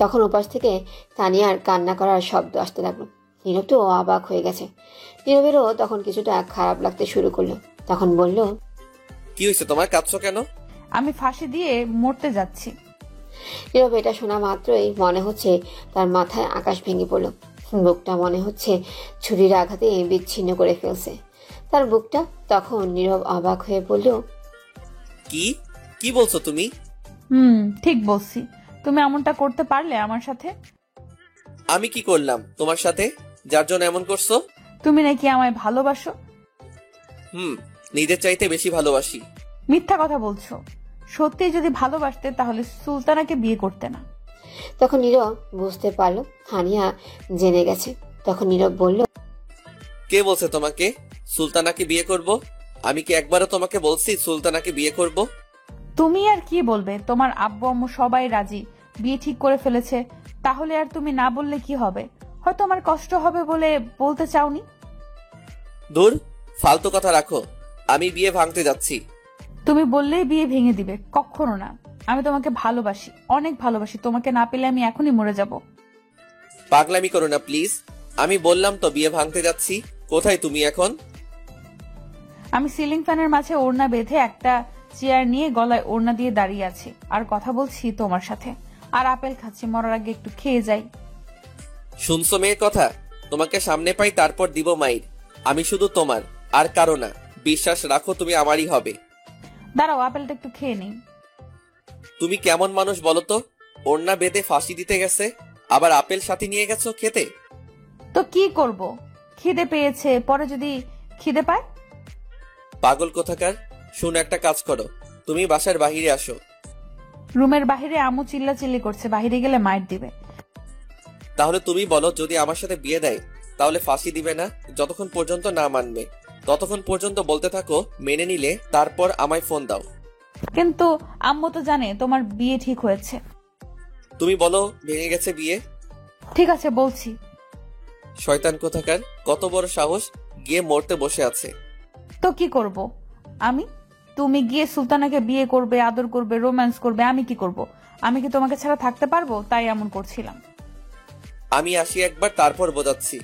তখন ওপাশ থেকে তানিয়ার কান্না করার শব্দ আসতে লাগলো। নীরব তো অবাক হয়ে গেছে। নীরবেরও তখন কিছুটা খারাপ লাগতে শুরু করলো। তখন বলল, কি হয়েছে তোমার, কাঁদছো কেন? আমি ফাঁসি দিয়ে মরতে যাচ্ছি। নীরব এটা শোনা মাত্রই মনে হচ্ছে তার মাথায় আকাশ ভেঙে পড়ল। বুকটা মনে হচ্ছে ছুরির আঘাতে বিচ্ছিন্ন করে ফেলছে তার বুকটা। তখন নীরব অবাক হয়ে বলল, কি কি বলছো তুমি? ঠিক বলছি। তুমি এমনটা করতে পারলে আমার সাথে? আমি কি করলাম তোমার সাথে যার জন্য এমন করছো? তুমি নাকি আমায় ভালোবাসো? নিজের চাইতে বেশি ভালোবাসি। মিথ্যা কথা বলছো। সত্যি যদি ভালোবাসতে তাহলে সুলতানাকে বিয়ে করতে না। তখন নীরব বুঝতে পারলো হানিয়া জেনে গেছে। তখন নীরব বলল, কে বলছে তোমাকে সুলতানাকে বিয়ে করব? আমি কি একবারও তোমাকে বলছি সুলতানাকে বিয়ে করব? তুমি আর কি বলবে? তোমার আব্বু আম্মু সবাই রাজি, বিয়ে ঠিক করে ফেলেছে। তাহলে আর তুমি না বললে কি হবে? হয়তো আমার কষ্ট হবে বলে বলতে চাওনি। দূর, ফালতু কথা রাখো। আমি বিয়ে ভাঙতে যাচ্ছি। তুমি বললেই বিয়ে ভেঙে দিবে? কখনো না। আমি তোমাকে ভালোবাসি, অনেক ভালোবাসি। তোমাকে না পেলে আমি এখনই মরে যাব। পাগলামি করো না প্লিজ। আমি বললাম তো বিয়ে ভাঙতে যাচ্ছি। কোথায় তুমি এখন? আমি সিলিং ফ্যানের মাঝে ওড়না বেঁধে একটা চেয়ার নিয়ে গলায় ওড়না দিয়ে দাঁড়িয়ে আছি আর কথা বলছি তোমার সাথে। আর আপেল খাচ্ছি। মরার আগে একটু খেয়ে যাই। শুনছো মেয়ের কথা? তোমাকে সামনে পাই তারপর দিব মাইর। আমি শুধু তোমার, আর কারো না। বিশ্বাস রাখো তুমি আমারই হবে। দাঁড়াও, আপেলটা একটু খেয়ে নেই। তুমি কেমন মানুষ বলো তো? ওড়না বেঁধে ফাঁসি দিতে গেছে, আবার আপেল সাথে নিয়ে গেছো খেতে। তো কি করব? খিদে পেয়েছে, পরে যদি খিদে পায়। পাগল কোথাকার। শুনো, একটা কাজ করো, তুমি বাসার বাহিরে আসো। রুমের বাহিরে আম্মু চিল্লাচিল্লি করছে, বাহিরে গেলে মাইর দিবে। তাহলে তুমি বলো, যদি আমার সাথে বিয়ে দেয় তাহলে ফাঁসি দিবে না? যতক্ষণ পর্যন্ত না মানবে ততক্ষণ পর্যন্ত বলতে থাকো, মেনে নিলে তারপর আমায় ফোন দাও। কিন্তু আম্মু তো জানে তোমার বিয়ে ঠিক হয়েছে। তুমি বলো ভেঙে গেছে বিয়ে। ঠিক আছে, বলছি। শয়তান কোথাকার, কত বড় সাহস, গিয়ে মরতে বসে আছে। তো কি করব আমি? তুমি গিয়ে সুলতানাকে বিয়ে করবে, আদর করবে, রোম্যান্স করবে। আমি কি করব? আমি কি তোমাকে ছাড়া থাকতে পারবো? তাই এমন করছিলাম। আমি আসি একবার, তারপর বোঝাচ্ছি।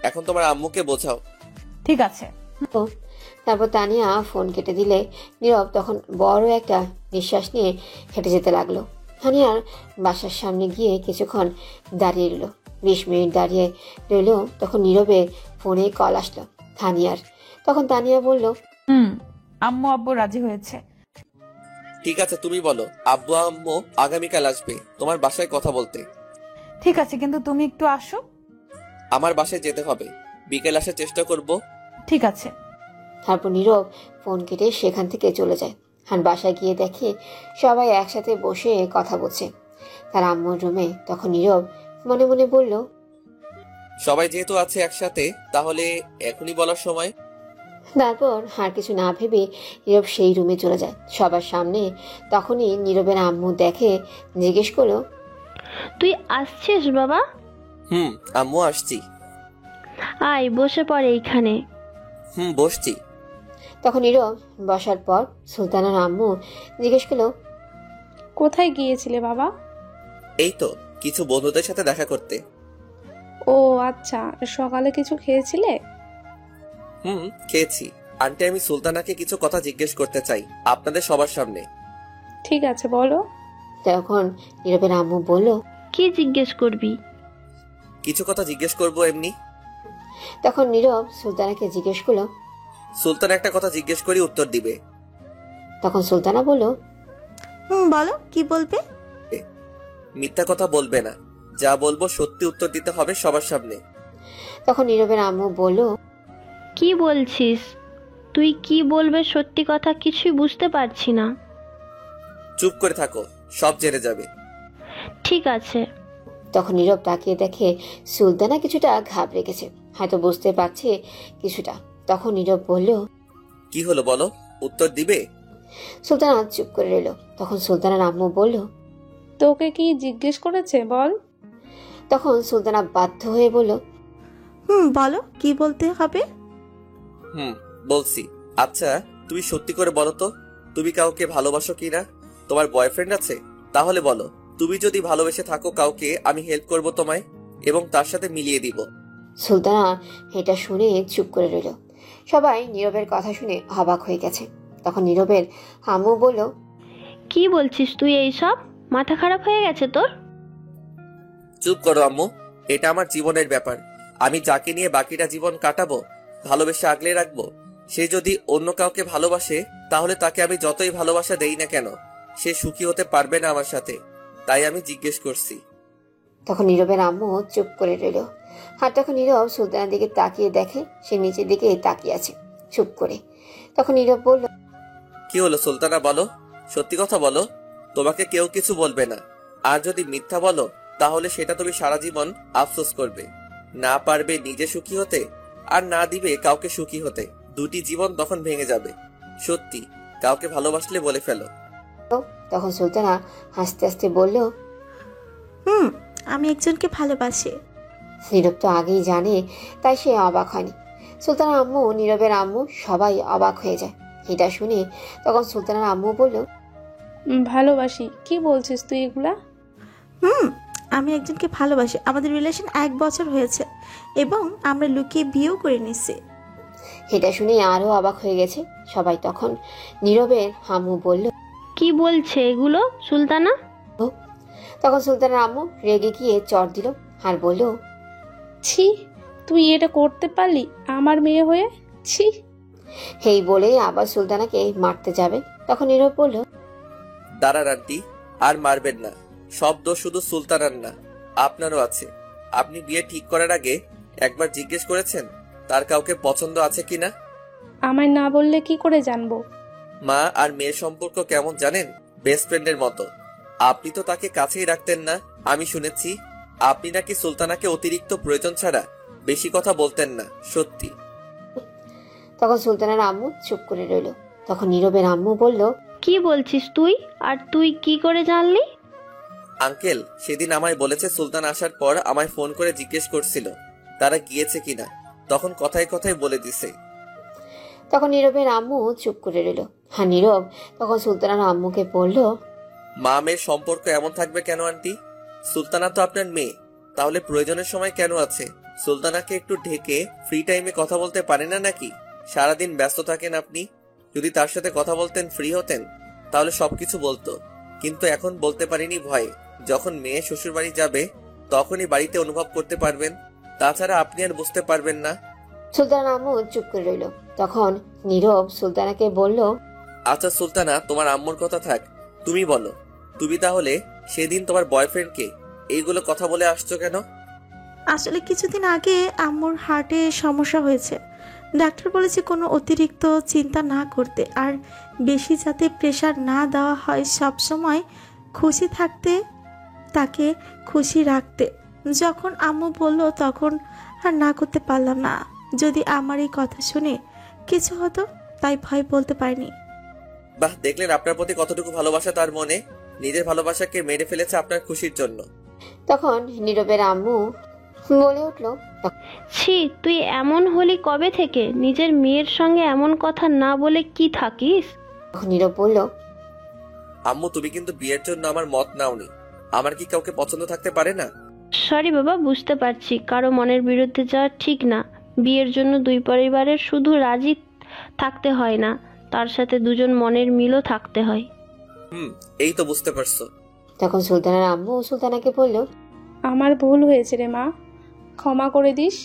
এখন তোমার আম্মুকে বোঝাও। ঠিক আছে। তারপর তানিয়া ফোন কেটে দিলে নীরব তখন বড় একটা নিঃশ্বাস নিয়ে হেঁটে যেতে লাগলো। তানিয়ার বাসার সামনে গিয়ে কিছুক্ষণ দাঁড়িয়ে রইল। 20 মিনিট দাঁড়িয়ে রইল। তখন নীরবের ফোনে কল আসলো তানিয়ার। তখন তানিয়া বলল, আম্মু আব্বু রাজি হয়েছে। ঠিক আছে, তুমি বলো আব্বু আম্মু আগামীকাল আসবে তোমার বাসায় কথা বলতে। ঠিক আছে, কিন্তু তুমি একটু আসো। আমার বাসায় যেতে হবে, বিকেল আসার চেষ্টা করব। ঠিক আছে। তারপর নীরব ফোন কেটে সেখান থেকে চলে যায়। আর বাসায় গিয়ে দেখে সবাই একসাথে বসে কথা বলছে তার আম্মুর রুমে। তখন নীরব মনে মনে বলল, সবাই যেহেতু আছে একসাথে, তাহলে এখনই বলার সময়। তারপর আর কিছু না ভেবে নীরব সেই রুমে চলে যায় সবার সামনে। তখনই নীরবের আম্মু দেখে জিজ্ঞেস করলো, তুই আসছিস বাবা? আম্মু আসছি। আয় বসে পড়ে এইখানে। বসছি। তখন নীরব বসার পর সুলতানার আম্মু জিজ্ঞেস করলো, কোথায় গিয়েছিলে বাবা? এই তো কিছু বন্ধুদের সাথে দেখা করতে। ও আচ্ছা, সকালে কিছু খেয়েছিলে? খেয়েছি। আন্টি, আমি সুলতানাকে কিছু কথা জিজ্ঞেস করতে চাই আপনাদের সবার সামনে। ঠিক আছে, বলো। তখন নীরবের আম্মু বলল, কি জিজ্ঞেস করবি? কিছু কথা জিজ্ঞেস করব এমনি। তখন নীরব সুলতানাকে জিজ্ঞেস করলো, সুলতান একটা কথা জিজ্ঞেস করি, উত্তর দিবে। তখন সুলতানা বলল, বলো, কি বলবে? মিথ্যা কথা বলবে না, যা বলবো সত্যি উত্তর দিতে হবে সবার সামনে। তখন নীরবের আম্মু বলল, কি বলছিস তুই? কি বলবে সত্যি কথা কিছুই বুঝতে পারছি না। চুপ করে থাকো, সব জেনে যাবে। ঠিক আছে। তখন নীরব তাকিয়ে দেখে সুলতানা কিছুটা ঘাবড়ে গেছে, হয়তো বুঝতে পারছে কিছুটা। তখন নীরব বলল, কি হলো বলো, উত্তর দিবে? সুলতানা চুপ করে রইল। তখন সুলতানার আম্মু বলল, তোকে কি জিজ্ঞেস করেছে বল? তখন সুলতানা বাধ্য হয়ে বলল, বলো কি বলতে হবে। বলছি। আচ্ছা, তুমি সত্যি করে বলো তো, তুমি কাউকে ভালোবাসো কিনা? তোমার বয়ফ্রেন্ড আছে? তাহলে বলো। তুমি যদি ভালোবেসে থাকো কাউকে, আমি হেল্প করব তোমায় এবং তার সাথে মিলিয়ে দিব। সুলতানা এটা শুনে চুপ করে রইল। সবাই নীরবের কথা শুনে অবাক হয়ে গেছে। তখন নীরবের আম্মু বলল, কি বলছিস তুই এইসব? মাথা খারাপ হয়ে গেছে তোর? চুপ করো আম্মু, এটা আমার জীবনের ব্যাপার। আমি যাকে নিয়ে বাকিটা জীবন কাটাবো, ভালোবেসে আগলে রাখবো, সে যদি অন্য কাউকে ভালোবাসে, তাহলে তাকে আমি যতই ভালোবাসা দেই না কেন, সে সুখী হতে পারবে না আমার সাথে। তাই আমি জিজ্ঞেস করছি। তখন নীরবের আম্মু চুপ করে রইল। আর তখন নীরব সুলতানার দিকে তাকিয়ে দেখে সে নিচের দিকে তাকিয়ে আছে চুপ করে। তখন নীরব বলল, কি হলো সুলতানা, বলো, সত্যি কথা বলো। তোমাকে কেউ কিছু বলবে না। আর যদি মিথ্যা বলো, তাহলে সেটা তুমি সারা জীবন আফসোস করবে। না পারবে নিজে সুখী হতে, আর না দিবে কাউকে সুখী হতে। দুটি জীবন তখন ভেঙে যাবে। সত্যি, কাউকে ভালোবাসলে বলে ফেলো। তখন সুলতানা হাসতে হাসতে বলল, আমি একজনকে ভালোবাসি। নীরব তো আগেই জানে, তাই সে অবাক হয়নি। সুলতানার আম্মু, নীরবের আম্মু সবাই অবাক হয়ে যায় এটা শুনে। তখন সুলতানার আম্মু বলল, ভালোবাসি? কি বলছিস তুই এগুলা? আমি একজনকে ভালোবাসি। আমাদের রিলেশন 1 বছর হয়েছে এবং আমরা লুকিয়ে বিয়েও করে নিছি। এটা শুনে আরো অবাক হয়ে গেছে সবাই। তখন নীরবের আম্মু বলল, কি বলছে এগুলো সুলতানা? তখন সুলতানার আম্মু রেগে গিয়ে চড় দিল আর বলল, ছি, তুই এটা করতে পারলি আমার মেয়ে হয়ে? ছি। এই বলে আবার সুলতানাকে মারতে যাবে। তখন নীরব বলল, দাঁড়ান আন্টি, আর মারবেন না। সব দোষ শুধু সুলতানার না, আপনারও আছে। আপনি বিয়ে ঠিক করার আগে একবার জিজ্ঞেস করেছেন তার কাউকে পছন্দ আছে কিনা? আমায় না বললে কি করে জানবো? মা আর মেয়ের সম্পর্ক কেমন জানেন? বেস্ট ফ্রেন্ডের মতো। আপনি তো তাকে কাছেই রাখতেন না। আমি শুনেছি আপনি নাকি সুলতানাকে অতিরিক্ত প্রয়োজন ছাড়া বেশি কথা বলতেন না। সত্যি? তখন সুলতানার আম্মু চুপ করে রইল। তখন নীরবের আম্মু বলল, কি বলছিস তুই? আর তুই কি করে জানলি? আঙ্কেল সেদিন আমায় বলেছে সুলতান আসার পর আমায় ফোন করে জিজ্ঞেস করছিল তারা গিয়েছে কিনা। তখন কথায় কথায় বলে দিছে। তখন নীরবের আম্মু চুপ করে রইল। আর নীরব তখন সুলতানার আম্মুকে বলল, মা মেয়ের সম্পর্ক এমন থাকবে কেন আন্টি? সুলতানা তো আপনার মেয়ে, তাহলে প্রয়োজনের সময় কেন আছে? সুলতানাকে একটু ঢেকে ফ্রি টাইমে কথা বলতে পারে না নাকি? সারাদিন ব্যস্ত থাকেন আপনি। যদি তার সাথে কথা বলতেন, ফ্রি হতেন, তাহলে সবকিছু বলতো। কিন্তু এখন বলতে পারিনি ভয়ে। যখন মেয়ে শ্বশুর বাড়ি যাবে তখনই বাড়িতে অনুভব করতে পারবেন। তাছাড়া আপনি আর বুঝতে পারবেন না। সুলতানার আম্মু চুপ করে রইল। তখন নীরব সুলতানাকে বলল, আচ্ছা সুলতানা, তোমার আম্মুর কথা থাক, তুমি বলো, তুমি তাহলে সেদিন তোমার বয়ফ্রেন্ডকে এইগুলো কথা বলে আসছো কেন? আসলে কিছুদিন আগে আম্মুর হার্টে সমস্যা হয়েছে। ডাক্তার বলেছে কোনো অতিরিক্ত চিন্তা না করতে, আর বেশি যাতে প্রেশার না দেওয়া হয়, সব সময় খুশি থাকতে, তাকে খুশি রাখতে। যখন আম্মু বলল তখন আর না করতে পারলাম না। যদি আমার এই কথা শুনে কিছু হতো, তাই ভয় বলতে পারিনি। বাহ, দেখলেন আপনার প্রতি কতটুকু ভালোবাসা তার মনে। নিজের ভালোবাসাকে মেরে ফেলেছে আপনার খুশির জন্য। তখন নীরবের আম্মু বলে উঠল, ছি, তুই এমন হলি কবে থেকে? নিজের মেয়ের সঙ্গে এমন কথা না বলে কি থাকিস? তখন নীরব বলল, আম্মু তুমি কিন্তু বিয়ের জন্য আমার মত নাওনি। আমার কি কাউকে পছন্দ থাকতে পারে না? সরি বাবা, বুঝতে পারছি কারো মনের বিরুদ্ধে যাওয়া ঠিক না। বিয়ের জন্য দুই পরিবারের শুধু রাজি থাকতে হয় না, তার সাথে দুজন মনের মিলও থাকতে হয়। এই তো বুঝতে পারছো। তখন সুলতানার আম্মু সুলতানাকে বলল, আমার ভুল হয়েছে রে মা, ক্ষমা করে দিস।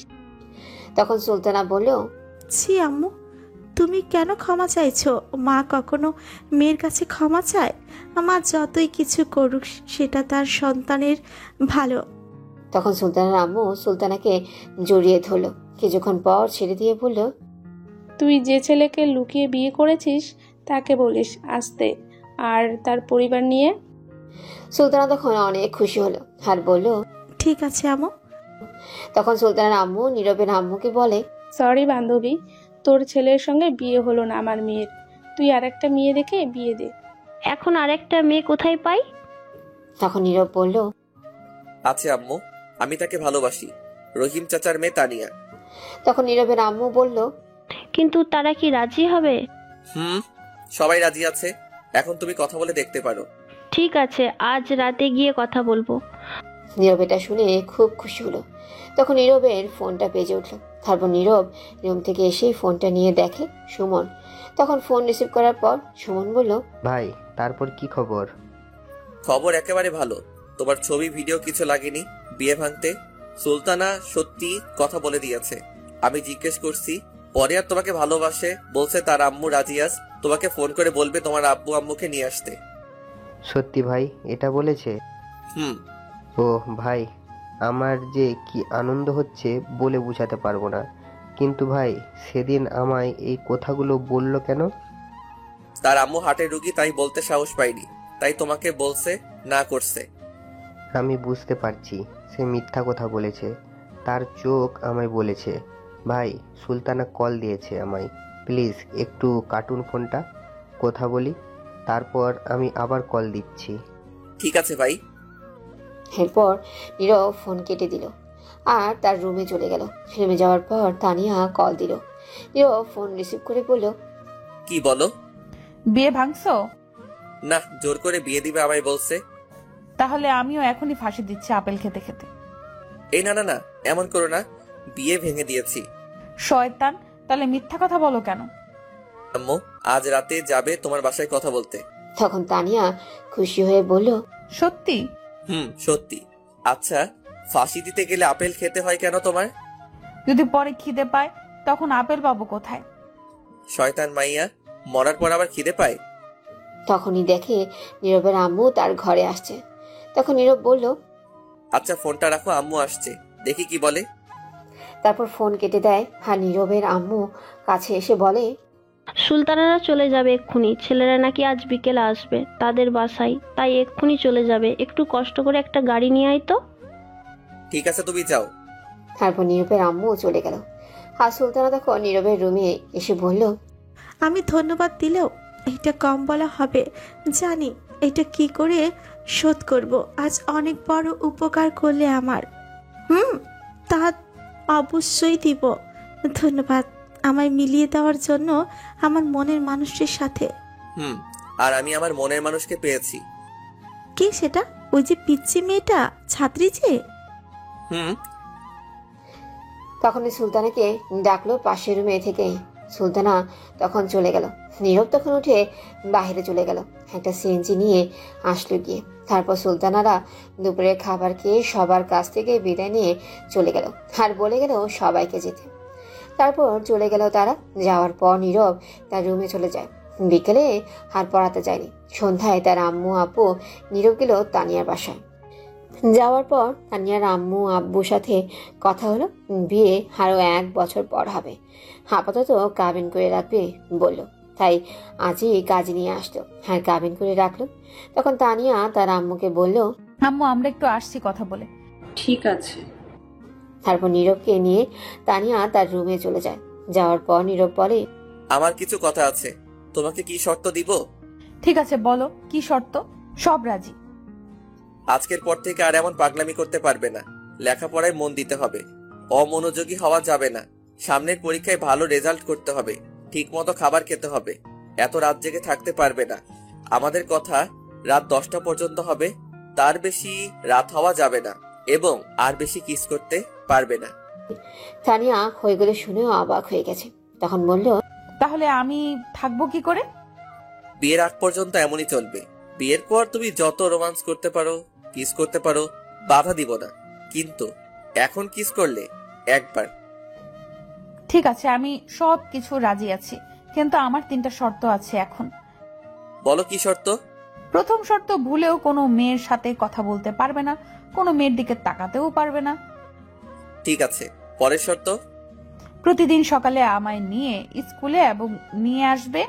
তখন সুলতানা বলল, ছি আম্মু, তুমি কেন ক্ষমা চাইছো? মা কখনো মেয়ের কাছে ক্ষমা চায়? মা যতই কিছু করুক সেটা তার সন্তানের ভালো। তখন সুলতানার আম্মু সুলতানাকে জড়িয়ে ধরল। কিছুক্ষণ পর ছেড়ে দিয়ে বলল, তুই যে ছেলেকে লুকিয়ে বিয়ে করেছিস তাকে বলিস আসতে, আর তার পরিবার নিয়ে। সুলতানা তখন অনেক খুশি হলো আর বলল, ঠিক আছে আম্মু। তখন সুলতানার আম্মু নীরবের আম্মুকে বলে, সরি বান্ধবী, তোর ছেলের সঙ্গে বিয়ে হলো না আমার মেয়ের। তুই আরেকটা মেয়ে দেখে বিয়ে দে। এখন আরেকটা মেয়ে কোথায় পাই? তখন নীরব বলল, আছে আম্মু, আমি তাকে ভালোবাসি। রহিম চাচার মেয়ে তানিয়া। তখন নীরবের আম্মু বলল, কিন্তু তারা কি রাজি হবে? সবাই রাজি আছে। এখন তুমি কথা বলে দেখতে পারো। ঠিক আছে, আজ রাতে গিয়ে কথা বলবো। নীরব এটা শুনে খুব খুশি হলো। তখন নীরবের ফোনটা বেজে উঠল। তারপর নীরব রুম থেকে এসেই ফোনটা নিয়ে দেখে সুমন। তখন ফোন রিসিভ করার পর সুমন বলল, ভাই তারপর কি খবর? খবর একেবারে ভালো। তোমার ছবি ভিডিও কিছু লাগেনি বিয়ে ভাঙতে। সুলতানা সত্যি কথা বলে দিয়েছে। আমি জিজ্ঞেস করছি, পরে আর তোমাকে ভালোবাসে বলছে। তার আম্মু রাজিয়াস তোমাকে ফোন করে বলবে তোমার আব্বু আম্মুকে নিয়ে আসতে। সত্যি ভাই এটা বলেছে? ও ভাই, আমার যে কি আনন্দ হচ্ছে বলে বোঝাতে পারবো না। কিন্তু ভাই সেদিন আমায় এই কথাগুলো বললো কেন? তার আম্মু হার্টের রুগী, তাই বলতে সাহস পাইনি, তাই তোমাকে বলছে না করছে। আমি বুঝতে পারছি সে মিথ্যা কথা বলেছে, তার চোখ আমায় বলেছে। ভাই সুলতানা কল দিয়েছে আমায়, প্লিজ একটু কার্টুন ফোনটা, কথা বলি, তারপর আমি আবার কল দিচ্ছি। ঠিক আছে ভাই। এরপর নীরব ফোন কেটে দিল আর তার রুমে চলে গেল। রুমে যাওয়ার পর তানিয়া কল দিল। নীরব ফোন রিসিভ করে বলল, কি বলো? বিয়ে ভাঙছো? না, জোর করে বিয়ে দিবে আমায় বলছে। তাহলে আমিও এখনই ফাঁসি দিচ্ছি আপেল খেতে খেতে। এই না না না, এমন করো না, বিয়ে ভেঙে দিয়েছি। শয়তান, তাহলে মিথ্যা কথা বলো কেন? আম্মু আজ রাতে যাবে তোমার বাসায় কথা বলতে। তখন তানিয়া খুশি হয়ে বলল, সত্যি? সত্যি। আচ্ছা, ফাঁসি দিতে গেলে আপেল খেতে হয় কেন তোমার? যদি পরে খিদে পায় তখন আপেল পাবো কোথায়? শয়তান মাইয়া, মরার পর আবার খিদে পায়? তখনই দেখে নীরবের আম্মু তার ঘরে আসছে। তখন নীরব বলল, আচ্ছা ফোনটা রাখো, আম্মু আসছে, দেখি কি বলে। তারপর ফোন কেটে দেয় আর নীরবের আম্মু কাছে এসে বলে, সুলতানারা চলে যাবে এক্ষুনি। ছেলেরা নাকি আজ বিকেলে আসবে তাদের বাসায়, তাই এক্ষুনি চলে যাবে। একটু কষ্ট করে একটা গাড়ি নিয়ে আয় তো। ঠিক আছে তুমি যাও। তারপর নীরবের আম্মু চলে গেল। আর সুলতানা তখন নীরবের রুমে এসে বলল, আমি ধন্যবাদ দিলেও এটা কম বলা হবে। জানি এটা কি করে শোধ করব। আজ অনেক বড় উপকার করলে আমার। তা অবশ্যই দিব। ধন্যবাদ আমায় মিলিয়ে দেওয়ার জন্য আমার মনের মানুষের সাথে। আর আমি আমার মনের মানুষকে পেয়েছি। কে সেটা? ওই যে পিচ্চি মেয়েটা, ছাত্রী যে? তখনই সুলতানাকে ডাকলো পাশের রুমে থেকে। সুলতানা তখন চলে গেল। নীরব তখন উঠে বাইরে চলে গেল, একটা সিএনজি নিয়ে আসলো গিয়ে। তারপর সুলতানারা দুপুরের খাবার খেয়ে সবার কাছ থেকে বিদায় নিয়ে চলে গেল আর বলে গেল সবাইকে যেতে। তারপর চলে গেল তারা। যাওয়ার পর নীরব তার রুমে চলে যায়। বিকেলে আর পড়াতে যায়নি। সন্ধ্যায় তার আম্মু আব্বু নীরব গেল তানিয়ার বাসায়। যাওয়ার পর তানিয়ার আম্মু আব্বুর সাথে কথা হলো, বিয়ে আরো 1 বছর পর হবে, আপাতত কাবিন করে রাখবে বলল। তাই আজই কাজ নিয়ে আসলো আর কাবিন করে রাখলো। তখন তানিয়া তার আম্মুকে বলল, আম্মু আমরা একটু আসছি কথা বলে। ঠিক আছে। তারপর নীরবকে নিয়ে তানিয়া তার রুমে চলে যায়। যাওয়ার পর নীরব বলে, আমার কিছু কথা আছে, তোমাকে কি শর্ত দিব? ঠিক আছে বলো, কি শর্ত? সব রাজি। আজকের পর থেকে আর এমন পাগলামি করতে পারবে না। লেখাপড়ায় মন দিতে হবে, অমনোযোগী হওয়া যাবে না। সামনের পরীক্ষায় ভালো রেজাল্ট করতে হবে, ঠিক মতো খাবার খেতে হবে। এত রাত জেগে থাকতে পারবে না। আমাদের কথা রাত 10টা পর্যন্ত হবে, তার বেশি রাত হওয়া যাবে না। এবং আর বেশি কিস করতে পারবে না। তানিয়া হয়েগুলো শুনেও অবাক হয়ে গেছে। তখন বলল, তাহলে আমি থাকবো কি করে? বিয়ের আগ পর্যন্ত এমনই চলবে। বিয়ের পর তুমি যত রোমান্স করতে পারো, কিস করতে পারো, বাধা দিব না। কিন্তু এখন কিস করলে একবার। ঠিক আছে, আমি সব কিছু রাজি আছি, কিন্তু আমার 3টা শর্ত আছে এখন। বলো কি শর্ত? প্রথম শর্ত, ভুলেও কোনো মেয়ের সাথে কথা বলতে পারবে না, কোনো মেয়ের দিকে তাকাতেও পারবে না। ঠিক আছে, পরের শর্ত? প্রতিদিন সকালে আমায় নিয়ে স্কুলে এবং নিয়ে আসবে।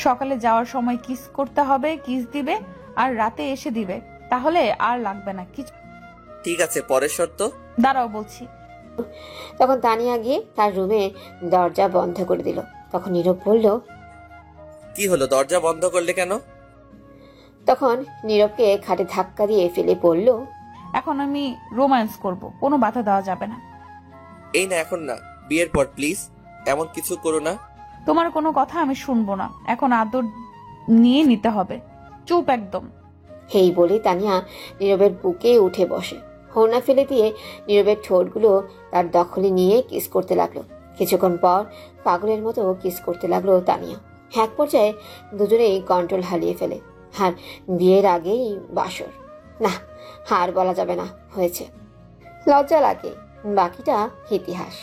সকালে যাওয়ার সময় কিস করতে হবে, কিস দিবে, আর রাতে এসে দিবে, তাহলে আর লাগবে না কিছু। ঠিক আছে, পরের শর্ত? দাঁড়াও বলছি। তখন তানিয়া গিয়ে তার রুমে দরজা বন্ধ করে দিল। তখন নীরব বলল, কি হলো, দরজা বন্ধ করলে কেন? তখন নীরবকে খাটে ধাক্কা দিয়ে ফেলে পড়ল, এখন আমি রোম্যান্স করব, কোনো বাধা দেওয়া যাবে না। এই না, এখন না, বিয়ের পর প্লিজ এমন কিছু করো না। তোমার কোনো কথা আমি শুনবো না, এখন আদর নিয়ে নিতে হবে। চুপ একদম। এই বলে তানিয়া নীরবের বুকে উঠে বসে, হোনা ফেলে দিয়ে নীরবের ঠোঁটগুলো তার দখলে নিয়ে কিস করতে লাগলো। কিছুক্ষণ পর পাগলের মতো কিস করতে লাগলো তানিয়া। এক পর্যায়ে দুজনেই কন্ট্রোল হারিয়ে ফেলে। আর বিয়ের আগেই বাসর, না আর বলা যাবে না, হয়েছে। লজ্জা লাগে, বাকিটা ইতিহাস।